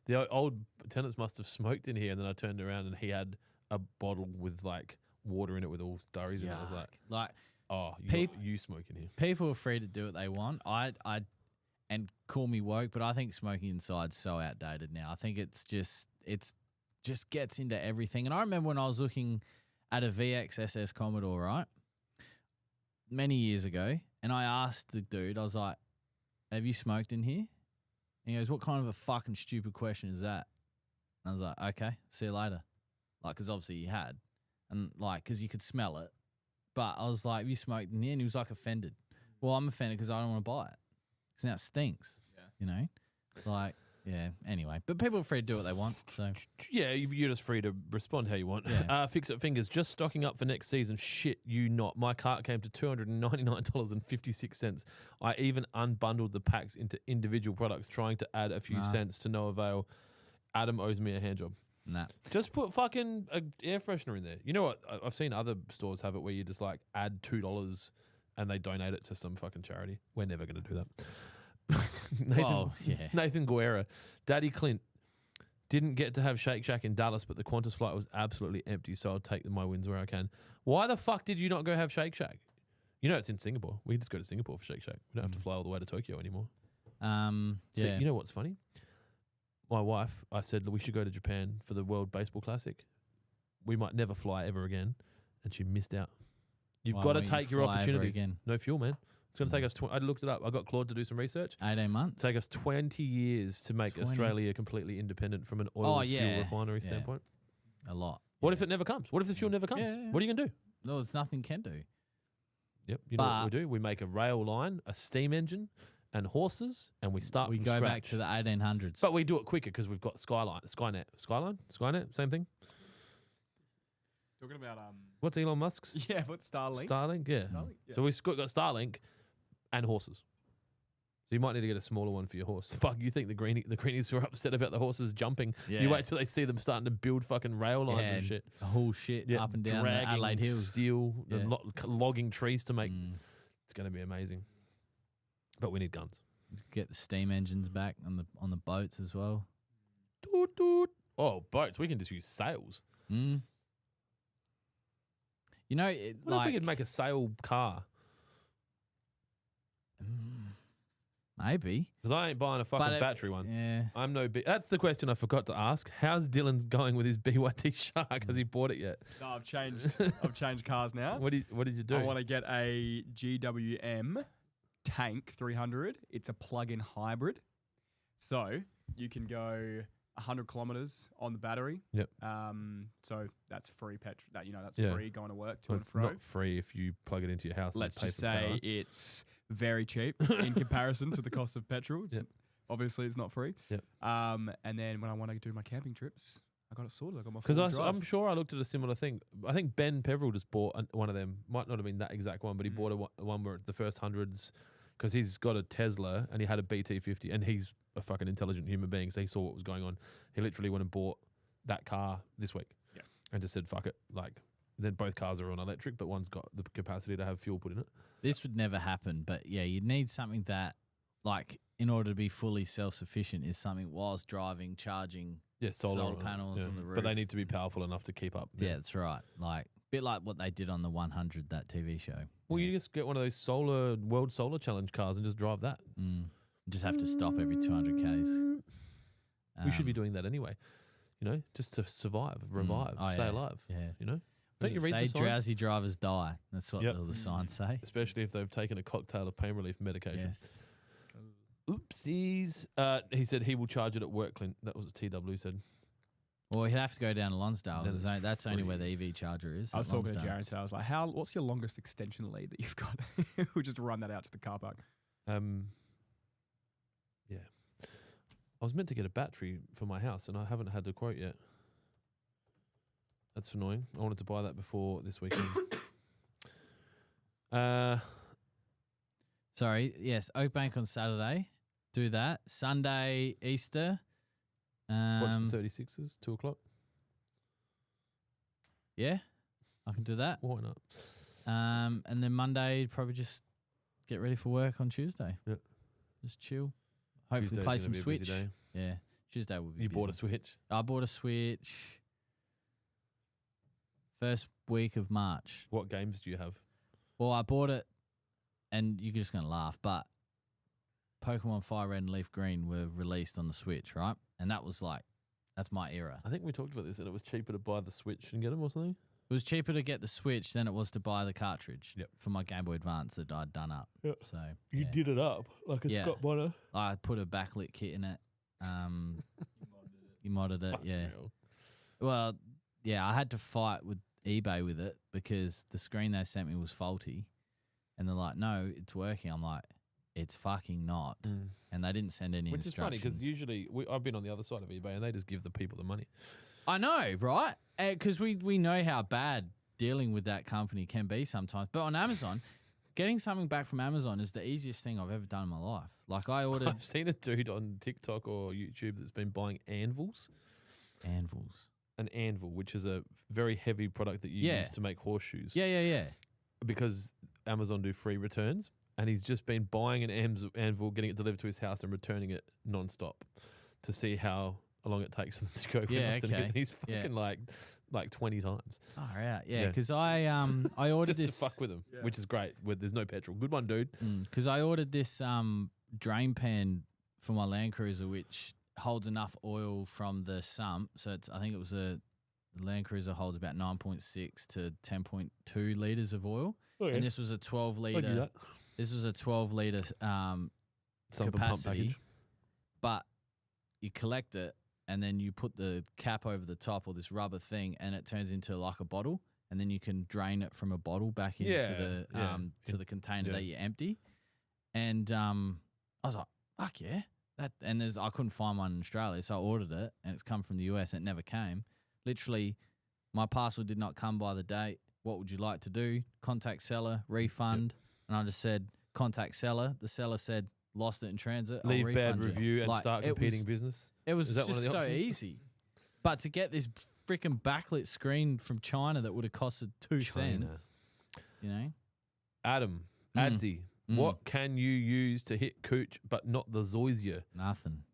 the old tenants must have smoked in here. And then I turned around and he had a bottle with like water in it with all durries in it. I was like, oh, you smoke in here. People are free to do what they want. And call me woke, but I think smoking inside's so outdated now. I think it's just gets into everything. And I remember when I was looking at a VX SS Commodore, right, many years ago, and I asked the dude, I was like, "Have you smoked in here?" And he goes, "What kind of a fucking stupid question is that?" And I was like, "Okay, see you later." Like, because obviously he had, and like, because you could smell it. But I was like, "Have you smoked in here?" And he was like offended. Well, I'm offended because I don't want to buy it. Because now it stinks, you know? Like, yeah, anyway. But people are free to do what they want, so. Yeah, you're just free to respond how you want. Yeah. Fix It Fingers, just stocking up for next season. Shit, you not. My cart came to $299.56. I even unbundled the packs into individual products, trying to add a few cents to no avail. Adam owes me a hand job. Nah. Just put fucking air freshener in there. You know what? I've seen other stores have it where you just like add $2 and they donate it to some fucking charity. We're never going to do that. Nathan Guerra. Daddy Clint didn't get to have Shake Shack in Dallas, but the Qantas flight was absolutely empty, so I'll take my wins where I can. Why the fuck did you not go have Shake Shack? You know it's in Singapore. We just go to Singapore for Shake Shack. We don't have to fly all the way to Tokyo anymore. So, you know what's funny? My wife, I said we should go to Japan for the World Baseball Classic. We might never fly ever again, and she missed out. You've got to take your opportunities. Again? No fuel, man. It's going to take us. I looked it up. I got Claude to do some research. 18 months. Take us 20 years to make Australia completely independent from an oil fuel refinery standpoint. A lot. What if it never comes? What if the fuel never comes? Yeah. What are you going to do? No, it's nothing can do. Yep. You know what we do? We make a rail line, a steam engine, and horses, and we start from scratch. We go back to the 1800s. But we do it quicker because we've got Skynet, same thing. Talking about What's Elon Musk's? yeah, what's Starlink? Starlink, yeah. So we've got Starlink and horses. So you might need to get a smaller one for your horse. Fuck, you think the greenies were upset about the horses jumping? Yeah. You wait till they see them starting to build fucking rail lines and shit. The whole shit up and down the dragging Adelaide Hills. steel, and logging trees to make. It's going to be amazing. But we need guns. Get the steam engines back on the boats as well. Doot, doot. Oh, boats. We can just use sails. You know, What if we could make a sail car? Maybe. Because I ain't buying a fucking battery one. Yeah. I'm no That's the question I forgot to ask. How's Dylan going with his BYD Shark? Has he bought it yet? No, I've changed cars now. What did you do? I want to get a GWM Tank 300. It's a plug-in hybrid. So you can go 100 kilometers on the battery. Yep. So that's free petrol. That's Yeah. free going to work to Well, and it's fro. not free if you plug it into your house. Let's and pay just for the say power. it's very cheap in comparison to the cost of petrol. Obviously, it's not free. Yep. And then when I want to do my camping trips, I got it sorted. I got my Because four-wheel drive. I'm sure I looked at a similar thing. I think Ben Peveril just bought one of them. Might not have been that exact one, but he bought one where the first hundreds, because he's got a Tesla and he had a BT50, and he's a fucking intelligent human being, so he saw what was going on. He literally went and bought that car this week. Yeah. And just said, fuck it. Like, then both cars are on electric, but one's got the capacity to have fuel put in it. This would never happen, but yeah, you need something that, like, in order to be fully self-sufficient, is something whilst driving, charging solar panels on the roof. But they need to be powerful enough to keep up. Yeah, that's right. Like, bit like what they did on the 100, that TV show. Well, you just get one of those World Solar Challenge cars and just drive that. Just have to stop every 200 Ks. We should be doing that anyway, just to survive, revive, stay alive. Yeah. Don't you read the signs? Drowsy drivers die. That's what all the signs say. Especially if they've taken a cocktail of pain relief medication. Yes. Oopsies. He said he will charge it at work, Clint. That was what TW said. Well, he'd have to go down to Lonsdale. That's only where free. the EV charger is. I was talking to Lonsdale. Jaron today. I was like, what's your longest extension lead that you've got? We'll just run that out to the car park. Yeah. I was meant to get a battery for my house, and I haven't had the quote yet. That's annoying. I wanted to buy that before this weekend. Sorry, yes, Oakbank on Saturday. Do that. Sunday, Easter. Watch the 36ers, 2 o'clock. Yeah, I can do that. Why not? And then Monday, probably just get ready for work on Tuesday. Yep. Just chill. Hopefully Tuesday's play gonna some be a busy Switch. day. Yeah, Tuesday will be You busy. bought a Switch? I bought a Switch. First week of March. What games do you have? Well, I bought it, and you're just going to laugh, but Pokemon Fire Red and Leaf Green were released on the Switch, right? And that was like, that's my era. I think we talked about this, and it was cheaper to buy the Switch and get them or something. It was cheaper to get the Switch than it was to buy the cartridge Yep. for my Game Boy Advance that I'd done up. Yep. So You yeah. did it up like a Yeah. Scott Bonner. I put a backlit kit in it. You modded it, yeah. Unreal. Well, yeah, I had to fight with eBay with it because the screen they sent me was faulty. And they're like, no, it's working. I'm like, it's fucking not. And they didn't send any Which is funny instructions. because usually I've been on the other side of eBay and they just give the people the money. I know, right? Because we know how bad dealing with that company can be sometimes. But on Amazon, getting something back from Amazon is the easiest thing I've ever done in my life. Like I ordered I've seen a dude on TikTok or YouTube that's been buying anvils. anvils. An anvil, which is a very heavy product that you Yeah. use to make horseshoes. Yeah. Because Amazon do free returns. And he's just been buying an anvil, getting it delivered to his house and returning it nonstop to see how long it takes for them to go. Yeah, And okay. he's fucking like 20 times. Oh, yeah. Yeah, Yeah. because I ordered Just this. to fuck with them, which is great. There's no petrol. Good one, dude. Because I ordered this drain pan for my Land Cruiser, which holds enough oil from the sump. So I think it was the Land Cruiser holds about 9.6 to 10.2 litres of oil. Oh, yeah. And this was a 12 I knew litre. that. This was a 12 litre Sump and pump capacity, package. but you collect it and then you put the cap over the top or this rubber thing, and it turns into like a bottle, and then you can drain it from a bottle back into the container that you empty. And I was like, fuck yeah, I couldn't find one in Australia, so I ordered it, and it's come from the US. And it never came. Literally, my parcel did not come by the date. What would you like to do? Contact seller, refund. And I just said, contact seller. The seller said, lost it in transit. I'll Leave bad refund you. review and Like, start it competing was- business. It was Is that one of just the so options? easy. But to get this freaking backlit screen from China that would have costed 2 China. cents, you know? Adam, Mm. Adzi, Mm. what can you use to hit cooch but not the zoysia? Nothing.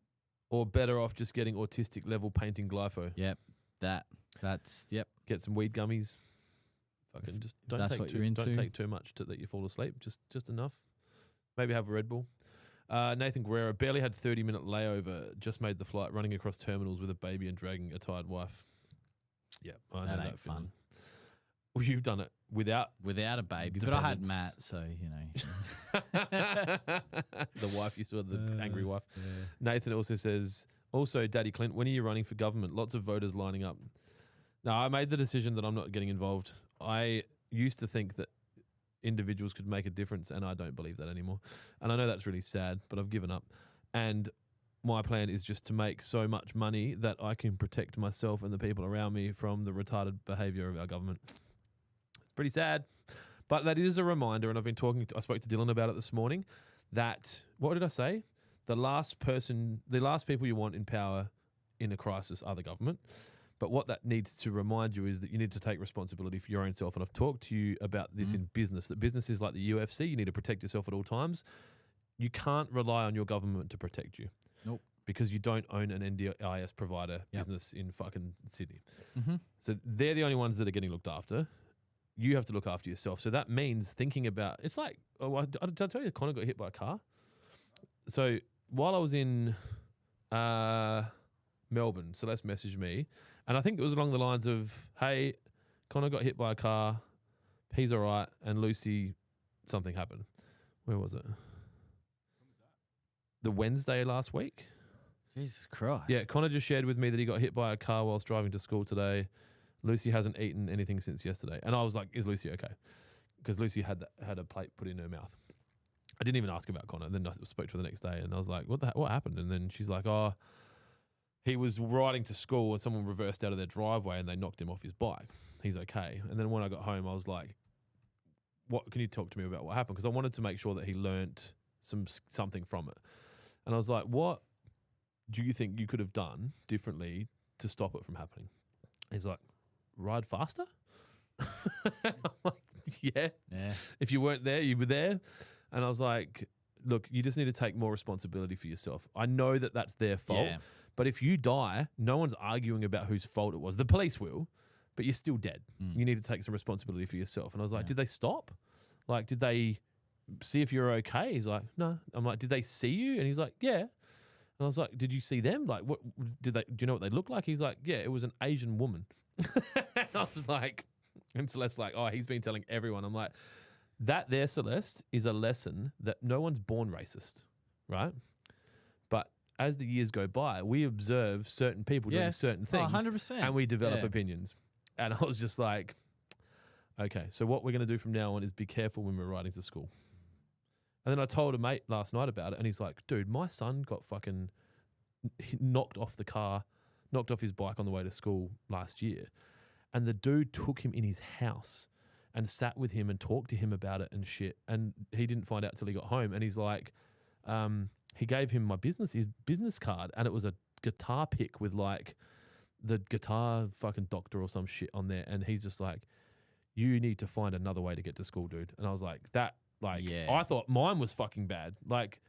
Or better off just getting autistic level painting glypho? Yep. That's Get some weed gummies. Fucking just don't that's take what too, you're into. don't take too much to that you fall asleep. Just enough. Maybe have a Red Bull. Nathan Guerrero barely had 30-minute layover. Just made the flight, running across terminals with a baby and dragging a tired wife. Yeah, I know That that ain't feeling. fun. Well, you've done it without Without a baby. But I had Dependence. Matt, so, you know. the wife. You saw the angry wife. Nathan also says, also, Daddy Clint, when are you running for government? Lots of voters lining up. No, I made the decision that I'm not getting involved. I used to think that individuals could make a difference, and I don't believe that anymore. And I know that's really sad, but I've given up. And my plan is just to make so much money that I can protect myself and the people around me from the retarded behaviour of our government. It's pretty sad. But that is a reminder, and I spoke to Dylan about it this morning, that, what did I say? The last people you want in power in a crisis are the government. But what that needs to remind you is that you need to take responsibility for your own self. And I've talked to you about this in business, that business is like the UFC. You need to protect yourself at all times. You can't rely on your government to protect you. Nope. Because you don't own an NDIS provider Yep. business in fucking Sydney. Mm-hmm. So they're the only ones that are getting looked after. You have to look after yourself. So that means thinking about, it's like, did I tell you Connor got hit by a car? So while I was in Melbourne, Celeste messaged me, and I think it was along the lines of, hey, Connor got hit by a car, he's all right, and Lucy, something happened. Where was it? The Wednesday last week? Jesus Christ. Yeah, Connor just shared with me that he got hit by a car whilst driving to school today. Lucy hasn't eaten anything since yesterday. And I was like, is Lucy okay? Because Lucy had a plate put in her mouth. I didn't even ask about Connor. And then I spoke to her the next day, and I was like, what happened? And then she's like, oh, he was riding to school and someone reversed out of their driveway and they knocked him off his bike. He's okay. And then when I got home, I was like, what can you talk to me about what happened? Because I wanted to make sure that he learnt something from it. And I was like, what do you think you could have done differently to stop it from happening? He's like, ride faster? I'm like, yeah. If you weren't there, you were there. And I was like, look, you just need to take more responsibility for yourself. I know that that's their fault, but if you die, no one's arguing about whose fault it was. The police will, but you're still dead. You need to take some responsibility for yourself. And I was like, did they stop? Like, did they see if you're okay? He's like, no. I'm like, did they see you? And he's like, yeah. And I was like, did you see them? Like, what did they? Do you know what they look like? He's like, yeah, it was an Asian woman. And I was like, and Celeste's like, oh, he's been telling everyone. I'm like, that there, Celeste, is a lesson that no one's born racist, right? But as the years go by, we observe certain people doing certain things, 100%. and we develop opinions. And I was just like, okay, so what we're going to do from now on is be careful when we're riding to school. And then I told a mate last night about it, and he's like, dude, my son got fucking knocked off his bike on the way to school last year. And the dude took him in his house and sat with him and talked to him about it and shit. And he didn't find out till he got home. And he's like, he gave him his business card, and it was a guitar pick with like the guitar fucking doctor or some shit on there. And he's just like, you need to find another way to get to school, dude. And I was like, I thought mine was fucking bad. Like,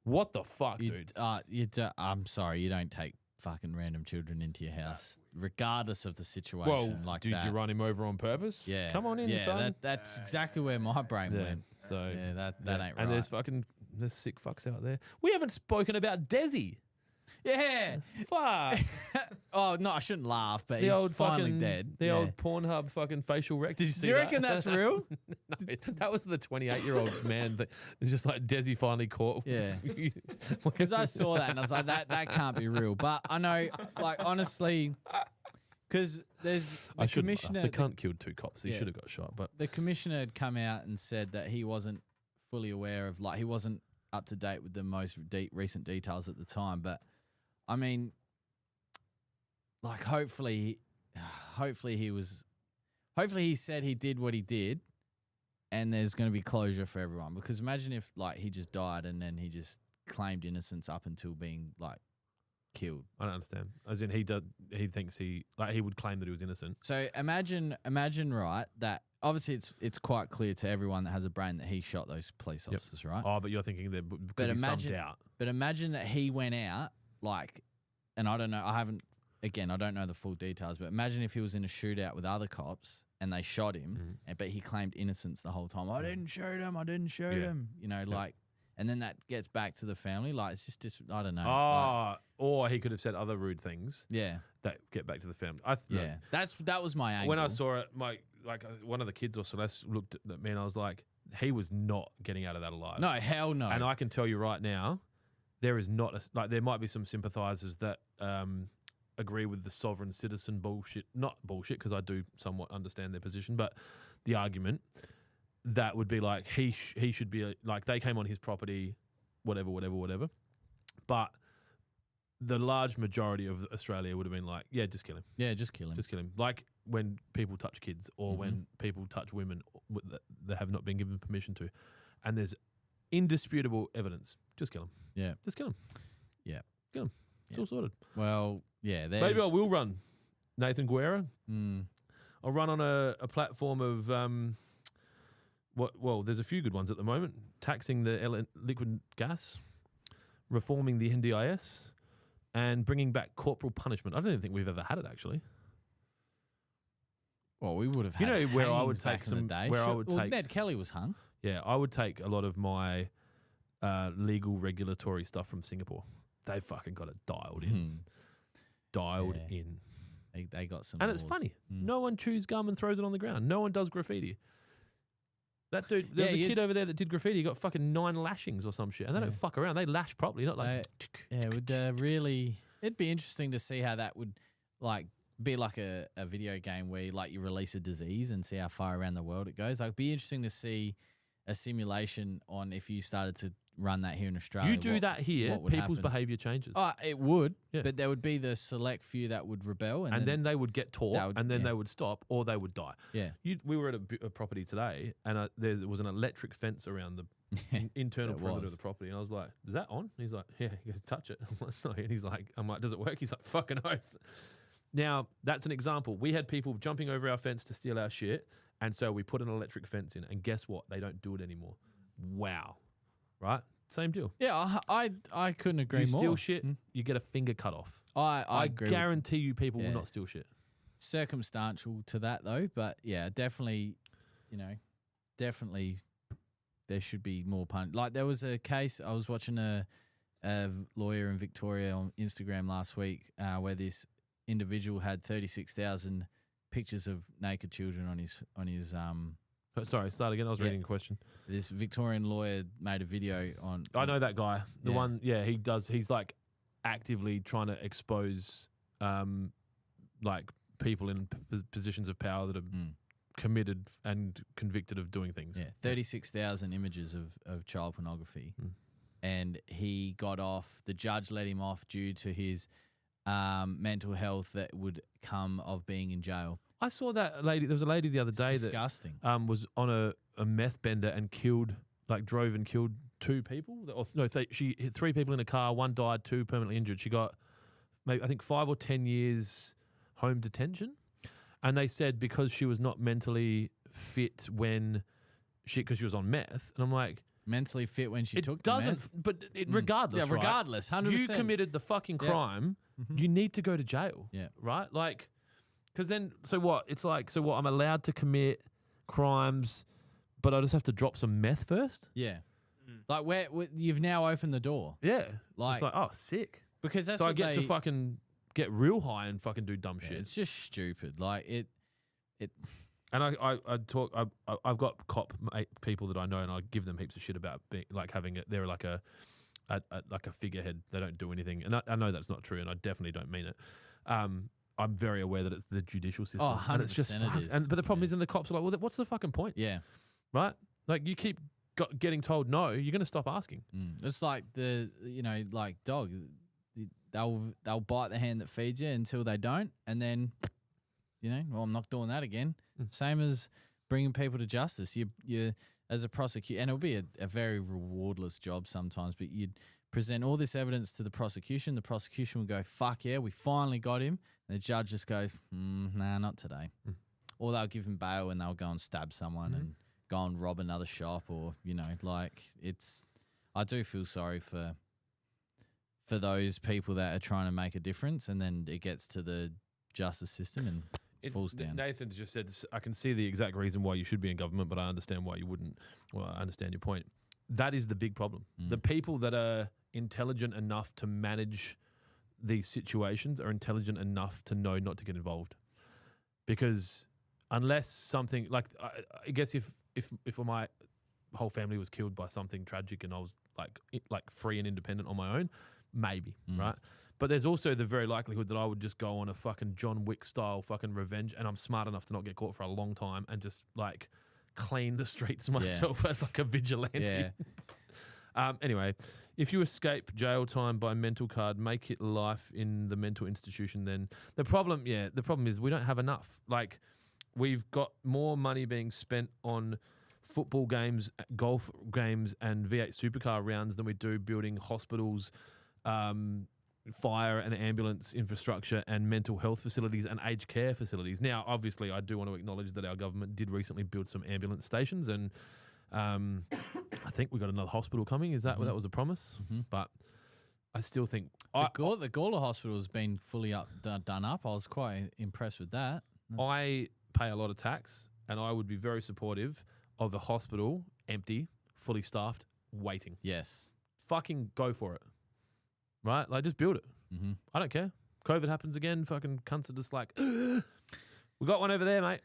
what the fuck, dude? I'm sorry, you don't take fucking random children into your house, regardless of the situation. Well, like did that. you run him over on purpose? Yeah. Come on in, son. That's exactly where my brain went. So that ain't right. And there's sick fucks out there. We haven't spoken about Desi. Yeah. Fuck. Oh, no, I shouldn't laugh, but The he's old finally fucking dead. The old Pornhub fucking facial rec. Did you see Do you that? reckon that's real? No, that was the 28-year-old man that is just like Desi finally caught. Yeah. Because I saw that and I was like, that can't be real. But I know, like, honestly, because there's the commissioner. The cunt killed 2 cops. He should have got shot. But the commissioner had come out and said that he wasn't fully aware of, like, he wasn't up to date with the most recent details at the time. But I mean, like, hopefully he said he did what he did, and there's going to be closure for everyone. Because imagine if, like, he just died and then he just claimed innocence up until being, like, killed. I don't understand. As in, he thinks he would claim that he was innocent. So imagine, right, that obviously it's quite clear to everyone that has a brain that he shot those police officers, right? Oh, but you're thinking there could be some doubt. But imagine that he went out, like, and I don't know, I don't know the full details, but imagine if he was in a shootout with other cops and they shot him, but he claimed innocence the whole time. I didn't shoot him. You know, like, and then that gets back to the family. Like, it's just I don't know. Oh, or he could have said other rude things. Yeah. That get back to the family. That was my angle. When I saw it, one of the kids or Celeste looked at me and I was like, he was not getting out of that alive. No, hell no. And I can tell you right now, there is not there might be some sympathizers that agree with the sovereign citizen bullshit. Not bullshit, because I do somewhat understand their position, but the argument that would be like he should be like, they came on his property, whatever. But the large majority of Australia would have been like, yeah, just kill him. Yeah, just kill him. Just kill him. Like when people touch kids or when people touch women that they have not been given permission to, and there's indisputable evidence, just kill him. Yeah. Just kill him. Yeah. Kill him. It's all sorted. Well, yeah. Maybe I will run Nathan Guerra. I'll run on a platform of there's a few good ones at the moment. Taxing the liquid gas, reforming the NDIS, and bringing back corporal punishment. I don't even think we've ever had it, actually. Well, we would have had where I would hangings back take in the some. day. Where I would take Ned Kelly was hung. Yeah, I would take a lot of my legal regulatory stuff from Singapore. They fucking got it dialed in. In. They got some. And laws. it's funny. No one chews gum and throws it on the ground. No one does graffiti. That dude, there's a kid over there that did graffiti. He got fucking 9 lashings or some shit. And they don't fuck around. They lash properly, not like... it would really... It'd be interesting to see how that would, like, be like a video game where, like, you release a disease and see how far around the world it goes. Like, it'd be interesting to see a simulation on if you started to run that here in Australia. You do that here, what would people's happen? behaviour changes. Oh, it would, Yeah. but there would be the select few that would rebel, and then they would get taught, and then yeah. they would stop, or they would die. yeah, We were at a property today, and there was an electric fence around the internal It perimeter was. of the property. And I was like, "Is that on?" He's like, "Yeah." He goes, "Touch it." I'm like, "No." And he's like, "I'm like, does it work?" He's like, "Fucking oath." Now that's an example. We had people jumping over our fence to steal our shit, and so we put an electric fence in. And guess what? They don't do it anymore. Wow, right? Same deal. yeah. I couldn't agree You more. steal shit, you get a finger cut off. I agree. guarantee you, people Yeah. will not steal shit. Circumstantial to that though, but yeah, definitely, definitely there should be more Like there was a case I was watching a lawyer in Victoria on Instagram last week where this individual had 36,000 pictures of naked children on his Sorry, start again. I was Yeah. reading a question. This Victorian lawyer made a video on. I know that guy. The Yeah. one, he does. He's like actively trying to expose, like people in positions of power that are committed and convicted of doing things. Yeah, 36,000 images of child pornography. And he got off, the judge let him off due to his mental health that would come of being in jail. I saw that lady. There was a lady the other It's day disgusting. that was on a meth bender and drove and killed 2 people. She hit 3 people in a car. 1 died, 2 permanently injured. She got maybe I think 5 or 10 years home detention. And they said because she was not mentally fit because she was on meth. And I'm like, Mentally fit when she it took doesn't, the meth. but regardless, Yeah, right? regardless, 100%. You committed the fucking Yeah. crime. You need to go to jail. Yeah. Right? Like, because then, so what? It's like, so what? I'm allowed to commit crimes, but I just have to drop some meth first? Yeah. Like where you've now opened the door. Yeah. Like- it's like, oh, sick. Because that's So I what get to they- fucking get real high and fucking do dumb yeah, shit. it's just stupid. Like it And I've got people that I know, and I give them heaps of shit about being, like having it. They're like a figurehead. They don't do anything, and I know that's not true, and I definitely don't mean it. I'm very aware that it's the judicial system. Oh, 100% and it's just it fucked. is. But the problem Yeah. is, and the cops are like, well, what's the fucking point, yeah. right? Like you keep getting told no, you're going to stop asking. It's like like dog. They'll bite the hand that feeds you until they don't, and then, well, I'm not doing that again. Same as bringing people to justice. You as a prosecutor, and it'll be a very rewardless job sometimes, but you'd present all this evidence to the prosecution. The prosecution will go, "Fuck yeah, we finally got him," and the judge just goes, "Nah, not today." Or they'll give him bail and they'll go and stab someone and go and rob another shop, or it's. I do feel sorry for those people that are trying to make a difference, and then it gets to the justice system and falls down. Nathan just said, I can see the exact reason why you should be in government, but I understand why you wouldn't. Well, I understand your point. That is the big problem. The people that are intelligent enough to manage these situations are intelligent enough to know not to get involved. Because unless something, like, I guess if my whole family was killed by something tragic and I was like free and independent on my own, maybe, right? But there's also the very likelihood that I would just go on a fucking John Wick style fucking revenge, and I'm smart enough to not get caught for a long time and just like clean the streets myself as like a vigilante. Yeah. Anyway, if you escape jail time by mental card, make it life in the mental institution. Then the problem is we don't have enough. Like, we've got more money being spent on football games, golf games, and V8 supercar rounds than we do building hospitals, fire and ambulance infrastructure, and mental health facilities and aged care facilities. Now, obviously, I do want to acknowledge that our government did recently build some ambulance stations, and I think we got another hospital coming. Is that that was a promise? But I still think The Gawler Hospital has been fully done up. I was quite impressed with that. I pay a lot of tax, and I would be very supportive of a hospital empty, fully staffed, waiting. Yes. Fucking go for it. Right? Like, just build it. I don't care. COVID happens again. Fucking cunts are just like, we got one over there, mate.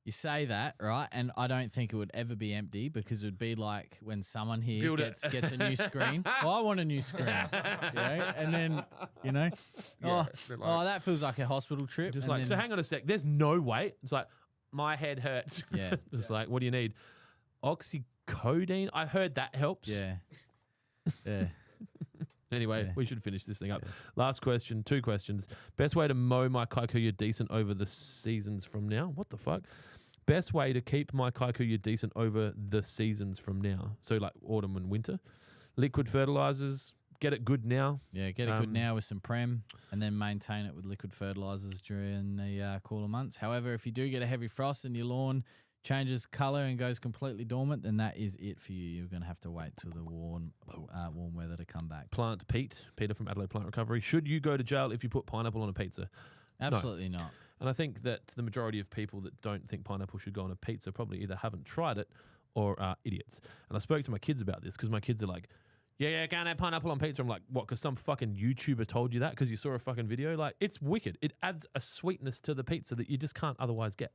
You say that, right? And I don't think it would ever be empty, because it would be like when someone here Build it. gets a new screen. Well, I want a new screen. And then, that feels like a hospital trip. Just and like, then, so hang on a sec. There's no wait. It's like, my head hurts. Yeah. It's like, what do you need? oxycodone. I heard that helps. Yeah. Yeah. Anyway, Yeah. we should finish this thing up. Yeah. Last question, 2 questions. Best way to mow my kikuyu decent over the seasons from now? What the fuck? Best way to keep my kikuyu decent over the seasons from now? So like autumn and winter. Liquid fertilizers, get it good now. Yeah, get it good now with some Prem and then maintain it with liquid fertilizers during the cooler months. However, if you do get a heavy frost and your lawn changes colour and goes completely dormant, then that is it for you. You're going to have to wait till the warm weather to come back. Plant Peter from Adelaide Plant Recovery. Should you go to jail if you put pineapple on a pizza? Absolutely not. And I think that the majority of people that don't think pineapple should go on a pizza probably either haven't tried it or are idiots. And I spoke to my kids about this because my kids are like, yeah, can't have pineapple on pizza. I'm like, what, because some fucking YouTuber told you that because you saw a fucking video? Like, it's wicked. It adds a sweetness to the pizza that you just can't otherwise get.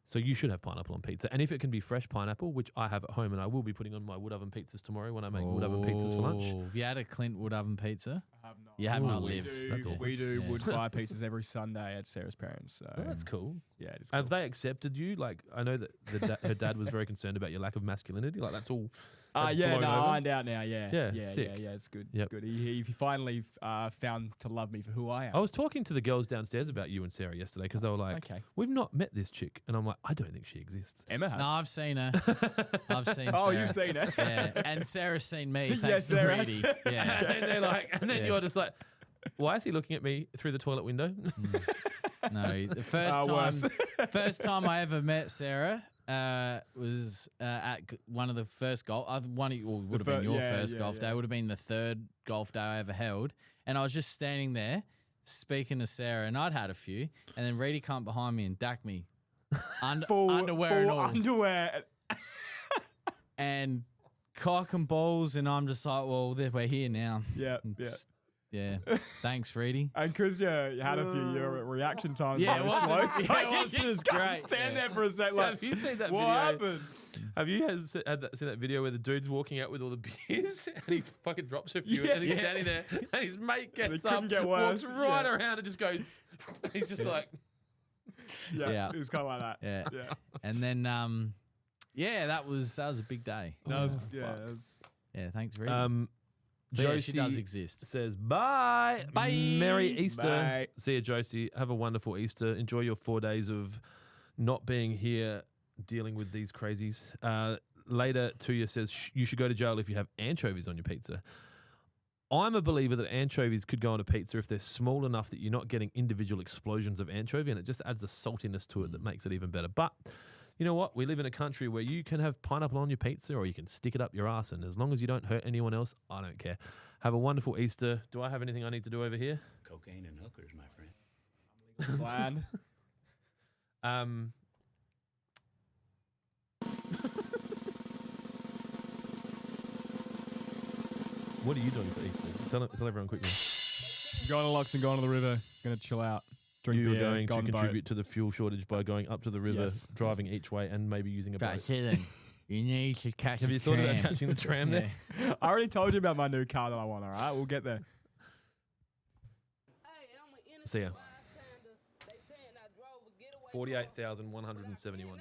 So you should have pineapple on pizza. And if it can be fresh pineapple, which I have at home, and I will be putting on my wood oven pizzas tomorrow when I make wood oven pizzas for lunch. Have you had a Clint wood oven pizza? I have not. You have not We lived. do, Yeah. we do Yeah. wood fire pizzas every Sunday at Sarah's parents. So Oh, that's cool. yeah, it is cool. Have they accepted you? Like, I know that her dad was very concerned about your lack of masculinity. Like, that's all. That's Yeah, blown no, over. I'm out now. Yeah, Yeah, sick. yeah, it's good. Yep. It's good. He finally found to love me for who I am. I was talking to the girls downstairs about you and Sarah yesterday because they were like, Okay. we've not met this chick. And I'm like, I don't think she exists. Emma has. No, I've seen her. I've seen Oh, Sarah. you've seen her. Yeah, and Sarah's seen me. Yes, Thanks to Sarah has. Reedy. Yeah. And then they're like, and then Yeah. you're just like, why is he looking at me through the toilet window? No, the Worse. first time I ever met Sarah was at one of the first golf. Would have been your first golf day. Would have been the third golf day I ever held, and I was just standing there speaking to Sarah, and I'd had a few, and then Reedy come behind me and dacked me, underwear and all, underwear. and cock and balls, and I'm just like, well, we're here now. Yeah, yeah. It's- Yeah. Thanks, Reedy. And because you had a few your reaction times. Yeah, were it slow, wasn't- so yeah, it you wasn't just as can't great. stand Yeah. there for a sec. Like, Have you seen that what video? happened? Have you seen that video where the dude's walking out with all the beers and he fucking drops a few Yeah. and he's standing there and his mate gets couldn't up, get worse. walks right Yeah. around and just goes, he's just like, Yeah, Yeah. it was kind of like that. Yeah. Yeah, And then, that was a big day. that was, Oh, yeah, fuck. it was, Yeah, thanks, Reedy. But yeah, Josie she does exist. says, bye. Bye. Merry Easter. Bye. See you, Josie. Have a wonderful Easter. Enjoy your 4 days of not being here dealing with these crazies. Later, Tuya says, you should go to jail if you have anchovies on your pizza. I'm a believer that anchovies could go on a pizza if they're small enough that you're not getting individual explosions of anchovy, and it just adds a saltiness to it that makes it even better. But you know what? We live in a country where you can have pineapple on your pizza or you can stick it up your ass, and as long as you don't hurt anyone else, I don't care. Have a wonderful Easter. Do I have anything I need to do over here? Cocaine and hookers, my friend. plan. What are you doing for Easter? Tell everyone quickly. Going to Lux and going to the river. Going to chill out. Drink You are beer. going go to on the boat. contribute to the fuel shortage by going up to the river, Yes. driving each way, and maybe using a boat. You need to catch Have you thought about catching the tram there? I already told you about my new car that I want, all right? We'll get there. See ya. $48,171.